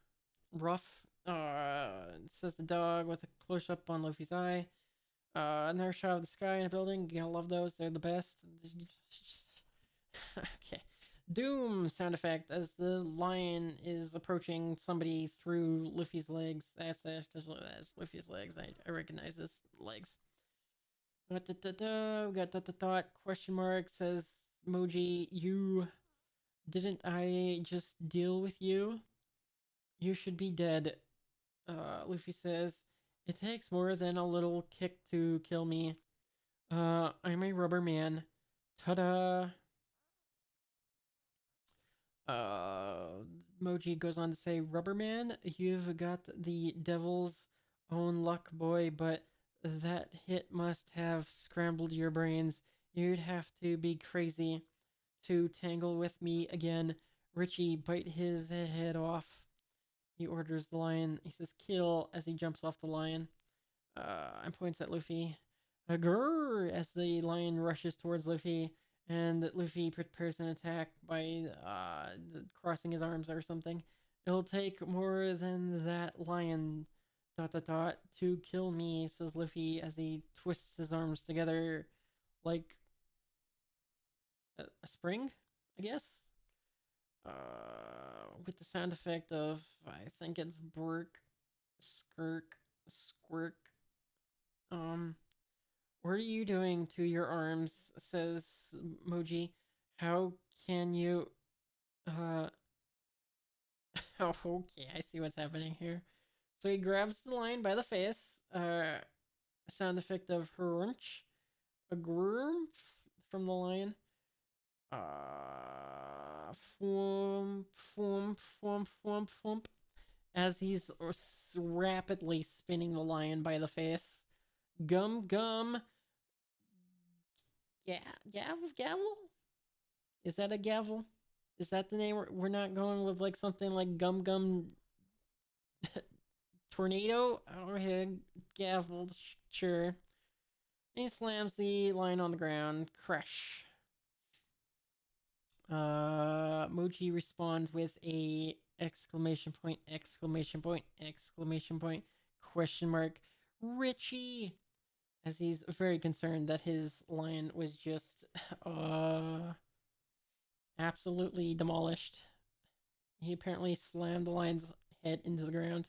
rough. Says the dog with a close up on Luffy's eye. Another shot of the sky in a building. You gotta love those. They're the best. Okay. Doom sound effect as the lion is approaching somebody through Luffy's legs. That's Luffy's legs. I recognize his legs. We got dot dot dot question mark, says Moji. You didn't I just deal with you? You should be dead. Luffy says, it takes more than a little kick to kill me. I'm a rubber man. Ta-da! Moji goes on to say, Rubber Man, you've got the devil's own luck, boy, but that hit must have scrambled your brains. You'd have to be crazy to tangle with me again. Richie, bite his head off. He orders the lion. He says, kill, as he jumps off the lion. And points at Luffy. Grrr! As the lion rushes towards Luffy, and Luffy prepares an attack by crossing his arms or something. It'll take more than that lion, dot dot dot, to kill me, says Luffy as he twists his arms together like a spring, I guess. With the sound effect of, I think it's Burk, Skirk, Squirk. What are you doing to your arms? Says Moji. How can you? Uh, oh, okay, I see what's happening here. So he grabs the lion by the face. Sound effect of Hrunch, a groom from the lion. Flump, flump, flump, flump, flump. As he's rapidly spinning the lion by the face. Gum, gum. Yeah, gavel? Is that a gavel? Is that the name? We're not going with like something like Gum Gum Tornado? Oh, gavel, sure. He slams the lion on the ground. Crash. Mochi responds with a exclamation point, exclamation point, exclamation point, question mark, Richie, as he's very concerned that his lion was just absolutely demolished. He apparently slammed the lion's head into the ground.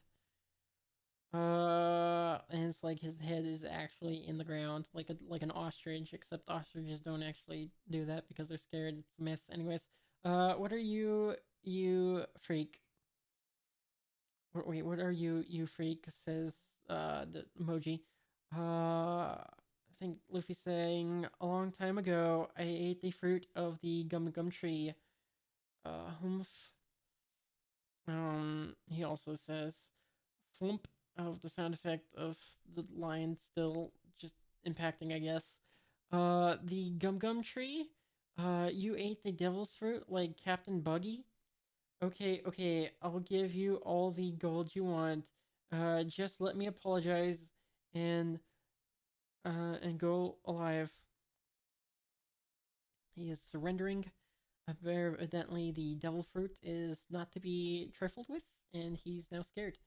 And it's like his head is actually in the ground, like an ostrich, except ostriches don't actually do that because they're scared. It's a myth. Anyways, what are you freak? Wait, what are you freak? Says the emoji. I think Luffy saying a long time ago I ate the fruit of the gum gum tree. Humph. He also says flump of the sound effect of the lion still just impacting, I guess. The gum gum tree. You ate the devil's fruit like Captain Buggy. Okay, okay, I'll give you all the gold you want. Just let me apologize and go alive. He is surrendering. Evidently, the devil fruit is not to be trifled with, and he's now scared.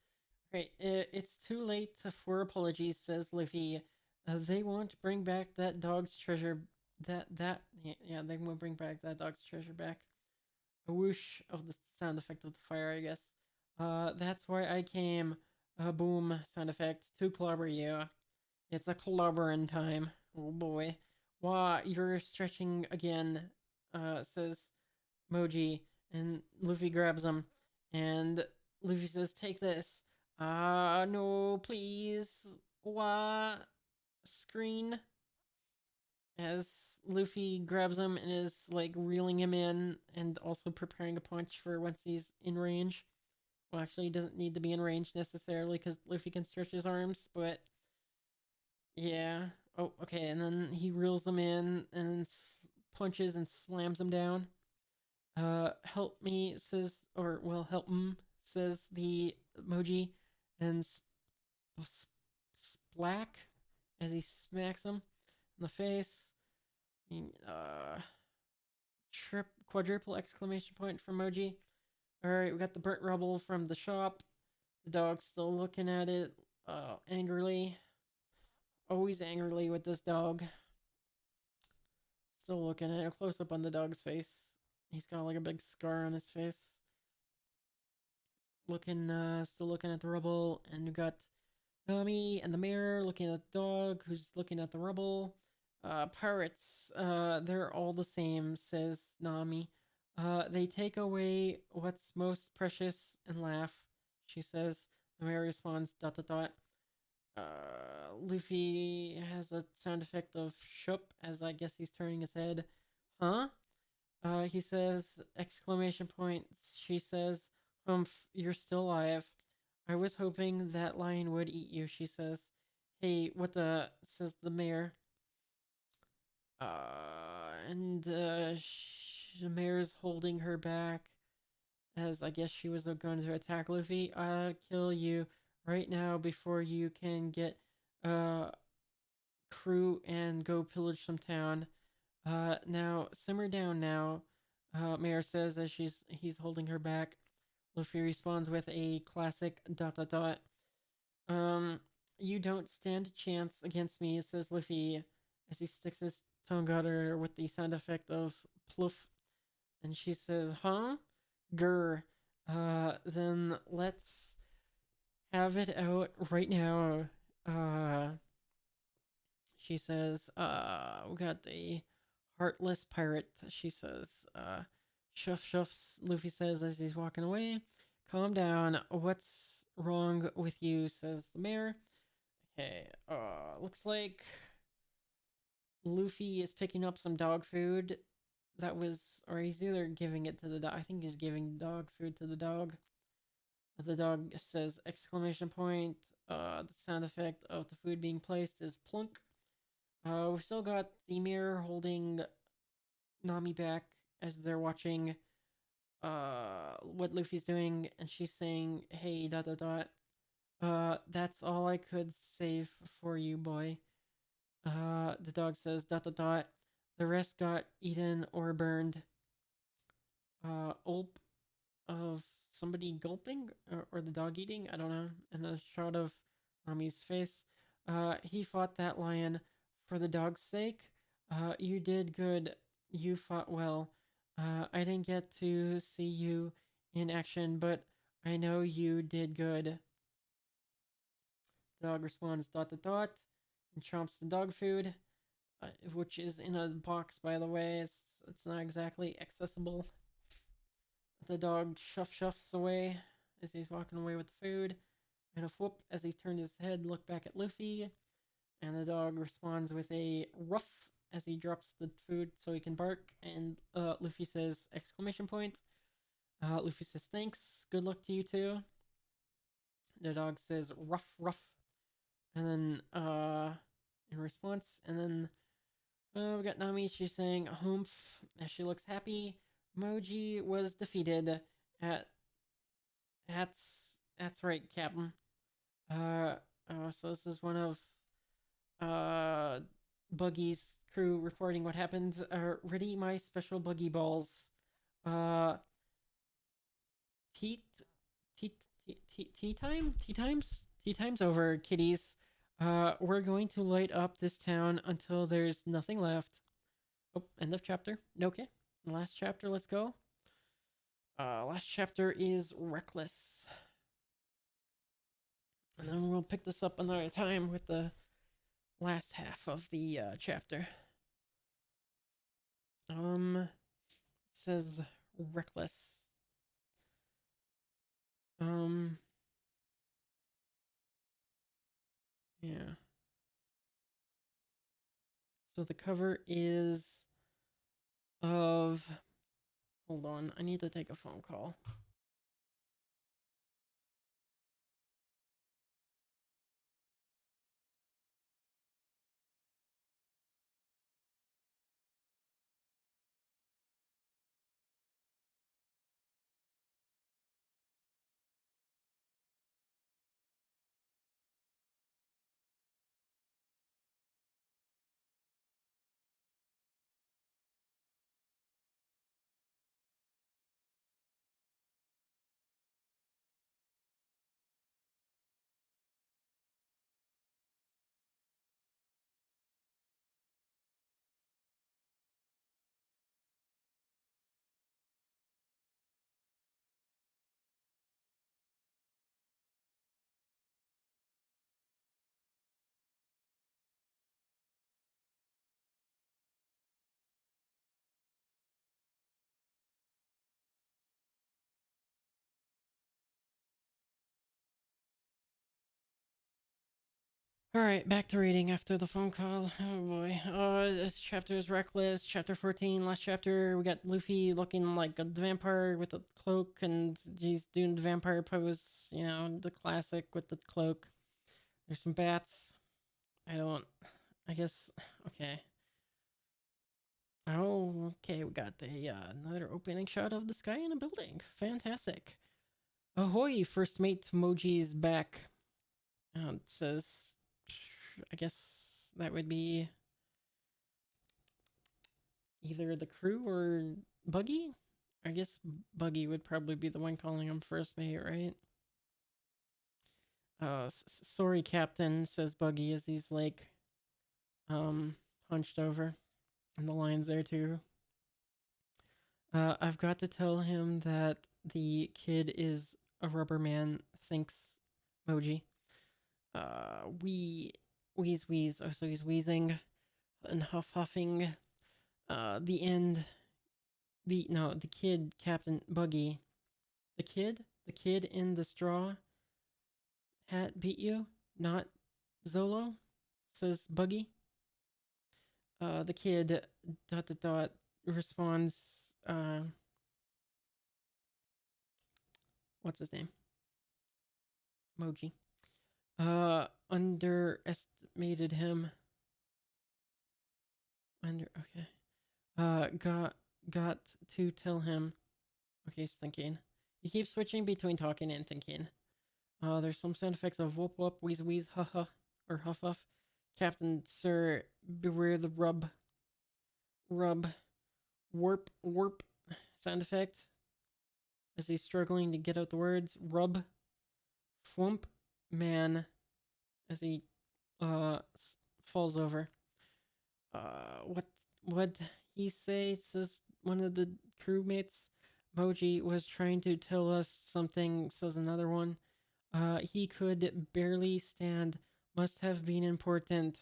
Right, it's too late for apologies, says Luffy. They won't bring back that dog's treasure. Yeah, they won't bring back that dog's treasure back. A whoosh of the sound effect of the fire, I guess. That's why I came. A boom sound effect to clobber you. It's a clobbering time. Oh boy. Wah, you're stretching again, says Moji, and Luffy grabs him, and Luffy says, "Take this." No, please. Wah, screen. As Luffy grabs him and is like reeling him in, and also preparing a punch for once he's in range. Well, actually, he doesn't need to be in range necessarily because Luffy can stretch his arms, but yeah. Oh, okay, and then he reels him in and punches and slams him down. Help me, says, or, well, help him, says the emoji, and splack as he smacks him in the face. Quadruple exclamation point from emoji. Alright, we got the burnt rubble from the shop. The dog's still looking at it, angrily. Always angrily with this dog. Still looking at it. A close up on the dog's face. He's got like a big scar on his face. Still looking at the rubble, and we got Nami and the mayor looking at the dog, who's looking at the rubble. Pirates, they're all the same, says Nami. They take away what's most precious and laugh, she says. The mayor responds, dot dot dot. Luffy has a sound effect of shup, as I guess he's turning his head. Huh? He says, exclamation point. She says, humph, you're still alive. I was hoping that lion would eat you, she says. Hey, what the, says the mayor. The mayor's holding her back, as I guess she was going to attack Luffy. I'll kill you right now before you can get crew and go pillage some town. Now simmer down now, Mayor says as he's holding her back. Luffy responds with a classic dot dot dot. You don't stand a chance against me, says Luffy as he sticks his tongue at her with the sound effect of pluff. And she says, huh? Grr. Then let's have it out right now. She says, we got the heartless pirate, she says. Shuff shuffs, Luffy says as he's walking away. Calm down. What's wrong with you, says the mayor. Okay, looks like Luffy is picking up some dog food that was, or he's either giving it to the dog. I think he's giving dog food to the dog. The dog says exclamation point. The sound effect of the food being placed is plunk. We've still got the mirror holding Nami back as they're watching what Luffy's doing, and she's saying, hey, dot dot dot. That's all I could save for you, boy. The dog says, dot dot dot. The rest got eaten or burned. Ulp of somebody gulping or the dog eating. I don't know. And a shot of Nami's face. He fought that lion for the dog's sake. You did good. You fought well. I didn't get to see you in action, but I know you did good. The dog responds dot dot dot and chomps the dog food, which is in a box, by the way. It's not exactly accessible. The dog shuffs away as he's walking away with the food, and a whoop as he turned his head, looked back at Luffy, and the dog responds with a ruff as he drops the food so he can bark, and Luffy says exclamation point. Luffy says thanks, good luck to you too. The dog says ruff ruff, and then in response, and then we got Nami. She's saying humph as she looks happy. Moji was defeated. At that's right, Captain. So this is one of uh Buggy's crew reporting what happened. Ready my special buggy balls. Uh, tea, tea time, tea time's over, kiddies. We're going to light up this town until there's nothing left. Oh, end of chapter. Okay, last chapter. Let's go. Last chapter is Reckless. And then we'll pick this up another time with the last half of the chapter. It says Reckless. Yeah. So the cover is of. Hold on, I need to take a phone call. All right, back to reading after the phone call. Oh boy. This chapter is Reckless. Chapter 14. Last chapter, we got Luffy looking like a vampire with a cloak, and he's doing the vampire pose. You know, the classic with the cloak. There's some bats. I guess. Okay. Oh, okay. We got the another opening shot of the sky in a building. Fantastic. Ahoy! First mate Moji's back. It says, I guess that would be either the crew or Buggy. I guess Buggy would probably be the one calling him first mate, right? Sorry, Captain, says Buggy as he's like, hunched over, and the lion's there too. I've got to tell him that the kid is a rubber man. Thinks Moji. Wheeze. Oh, so he's wheezing and huffing. The end. The kid, Captain Buggy. The kid in the straw hat beat you, not Zolo, says Buggy. The kid, dot dot dot, responds, what's his name? Moji. Underestimated him. Okay. Got to tell him. Okay, he's thinking. He keeps switching between talking and thinking. There's some sound effects of whoop whoop, wheeze wheeze, ha ha, or huff huff. Captain Sir, beware the rub. Warp, sound effect as he's struggling to get out the words. Rub, thwump, man, as he falls over. What what he say? Says one of the crewmates. Moji was trying to tell us something. Says another one. He could barely stand. Must have been important.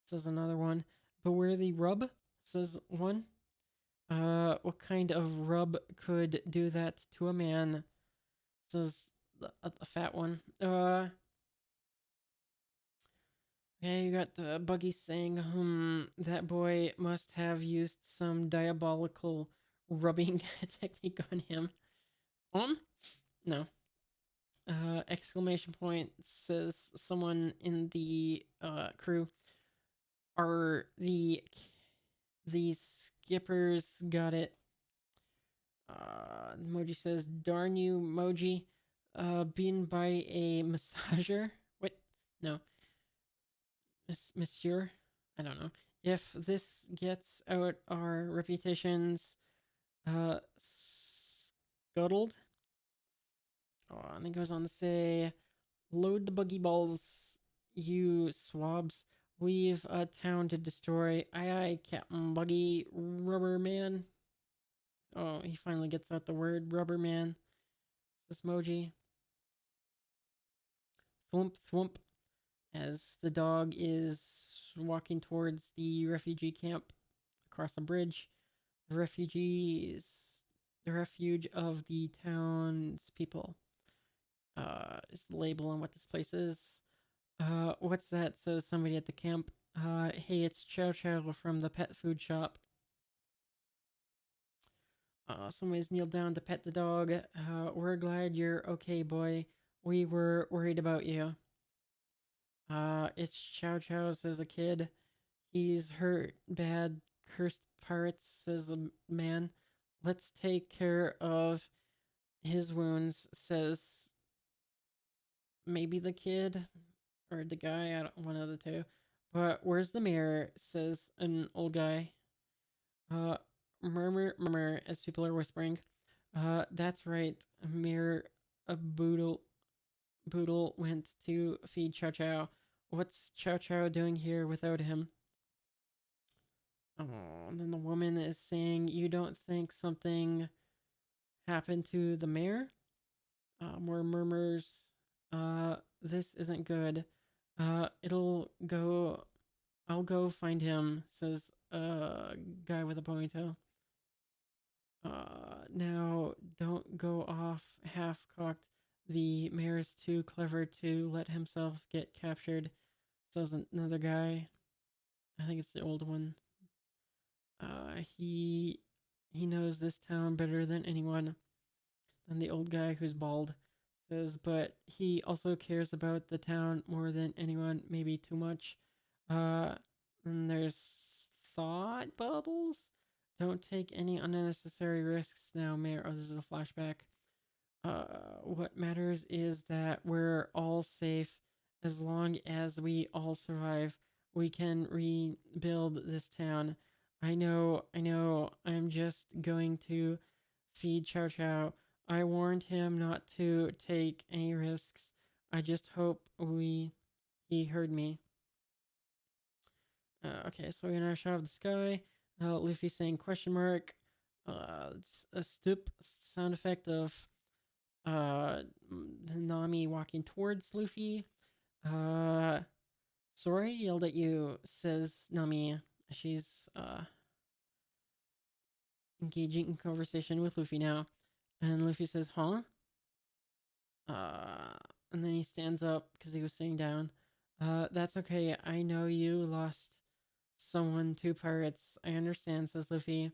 Says another one. But where the rub? Says one. What kind of rub could do that to a man? Says a fat one. Yeah, you got the Buggy saying, that boy must have used some diabolical rubbing technique on him. No. Exclamation point, says someone in the crew. Are the skippers got it? Moji says, darn you, Moji. Being by a massager? What? No. Monsieur? I don't know. If this gets out our reputations scuttled. Oh, and then goes on to say, load the buggy balls, you swabs. We've a town to destroy. Aye aye, Captain Buggy, Rubber Man. Oh, he finally gets out the word Rubber Man. This Moji. Thwump thwump. As the dog is walking towards the refugee camp across a bridge. The refuge of the townspeople. Is the label on what this place is. What's that? Says somebody at the camp. Hey, it's Chow Chow from the pet food shop. Somebody's kneeled down to pet the dog. We're glad you're okay, boy. We were worried about you. It's Chow Chow, says a kid. He's hurt bad. Cursed pirates, says a man. Let's take care of his wounds, says maybe the kid or the guy, one of the two. But where's the mirror? Says an old guy. Murmur, murmur, as people are whispering. That's right. Mirror, a boodle went to feed Chow Chow. What's Chow Chow doing here without him? Oh, and then the woman is saying, you don't think something happened to the mayor? More murmurs. This isn't good. I'll go find him, says a guy with a ponytail. Now, don't go off half-cocked. The mayor's too clever to let himself get captured, says another guy. I think it's the old one. He knows this town better than anyone. And the old guy who's bald says, but he also cares about the town more than anyone, maybe too much. And there's thought bubbles. Don't take any unnecessary risks now, Mayor. Oh, this is a flashback. What matters is that we're all safe. As long as we all survive, we can rebuild this town. I know, I'm just going to feed Chow Chow. I warned him not to take any risks. I just hope he heard me. Okay, so we're gonna shot of the sky. Luffy saying question mark. A stoop sound effect of Nami walking towards Luffy. Sorry, yelled at you, says Nami. She's engaging in conversation with Luffy now. And Luffy says, huh? And then he stands up because he was sitting down. That's okay. I know you lost someone to pirates. I understand, says Luffy.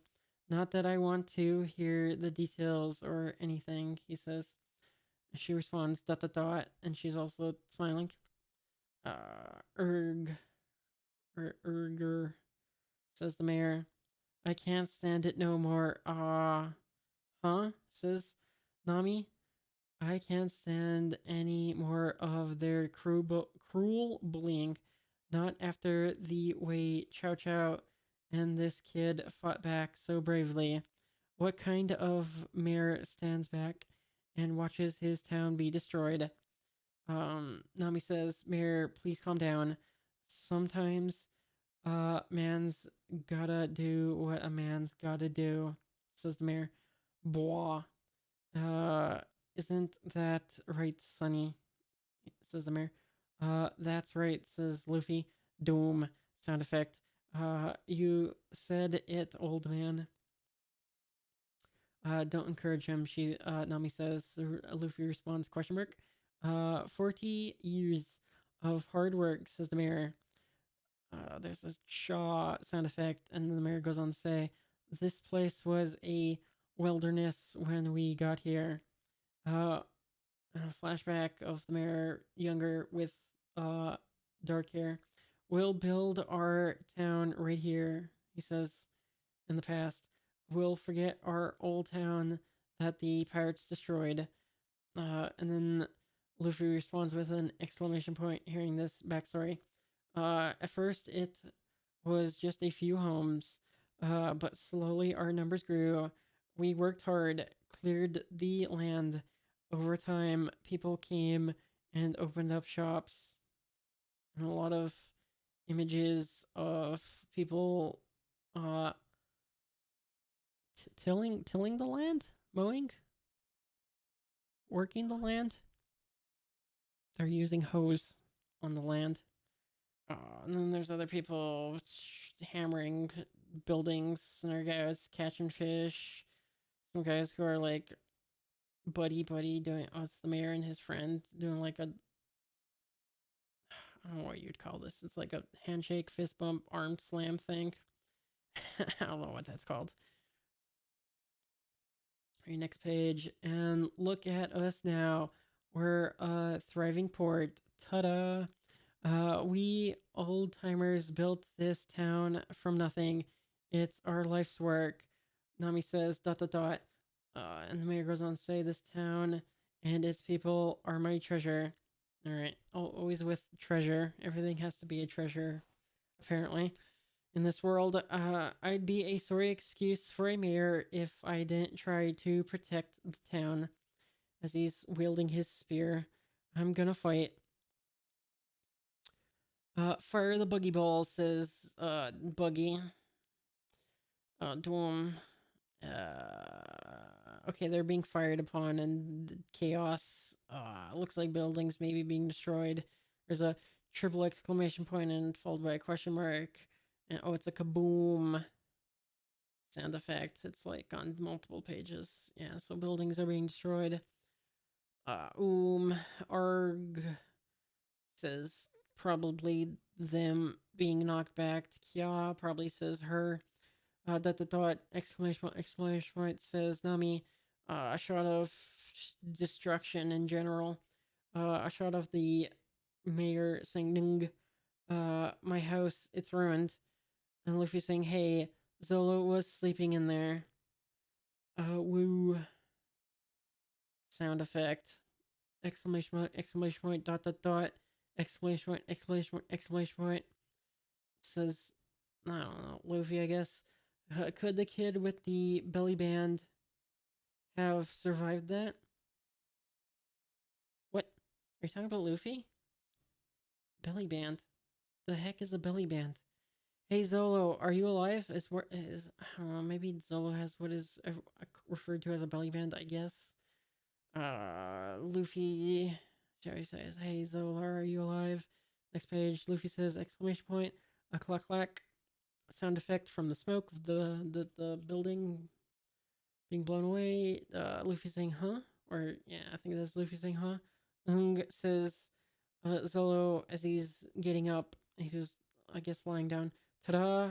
Not that I want to hear the details or anything, he says. She responds, ... and she's also smiling. Erg. Erger, says the mayor. I can't stand it no more. Huh? Says Nami. I can't stand any more of their cruel bullying. Not after the way Chow Chow and this kid fought back so bravely. What kind of mayor stands back and watches his town be destroyed? Nami says, Mayor, please calm down. Sometimes, man's gotta do what a man's gotta do, says the mayor. Blah. Uh, isn't that right, Sonny? Says the mayor. That's right, says Luffy. Doom. Sound effect. You said it, old man. Don't encourage him. Nami says. Luffy responds, question mark. 40 years of hard work, says the mayor. There's a Shaw sound effect, and then the mayor goes on to say, this place was a wilderness when we got here. Uh, a flashback of the mayor younger with uh, dark hair. We'll build our town right here, he says in the past. We'll forget our old town that the pirates destroyed. And then Luffy responds with an exclamation point hearing this backstory. At first, it was just a few homes, but slowly our numbers grew. We worked hard, cleared the land. Over time, people came and opened up shops, and a lot of images of people uh, tilling the land, mowing, working the land. They're using hoes on the land. And then there's other people hammering buildings, and there are guys catching fish. Some guys who are like buddy doing. Oh, it's the mayor and his friend doing like a. I don't know what you'd call this. It's like a handshake, fist bump, arm slam thing. I don't know what that's called. Right, next page, and look at us now. We're a thriving port. Ta-da! We old timers built this town from nothing. It's our life's work. Nami says, dot dot dot. And the mayor goes on to say, this town and its people are my treasure. All right, always with treasure. Everything has to be a treasure, apparently. In this world, I'd be a sorry excuse for a mayor if I didn't try to protect the town. As he's wielding his spear, I'm gonna fight. Fire the buggy ball, says Buggy. Doom. Okay, they're being fired upon and chaos. Looks like buildings maybe being destroyed. There's a triple exclamation point and followed by a question mark. And oh, it's a kaboom sound effect. It's like on multiple pages. Yeah, so buildings are being destroyed. Arg says probably them being knocked back. Kya probably says her. Dot exclamation point says Nami. A shot of destruction in general. A shot of the mayor saying Nung. My house, it's ruined. And Luffy saying, hey, Zolo was sleeping in there. Woo. Sound effect. Exclamation point, dot dot dot. Exclamation point. Says, I don't know, Luffy, I guess. Could the kid with the belly band have survived that? What? Are you talking about Luffy? Belly band? The heck is a belly band? Hey Zolo, are you alive? Is I don't know, maybe Zolo has what is referred to as a belly band, I guess. Luffy Jerry says, hey Zolo, are you alive? Next page, Luffy says, exclamation point, a clack clack sound effect from the smoke of the building being blown away. Luffy saying, huh? Or, yeah, I think that's Luffy saying, huh? Ung says, Zolo, as he's getting up, he's just, I guess, lying down. Ta-da!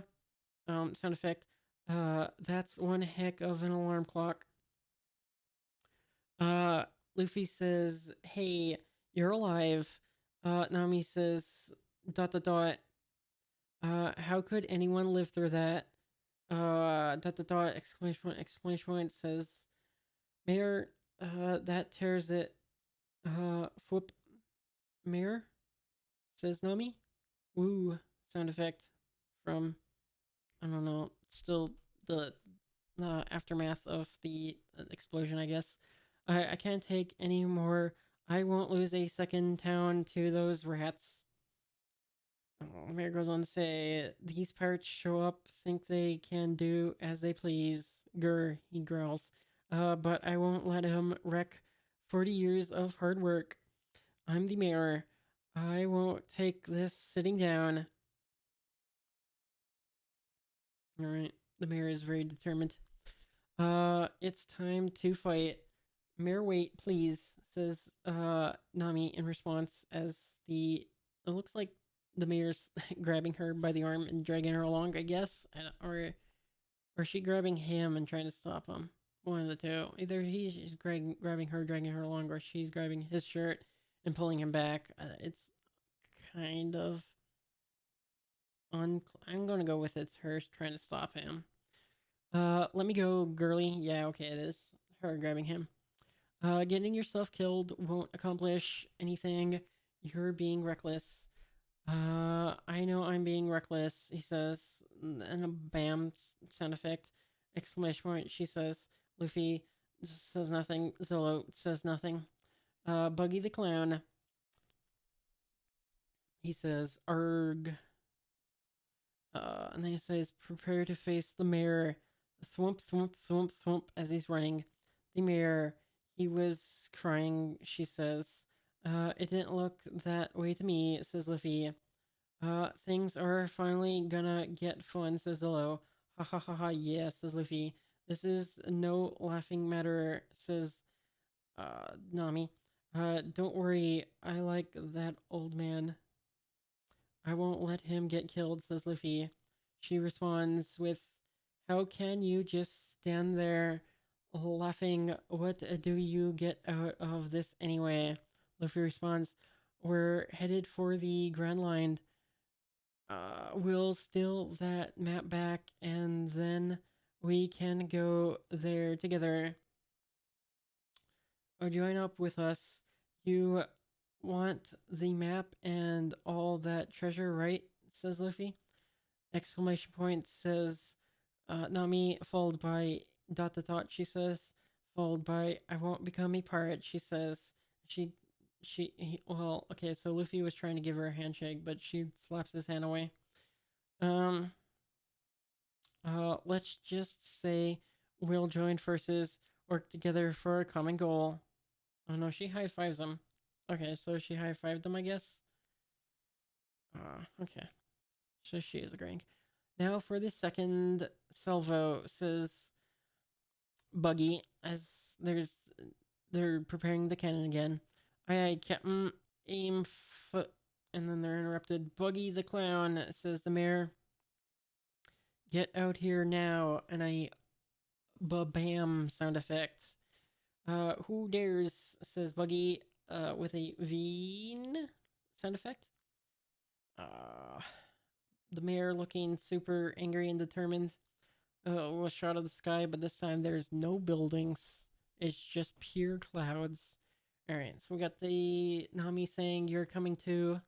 Sound effect. That's one heck of an alarm clock. Uh, Luffy says, hey, you're alive. Nami says, dot dot dot. How could anyone live through that? Dot dot dot, exclamation point says, Mayor, that tears it. Whoop. Mayor, says Nami. Woo, sound effect from, I don't know, still the aftermath of the explosion, I guess. I can't take any more. I won't lose a second town to those rats. Mayor goes on to say, these pirates show up, think they can do as they please. Grr, he growls. But I won't let him wreck 40 years of hard work. I'm the mayor. I won't take this sitting down. Alright, the mayor is very determined. It's time to fight. Mayor, wait, please, says Nami in response as it looks like the mayor's grabbing her by the arm and dragging her along, I guess, or she grabbing him and trying to stop him. One of the two. Either he's grabbing her, dragging her along, or she's grabbing his shirt and pulling him back. It's kind of I'm gonna go with it's her trying to stop him. Let me go, girly. Yeah, okay, it is her grabbing him. Getting yourself killed won't accomplish anything. You're being reckless. I know I'm being reckless, he says, and a bam sound effect. Exclamation point, she says. Luffy says nothing. Zolo says nothing. Buggy the Clown, he says, arg. And then he says, prepare to face the mayor. Thwomp, thwomp, thwomp, thwomp, as he's running. The mayor, he was crying, she says. It didn't look that way to me, says Luffy. Things are finally gonna get fun, says Zolo. Ha ha ha ha, yeah, says Luffy. This is no laughing matter, says Nami. Don't worry, I like that old man. I won't let him get killed, says Luffy. She responds with, how can you just stand there laughing? What do you get out of this anyway? Luffy responds, we're headed for the Grand Line. We'll steal that map back and then we can go there together. Or join up with us. You want the map and all that treasure, right? Says Luffy. Exclamation point, says Nami, followed by dot dot dot, she says, followed by I won't become a pirate, she says. Well, okay, so Luffy was trying to give her a handshake, but she slaps his hand away. Um, let's just say we'll join forces, work together for a common goal. Oh no, she high fives him. Okay, so she high fived him, I guess. Okay. So she is agreeing. Now for the second salvo, says Buggy, as they're preparing the cannon again. Aye, Captain, aim foot. And then they're interrupted. Buggy the Clown, says the mayor. Get out here now. And a ba-bam sound effect. Who dares, says Buggy, with a veen sound effect. The mayor looking super angry and determined. Was shot of the sky, but this time there's no buildings. It's just pure clouds. Alright, so we got the Nami saying, you're coming to,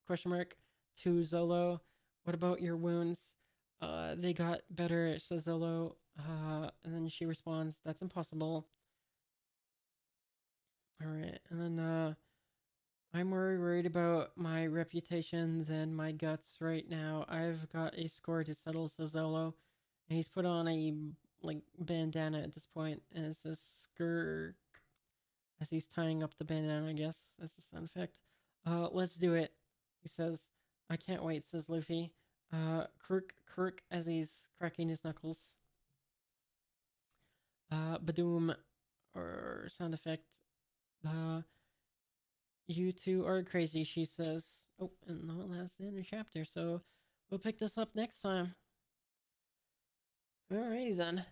question mark, to Zolo. What about your wounds? They got better, says Zolo. And then she responds, that's impossible. Alright, and then, I'm more worried about my reputation than my guts right now. I've got a score to settle, says Zolo. And he's put on a, like, bandana at this point, and it says skirk as he's tying up the bandana, I guess, as the sound effect. Let's do it, he says. I can't wait, says Luffy. Kirk, as he's cracking his knuckles. Badoom, or sound effect. You two are crazy, she says. Oh, and no, that's the end of the chapter, so we'll pick this up next time. Alrighty then.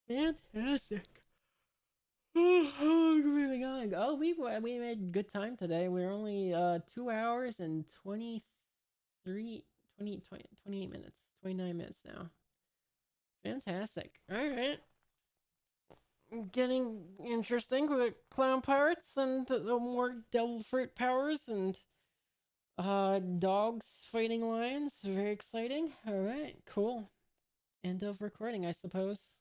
Fantastic. Moving on. Oh, we made good time today. We're only 2 hours and 28 minutes. 29 minutes now. Fantastic. Alright. Getting interesting with clown pirates and more devil fruit powers and dogs fighting lions. Very exciting. Alright, cool. end of recording, I suppose.